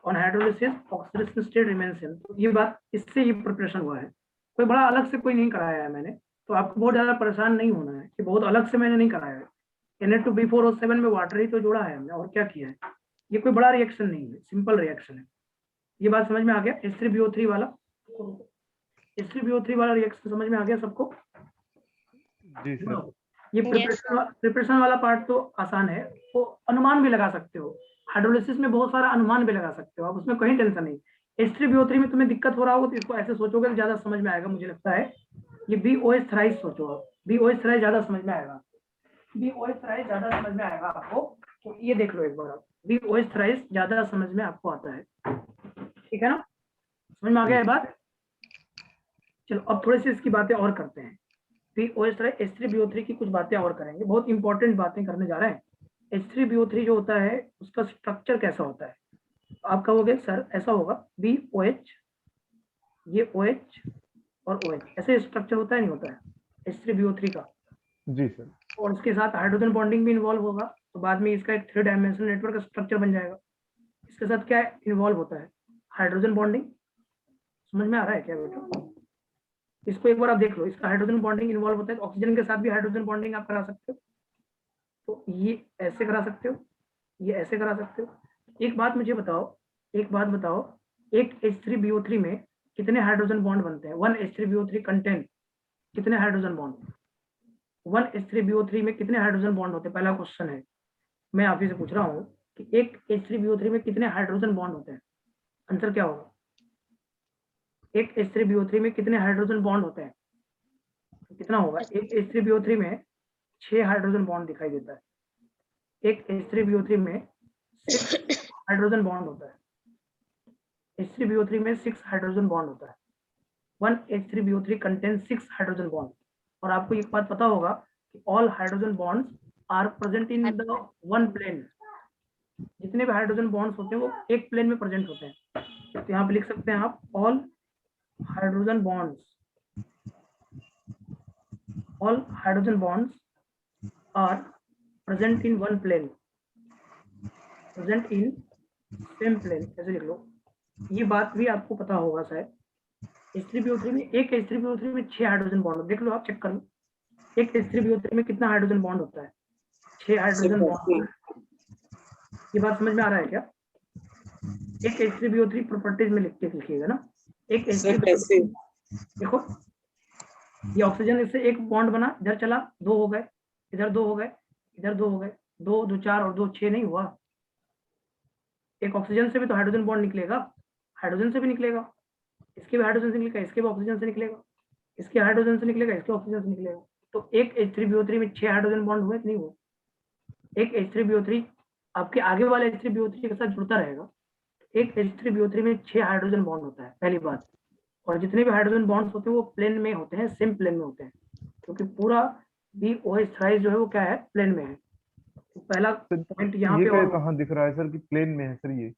on hydrolysis oxidation state remain same, तो ये बात, इससे ये प्रिपरेशन हुआ है, कोई बड़ा अलग से कोई नहीं कराया है मैंने, तो आपको बहुत ज्यादा परेशान नहीं होना है कि बहुत अलग से मैंने नहीं कराया है, Na2B4O7 में वाटर ही तो जोड़ा है हमने, और क्या किया है, ये कोई बड़ा रिएक्शन नहीं है, सिंपल रिएक्शन है, ये बात समझ में आ गया। H3BO3 वाला रिएक्शन समझ में आ गया सबको? जी सर। ये प्रिपरेशन वाला पार्ट तो आसान है, वो अनुमान भी लगा सकते हो, हाइड्रोलिसिस में बहुत सारा अनुमान भी लगा सकते हो आप, उसमें कहीं टेंशन नहीं। H3BO3 में तुम्हें दिक्कत हो रहा होगा तो इसको ऐसे सोचोगे तो ज्यादा समझ में आएगा, मुझे लगता है ये BOH थ्राइस सोचो आप, BOH थ्राइस ज्यादा समझ में आएगा, BOH थ्राइस ज्यादा समझ में आएगा आपको, तो ये देख लो एक बार आप, BOH थ्राइस ज्यादा समझ में आपको आता है, ठीक है ना, समझ में आ गया ये बात। चलो अब थोड़ी सी इसकी बातें और करते हैं। BOH H3BO3 की कुछ बातें और करेंगे, बहुत इंपॉर्टेंट बातें करने जा रहे हैं। H3BO3 जो होता है उसका स्ट्रक्चर कैसा होता है? आप कहोगे सर ऐसा होगा BOH, ये OH और OH, ऐसे स्ट्रक्चर होता है नहीं होता है H3BO3 का? जी सर। और उसके साथ हाइड्रोजन बॉन्डिंग भी इन्वॉल्व होगा, तो बाद में इसका एक 3 डायमेंशनल नेटवर्क का स्ट्रक्चर बन जाएगा। इसके साथ क्या इन्वॉल्व होता है? Hydrogen bonding. समझ में आ रहा है क्या बेटा? इसको एक बार आप देख लो, इसका हाइड्रोजन बॉन्डिंग इन्वॉल्व होता है, तो ऑक्सीजन के साथ भी हाइड्रोजन बॉन्डिंग आप करा सकते हो, तो ये ऐसे करा सकते हो, ये ऐसे करा सकते हो। एक बात मुझे बताओ, एक बात बताओ, एक H3BO3 में कितने हाइड्रोजन बॉन्ड बनते हैं? 1 H3BO3 कंटेन कितने हाइड्रोजन बॉन्ड? 1 H3BO3 में कितने हाइड्रोजन बॉन्ड होते हैं? पहला क्वेश्चन है, मैं आप ही से पूछ रहा हूँ कि एक H3BO3 में कितने हाइड्रोजन बॉन्ड होते हैं? आंसर क्या होगा? एक H3BO3 में कितने हाइड्रोजन बॉन्ड होते हैं? कितना होगा? एक H3BO3 में 6 हाइड्रोजन बॉन्ड दिखाई देता है, एक H3BO3 में 6 हाइड्रोजन बॉन्ड होता है, H3BO3 में 6 हाइड्रोजन बॉन्ड होता है। 1 H3BO3 contains 6 हाइड्रोजन बॉन्ड। और आपको एक बात पता होगा कि all hydrogen bonds are present in the one plane. जितने भी हाइड्रोजन बॉन्ड्स होते हैं वो एक प्लेन में प्रेजेंट होते हैं। तो यहाँ पे लिख सकते हैं आप all hydrogen bonds are present in one plane, present in same plane, ऐसे लिख लो। ये बात भी आपको पता होगा शायद। H3BO3 में एक H3BO3 में 6 हाइड्रोजन बॉन्ड, देख लो आप, चेक कर लो, एक H3BO3 में कितना हाइड्रोजन बॉन्ड होता है? 6 हाइड्रोजन बॉन्ड। ये बात समझ में आ रहा है क्या? एक H3BO3 प्रॉपर्टीज में लिख के लिखिएगा ना, एक H3BO3 देखो, ये ऑक्सीजन इससे एक बॉन्ड बना, इधर चला, 2 हो गए, इधर 2 हो गए, इधर 2 हो गए, 2 2 4 और 2 6 नहीं हुआ। एक ऑक्सीजन से भी तो हाइड्रोजन बॉन्ड निकलेगा, हाइड्रोजन से भी निकलेगा, इसके भी हाइड्रोजन से निकलेगा, इसके भी ऑक्सीजन से निकलेगा, इसके हाइड्रोजन से निकलेगा, इसके ऑक्सीजन से निकलेगा। तो एक H3BO3 में 6 हाइड्रोजन बॉन्ड हुए कि नहीं हुए? एक H3BO3 आपके आगे वाले H3BO3 के साथ जुड़ता रहेगा। एक H3BO3 में 6 हाइड्रोजन बॉन्ड होता है, पहली बात। और जितने भी हाइड्रोजन बॉन्ड्स होते हैं वो प्लेन में होते हैं, सेम प्लेन में होते हैं, क्योंकि पूरा BOH थ्राइस जो है वो क्या है? प्लेन में है। तो पहला पॉइंट यहाँ ये पे और कहाँ दिख रहा है सर कि प्लेन में है सर? ये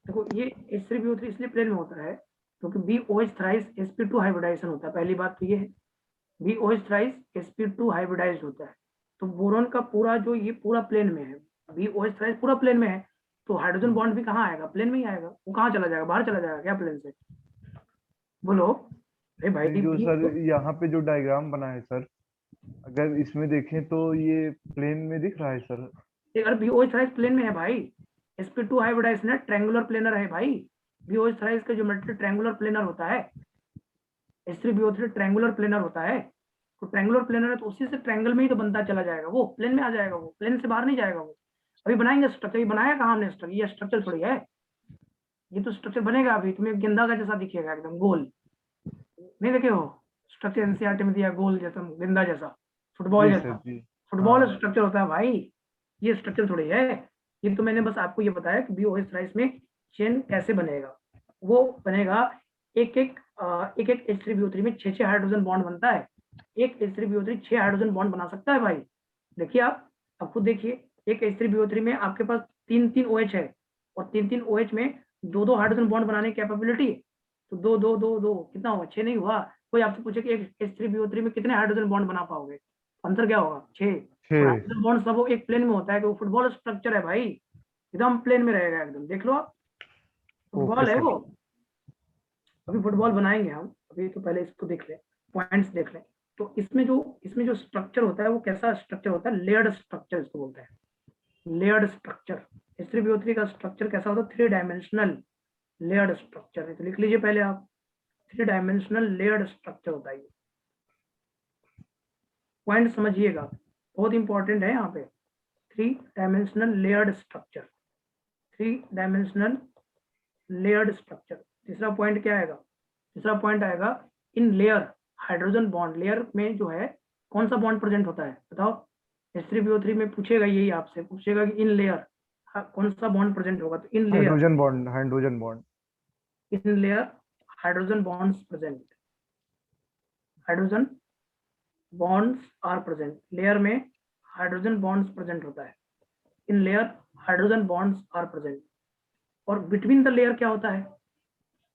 देखो, ये H3BO3 इसलिए प्लेन में होता है क्योंकि BOH थ्राइस sp2 हाइब्रिडाइजेशन होता है। पहली बात तो ये है, BOH थ्राइस sp2 हाइब्रिडाइज्ड होता है। तो बोरॉन का पूरा जो ये पूरा प्लेन में है, BOH थ्राइस पूरा प्लेन में है, तो हाइड्रोजन बॉन्ड भी कहाँ आएगा? प्लेन में ही आएगा। वो कहाँ चला जाएगा? बाहर चला जाएगा क्या प्लेन से? बोलो अरे भाई। ये जो सर यहाँ पे जो डायग्राम बना है सर, अगर इसमें देखें तो ये प्लेन में दिख रहा है सर। अगर BOH थ्राइस प्लेन में है भाई, sp2 हाइब्रिडाइजेशन है, ट्रायंगुलर प्लेनर है भाई। BOH थ्राइस का ज्योमेट्री ट्रायंगुलर प्लेनर होता है, H3BO3 ट्रायंगुलर प्लेनर होता है। तो ट्रायंगुलर प्लेनर है तो उसी से ट्रायंगल में ही तो बनता चला जाएगा, वो प्लेन में आ जाएगा, वो प्लेन से बाहर नहीं जाएगा। वो अभी बनाएंगे स्ट्रक्चर, ये बनाया कहाँ हमने स्ट्रक्चर? ये स्ट्रक्चर थोड़ी है, ये तो स्ट्रक्चर बनेगा अभी। तुम्हें गेंदा का जैसा दिखेगा, एकदम गोल। नहीं देखे हो स्ट्रक्चर? एनसीईआरटी में दिया गोल जैसा, गेंदा जैसा, फुटबॉल जी जैसा। सर जी। फुटबॉल हाँ। स्ट्रक्चर होता है भाई, ये स्ट्रक्चर थोड़ी है। ये तो मैंने बस आपको ये बताया कि BOH थ्राइस में चेन कैसे बनेगा। वो बनेगा एक एक H3BO3 में 6 हाइड्रोजन बॉन्ड बनता है। एक H3BO3 6 हाइड्रोजन बॉन्ड बना सकता है भाई। देखिए आप खुद देखिए, एक H3BO3 में आपके पास 3 OH है, और 3 OH में 2 हाइड्रोजन बॉन्ड बनाने की कैपेबिलिटी। तो 2 2 2 2 कितना हुआ? 6 नहीं हुआ? कोई आपसे पूछे कि एक H3BO3 में कितने हाइड्रोजन बॉन्ड बना पाओगे? आंसर क्या होगा? 6। और हाइड्रोजन बॉन्ड सब एक प्लेन में होता है, कि वो फुटबॉल स्ट्रक्चर है भाई, एकदम प्लेन में रहेगा एकदम। देख लो आप, फुटबॉल है वो। अभी फुटबॉल बनाएंगे हम, अभी तो पहले इसको देख लें, पॉइंट्स देख लें। तो इसमें जो स्ट्रक्चर होता है वो कैसा स्ट्रक्चर होता है? लेयर्ड स्ट्रक्चर इसको बोलते हैं, लेयर्ड स्ट्रक्चर। H3BO3 का स्ट्रक्चर कैसा होता है? 3 डायमेंशनल लेयर्ड स्ट्रक्चर है। तो लिख लीजिए पहले आप, 3 डायमेंशनल लेयर्ड स्ट्रक्चर होता है। पॉइंट समझिएगा, बहुत इंपॉर्टेंट है यहाँ पे। 3 dimensional layered structure, 3 dimensional layered structure. तीसरा पॉइंट क्या आएगा? तीसरा पॉइंट आएगा इन लेयर हाइड्रोजन बॉन्ड। लेयर में जो है कौन सा बॉन्ड प्रेजेंट होता है बताओ? H3BO3 में पूछेगा, यही आपसे पूछेगा कि इन लेयर कौन सा बॉन्ड प्रेजेंट होगा? तो in layer hydrogen bond, hydrogen bond. In layer hydrogen bonds present, hydrogen bonds are present, layer में हाइड्रोजन बॉन्ड्स प्रेजेंट होता है, in layer hydrogen bonds are present. और बिटवीन द लेयर क्या होता है,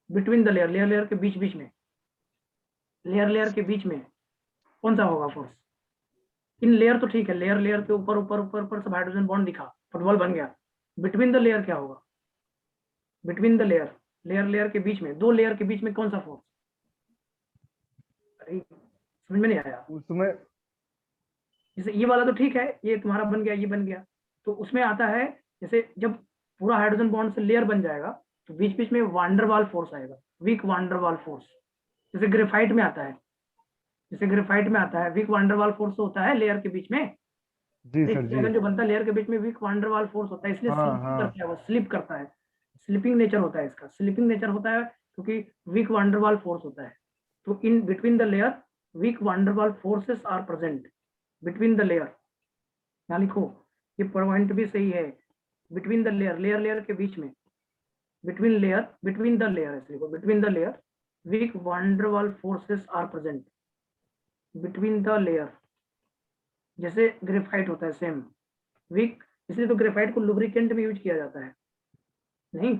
बिटवीन द लेयर, लेयर के बीच बीच में, लेयर के बीच में कौन सा होगा फोर्स? इन लेयर तो ठीक है, लेयर के ऊपर ऊपर ऊपर ऊपर सब हाइड्रोजन बॉन्ड दिखा, फुटबॉल बन गया। बिटवीन द लेयर क्या होगा? बिटवीन द लेयर, लेयर के बीच में, दो लेयर के बीच में कौन सा फोर्स? अरे समझ में नहीं आया। उसमें जैसे ये वाला तो ठीक है, ये तुम्हारा बन गया, ये बन गया, तो उसमें आता है जैसे जब पूरा हाइड्रोजन बॉन्ड से लेयर बन जाएगा तो बीच बीच में वांडरवाल फोर्स आएगा, वीक वांडरवाल फोर्स, जैसे ग्रेफाइट में आता है, जैसे ग्रेफाइट में आता है वीक वांडरवाल फोर्स होता है लेयर के बीच में। जी सर जी। जो बनता है लेयर के बीच में वीक वांडरवाल फोर्स होता है, इसलिए हाँ स्लिप हाँ करता है, वो स्लिप करता है, स्लिपिंग नेचर होता है इसका, स्लिपिंग नेचर होता है क्योंकि वीक वांडरवाल फोर्स होता है। तो in between the layer weak van der Waals forces are present between the layer. यहाँ लिखो, ये पॉइंट भी सही है, बिटवीन द लेयर, लेयर के बीच में, बिटवीन द लेयर ऐसे लिखो, between the layer weak van der Waals forces are present between the layer. जैसे ग्रेफाइट होता है सेम वीक, इसलिए तो ग्रेफाइट को लुब्रिकेंट में यूज किया जाता है, नहीं,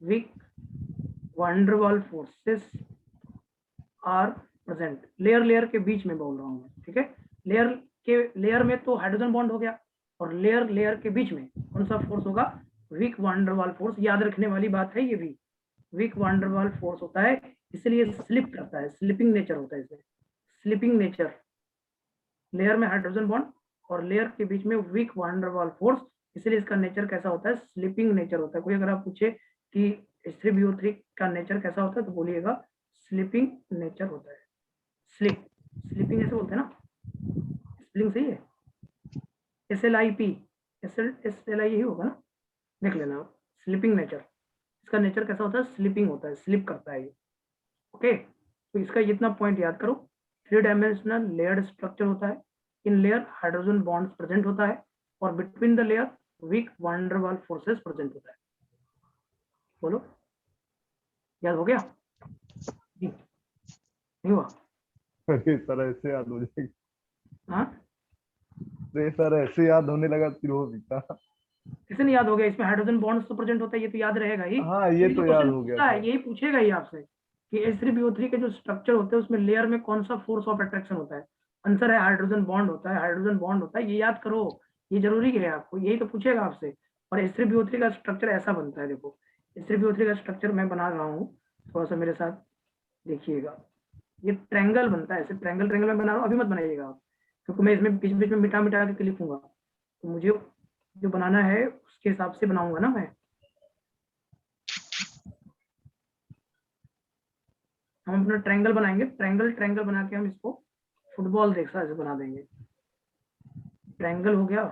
weak van der Waals forces are present, layer के बीच में बोल रहा हूँ मैं, ठीक है। लेयर में तो हाइड्रोजन बॉन्ड हो गया, और लेयर के बीच में कौन सा फोर्स होगा? Weak van der Waals force. याद रखने वाली बात है ये भी, वीक वांडरवाल फोर्स होता है, इसलिए स्लिप करता है, स्लिपिंग नेचर होता है इसमें, स्लिपिंग नेचर, लेयर में हाइड्रोजन बॉन्ड और लेयर के बीच में वीक वांडरवाल फोर्स, इसलिए इसका नेचर कैसा होता है? स्लिपिंग नेचर होता है। कोई अगर आप पूछे कि H3BO3 का नेचर कैसा होता है तो बोलिएगा स्लिपिंग नेचर होता है। स्लिपिंग ऐसे बोलते हैं ना, स्पेलिंग सही है, SLIP, SLI यही होगा ना, देख लेना आप, स्लिपिंग नेचर, इसका नेचर कैसा होता है? स्लिपिंग होता है, स्लिप करता है ये। ओके, तो इसका इतना पॉइंट याद करो, 3 डायमेंशनल लेयर्ड स्ट्रक्चर होता है, in layer hydrogen bonds present होता है, और between the layer weak van der Waals forces present होता है। बोलो, याद हो गया? नहीं हुआ? अरे सर ऐसे याद हो जाएगा, हाँ, अरे सर ऐसे याद होने लगा फिर हो सकता। किसे नहीं याद हो गया? इसमें हाइड्रोजन बॉन्ड्स तो प्रेजेंट होता है, ये तो याद रहेगा ही, हाँ ये यही तो याद क्वेश्चन हो गया पूछता है, था। यही पूछेगा ही आपसे कि H3BO3 के जो स्ट्रक्चर होते हैं उसमें लेयर में कौन सा फोर्स ऑफ अट्रैक्शन होता है? आंसर है हाइड्रोजन बॉन्ड होता है, हाइड्रोजन बॉन्ड होता है, ये याद करो, ये जरूरी है आपको, यही तो पूछेगा आपसे। और H3BO3 का स्ट्रक्चर ऐसा बनता है, देखो H3BO3 का स्ट्रक्चर मैं बना रहा हूँ, थोड़ा सा मेरे साथ देखिएगा, ये ट्रायंगल बनता है, ऐसे ट्रायंगल मैं बना रहा हूँ, अभी मत बनाइएगा आप, क्योंकि मैं इसमें बीच बीच में मिटा मिटा के लिखूंगा, तो मुझे जो बनाना है उसके हिसाब से बनाऊंगा ना मैं। हम अपना ट्रायंगल बनाएंगे, ट्रायंगल बना के हम इसको फुटबॉल जैसा ऐसे बना देंगे। ट्रायंगल हो गया,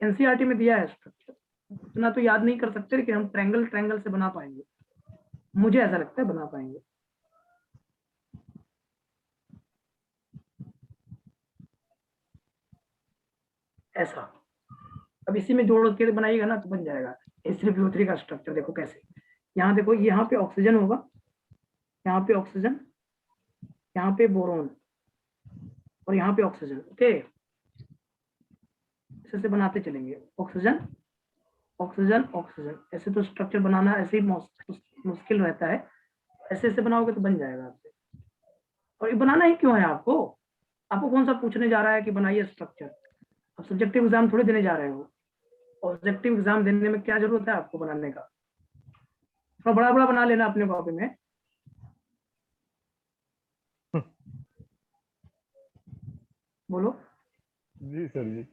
एनसीईआरटी में दिया है स्ट्रक्चर, उतना तो याद नहीं कर सकते, लेकिन हम ट्रायंगल से बना पाएंगे, मुझे ऐसा लगता है बना पाएंगे। ऐसा, अब इसी में जोड़ के बनाइएगा ना तो बन जाएगा H3PO3 का स्ट्रक्चर। देखो कैसे, यहाँ देखो, यहाँ पे ऑक्सीजन होगा, यहाँ पे ऑक्सीजन, यहाँ पे बोरोन, और यहाँ पे ऑक्सीजन। ओके, ऐसे बनाते चलेंगे, ऑक्सीजन ऑक्सीजन ऑक्सीजन, ऐसे तो स्ट्रक्चर बनाना ऐसे ही मुश्किल रहता है, ऐसे ऐसे बनाओगे तो बन जाएगा आपसे। और ये बनाना ही क्यों है आपको? आपको कौन सा पूछने जा रहा है कि बनाइए स्ट्रक्चर? अब सब्जेक्टिव एग्जाम थोड़ी देने जा रहे हो, ऑब्जेक्टिव एग्जाम देने में क्या जरूरत है आपको बनाने का? थोड़ा बड़ा बड़ा बना लेना अपने कॉपी में। बोलो, जी सर जी।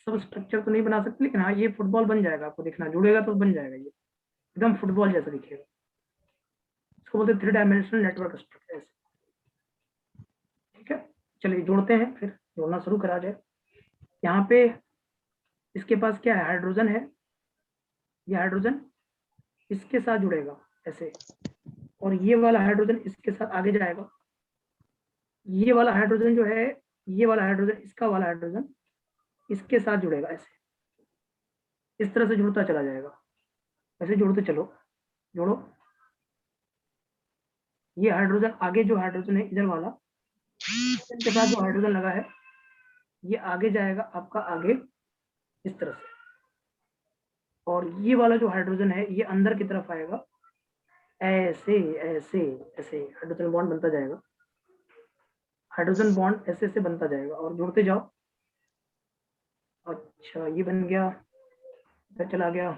सब स्ट्रक्चर तो नहीं बना सकते, लेकिन हाँ ये फुटबॉल बन जाएगा, आपको देखना, जुड़ेगा तो बन जाएगा, ये एकदम फुटबॉल जैसा दिखेगा। इसको बोलते हैं 3 डायमेंशनल नेटवर्क स्ट्रक्चर। ठीक है, चलिए जोड़ते हैं, फिर जोड़ना शुरू करा जाए। यहाँ पे इसके पास क्या है? हाइड्रोजन है, ये हाइड्रोजन इसके साथ जुड़ेगा ऐसे, और ये वाला हाइड्रोजन इसके साथ आगे जाएगा। ये वाला हाइड्रोजन जो है, ये वाला हाइड्रोजन, इसका वाला हाइड्रोजन इसके साथ जुड़ेगा ऐसे, इस तरह से जुड़ता चला जाएगा, ऐसे जुड़ते चलो, जोड़ो। ये हाइड्रोजन आगे जो हाइड्रोजन है इधर वाला, इनके साथ जो हाइड्रोजन लगा है ये आगे जाएगा आपका आगे इस तरह से, और ये वाला जो हाइड्रोजन है ये अंदर की तरफ आएगा ऐसे ऐसे ऐसे, हाइड्रोजन बॉन्ड बनता जाएगा, हाइड्रोजन बॉन्ड ऐसे ऐसे बनता जाएगा और जुड़ते जाओ। अच्छा ये बन गया, इधर चला गया।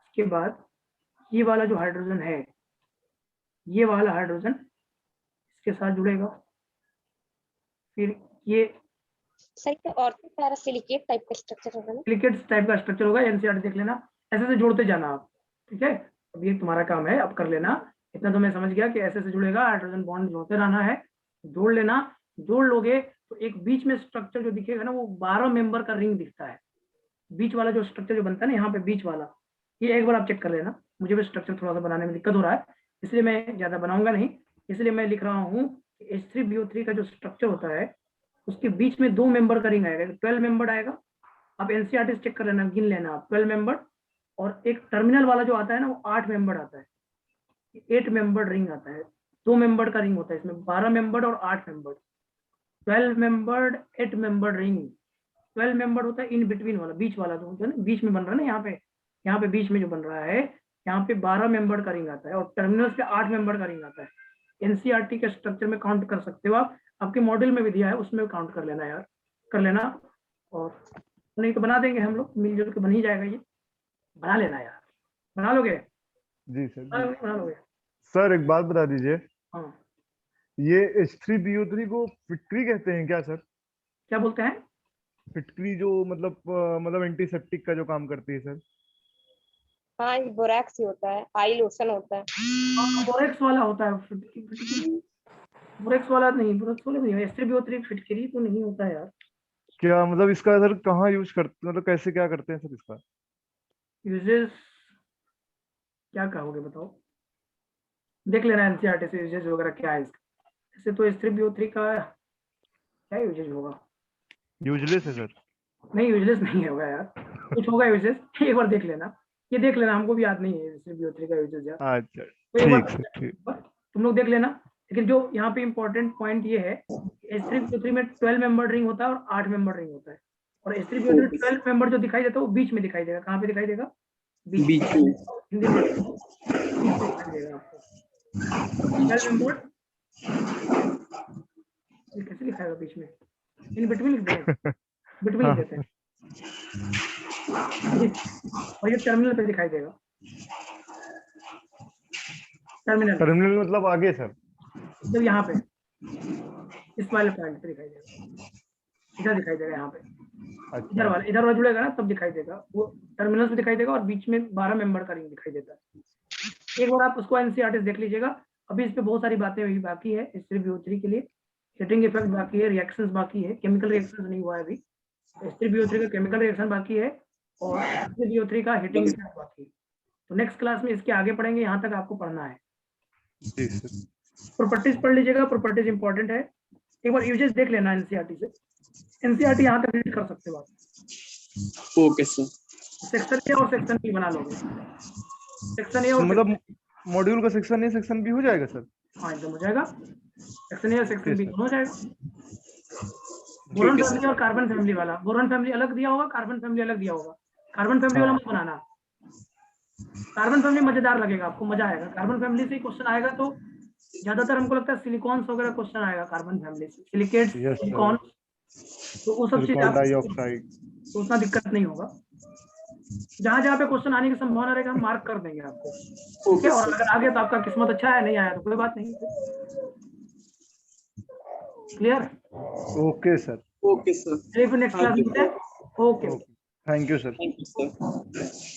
इसके बाद ये वाला जो हाइड्रोजन है, ये वाला हाइड्रोजन इसके साथ जुड़ेगा, फिर ये सर क्या ऑर्थो पैरासिलिकेट टाइप का स्ट्रक्चर होगा ना? सिलिकेट्स टाइप का स्ट्रक्चर होगा, एनसीईआरटी देख लेना, ऐसे से जोड़ते जाना आप, ठीक है। अब ये तुम्हारा काम है, अब कर लेना। इतना तो मैं समझ गया कि ऐसे से जुड़ेगा, हाइड्रोजन बॉन्ड जोड़ते रहना है, जोड़ लेना। जोड़ लोगे तो एक बीच में स्ट्रक्चर जो दिखेगा ना वो 12 मेंबर का रिंग दिखता है। बीच वाला जो स्ट्रक्चर जो बनता है ना यहाँ पे बीच वाला, ये एक बार आप चेक कर लेना। मुझे भी स्ट्रक्चर थोड़ा सा बनाने में दिक्कत हो रहा है, इसलिए मैं ज्यादा बनाऊंगा नहीं, इसलिए मैं लिख रहा हूँ H3BO3 का जो स्ट्रक्चर होता है उसके बीच में 2 मेंबर का रिंग आएगा, 12 मेंबर आएगा। आप एनसीईआरटी चेक कर लेना, गिन लेना आप 12 मेंबर, और एक टर्मिनल वाला जो आता है ना वो 8 मेंबर आता है, 8 मेंबर रिंग आता है। 2 मेंबर का रिंग होता है इसमें, 12 मेंबर और 8 member, 12 membered 8 member ring. 12 member होता है इन बिटवीन वाला, बीच वाला जो है ना, बीच में बन रहा है ना, यहाँ पे बीच में जो बन रहा है, यहाँ पे 12 मेंबर का रिंग आता है और टर्मिनल्स पे 8 मेंबर का रिंग आता है। एनसीईआरटी के स्ट्रक्चर में काउंट कर सकते हो आप, आपके मॉडल में भी दिया है उसमें काउंट कर लेना यार, कर लेना। और नहीं तो बना देंगे हम लोग, मिलजुल के बन ही जाएगा ये, बना लेना यार, बना लोगे? जी सर। बना लोगे? सर एक बात बता दीजिए, हाँ ये H3BO3 को फिटकरी कहते हैं क्या सर? क्या बोलते हैं? फिटकरी जो मतलब एंटीसेप्टिक का जो काम करती है सर। हाँ ये बोरैक्स ही होता है, आई लोशन होता है। बोरेक्स वाला होता है, बोरेक्स वाला नहीं, बोरेक्स वाला नहीं, H3BO3 फिटकरी तो नहीं होता है यार। क्या मतलब इसका सर कहाँ यूज करते, मतलब कैसे क्या करते हैं सर इसका? यूजेस क्या कहोगे बताओ, देख लेना एनसीईआरटी से यूजेस वगैरह क्या है इसका। ऐसे तो H3BO3 का क्या यूजेज होगा? यूजलेस है सर। नहीं यूजलेस नहीं होगा यार, कुछ होगा यूजेस, एक बार देख लेना, ये देख लेना, हमको भी याद नहीं है H3BO3 का यूजेस यार, अच्छा तो एक ठीक सर, बार ठीक। तुम लोग देख लेना। लेकिन जो यहाँ पे इंपॉर्टेंट पॉइंट ये है, H3BO3 में 12 मेंबर रिंग होता है और 8 मेंबर रिंग होता है, और H3BO3 12 मेंबर जो दिखाई देता है वो बीच में दिखाई देगा। कहाँ पे दिखाई देगा? बीच में। हिंदी में बीच में दिखाई देगा आपको 12 मेंबर। कैसे लिखाएगा बीच में? इन बिटवीन लिख देंगे, बिटवीन लिख देते हैं, और ये टर्मिनल पे दिखाई देगा, टर्मिनल टर्मिनल मतलब आगे सर? जब यहाँ पे इस वाले पॉइंट पे दिखाई देगा, इधर दिखाई देगा, यहाँ पे अच्छा। इधर वाला जुड़ेगा ना तब दिखाई देगा, वो टर्मिनल पे दिखाई देगा और बीच में 12 मेंबर का रिंग दिखाई देता है। एक बार आप उसको एनसीईआरटी देख लीजिएगा। अभी इस पे बहुत सारी बातें अभी बाकी है H3BO3 के लिए, हीटिंग इफेक्ट बाकी है, रिएक्शंस बाकी है, केमिकल रिएक्शंस नहीं हुआ है अभी। H3BO3 का केमिकल रिएक्शन बाकी है और H3BO3 का हीटिंग इफेक्ट बाकी है। तो नेक्स्ट क्लास में इसके आगे पढ़ेंगे, यहाँ तक आपको पढ़ना है। जी सर। प्रॉपर्टीज पढ़ लीजिएगा, प्रॉपर्टीज इंपॉर्टेंट है, एक बार यूजेस देख लेना एनसीईआरटी से। एनसीईआरटी यहाँ तक रीड कर सकते हो आप। Okay sir. सेक्शन ए और सेक्शन बी बना लोगे, सेक्शन ए और मतलब मॉड्यूल का सेक्शन ए सेक्शन बी हो जाएगा सर? हाँ एकदम हो जाएगा, सेक्शन ए और सेक्शन बी हो जाएगा। ठीक बोरॉन है फैमिली सर। और कार्बन फैमिली वाला, बोरॉन फैमिली अलग दिया होगा, कार्बन फैमिली अलग दिया होगा। कार्बन फैमिली वाला मत बनाना, कार्बन फैमिली मजेदार लगेगा आपको, मजा आएगा। कार्बन फैमिली से क्वेश्चन आएगा तो ज्यादातर हमको लगता है सिलिकॉन्स वगैरह क्वेश्चन आएगा कार्बन फैमिली से, सिलिकेट्स, यस सर। सिलिकॉन, तो वो सब चीज सिलिकॉन आप डाइऑक्साइड, तो उतना दिक्कत नहीं होगा। जहां जहां पे क्वेश्चन आने की संभावना रहेगा हम मार्क कर देंगे आपको, ठीक है। और अगर आ गया तो आपका किस्मत अच्छा है, नहीं आया तो कोई बात नहीं। Clear? Okay sir. Okay sir. चलिए फिर नेक्स्ट क्लास मिलते हैं। Okay thank you sir. Thank you sir.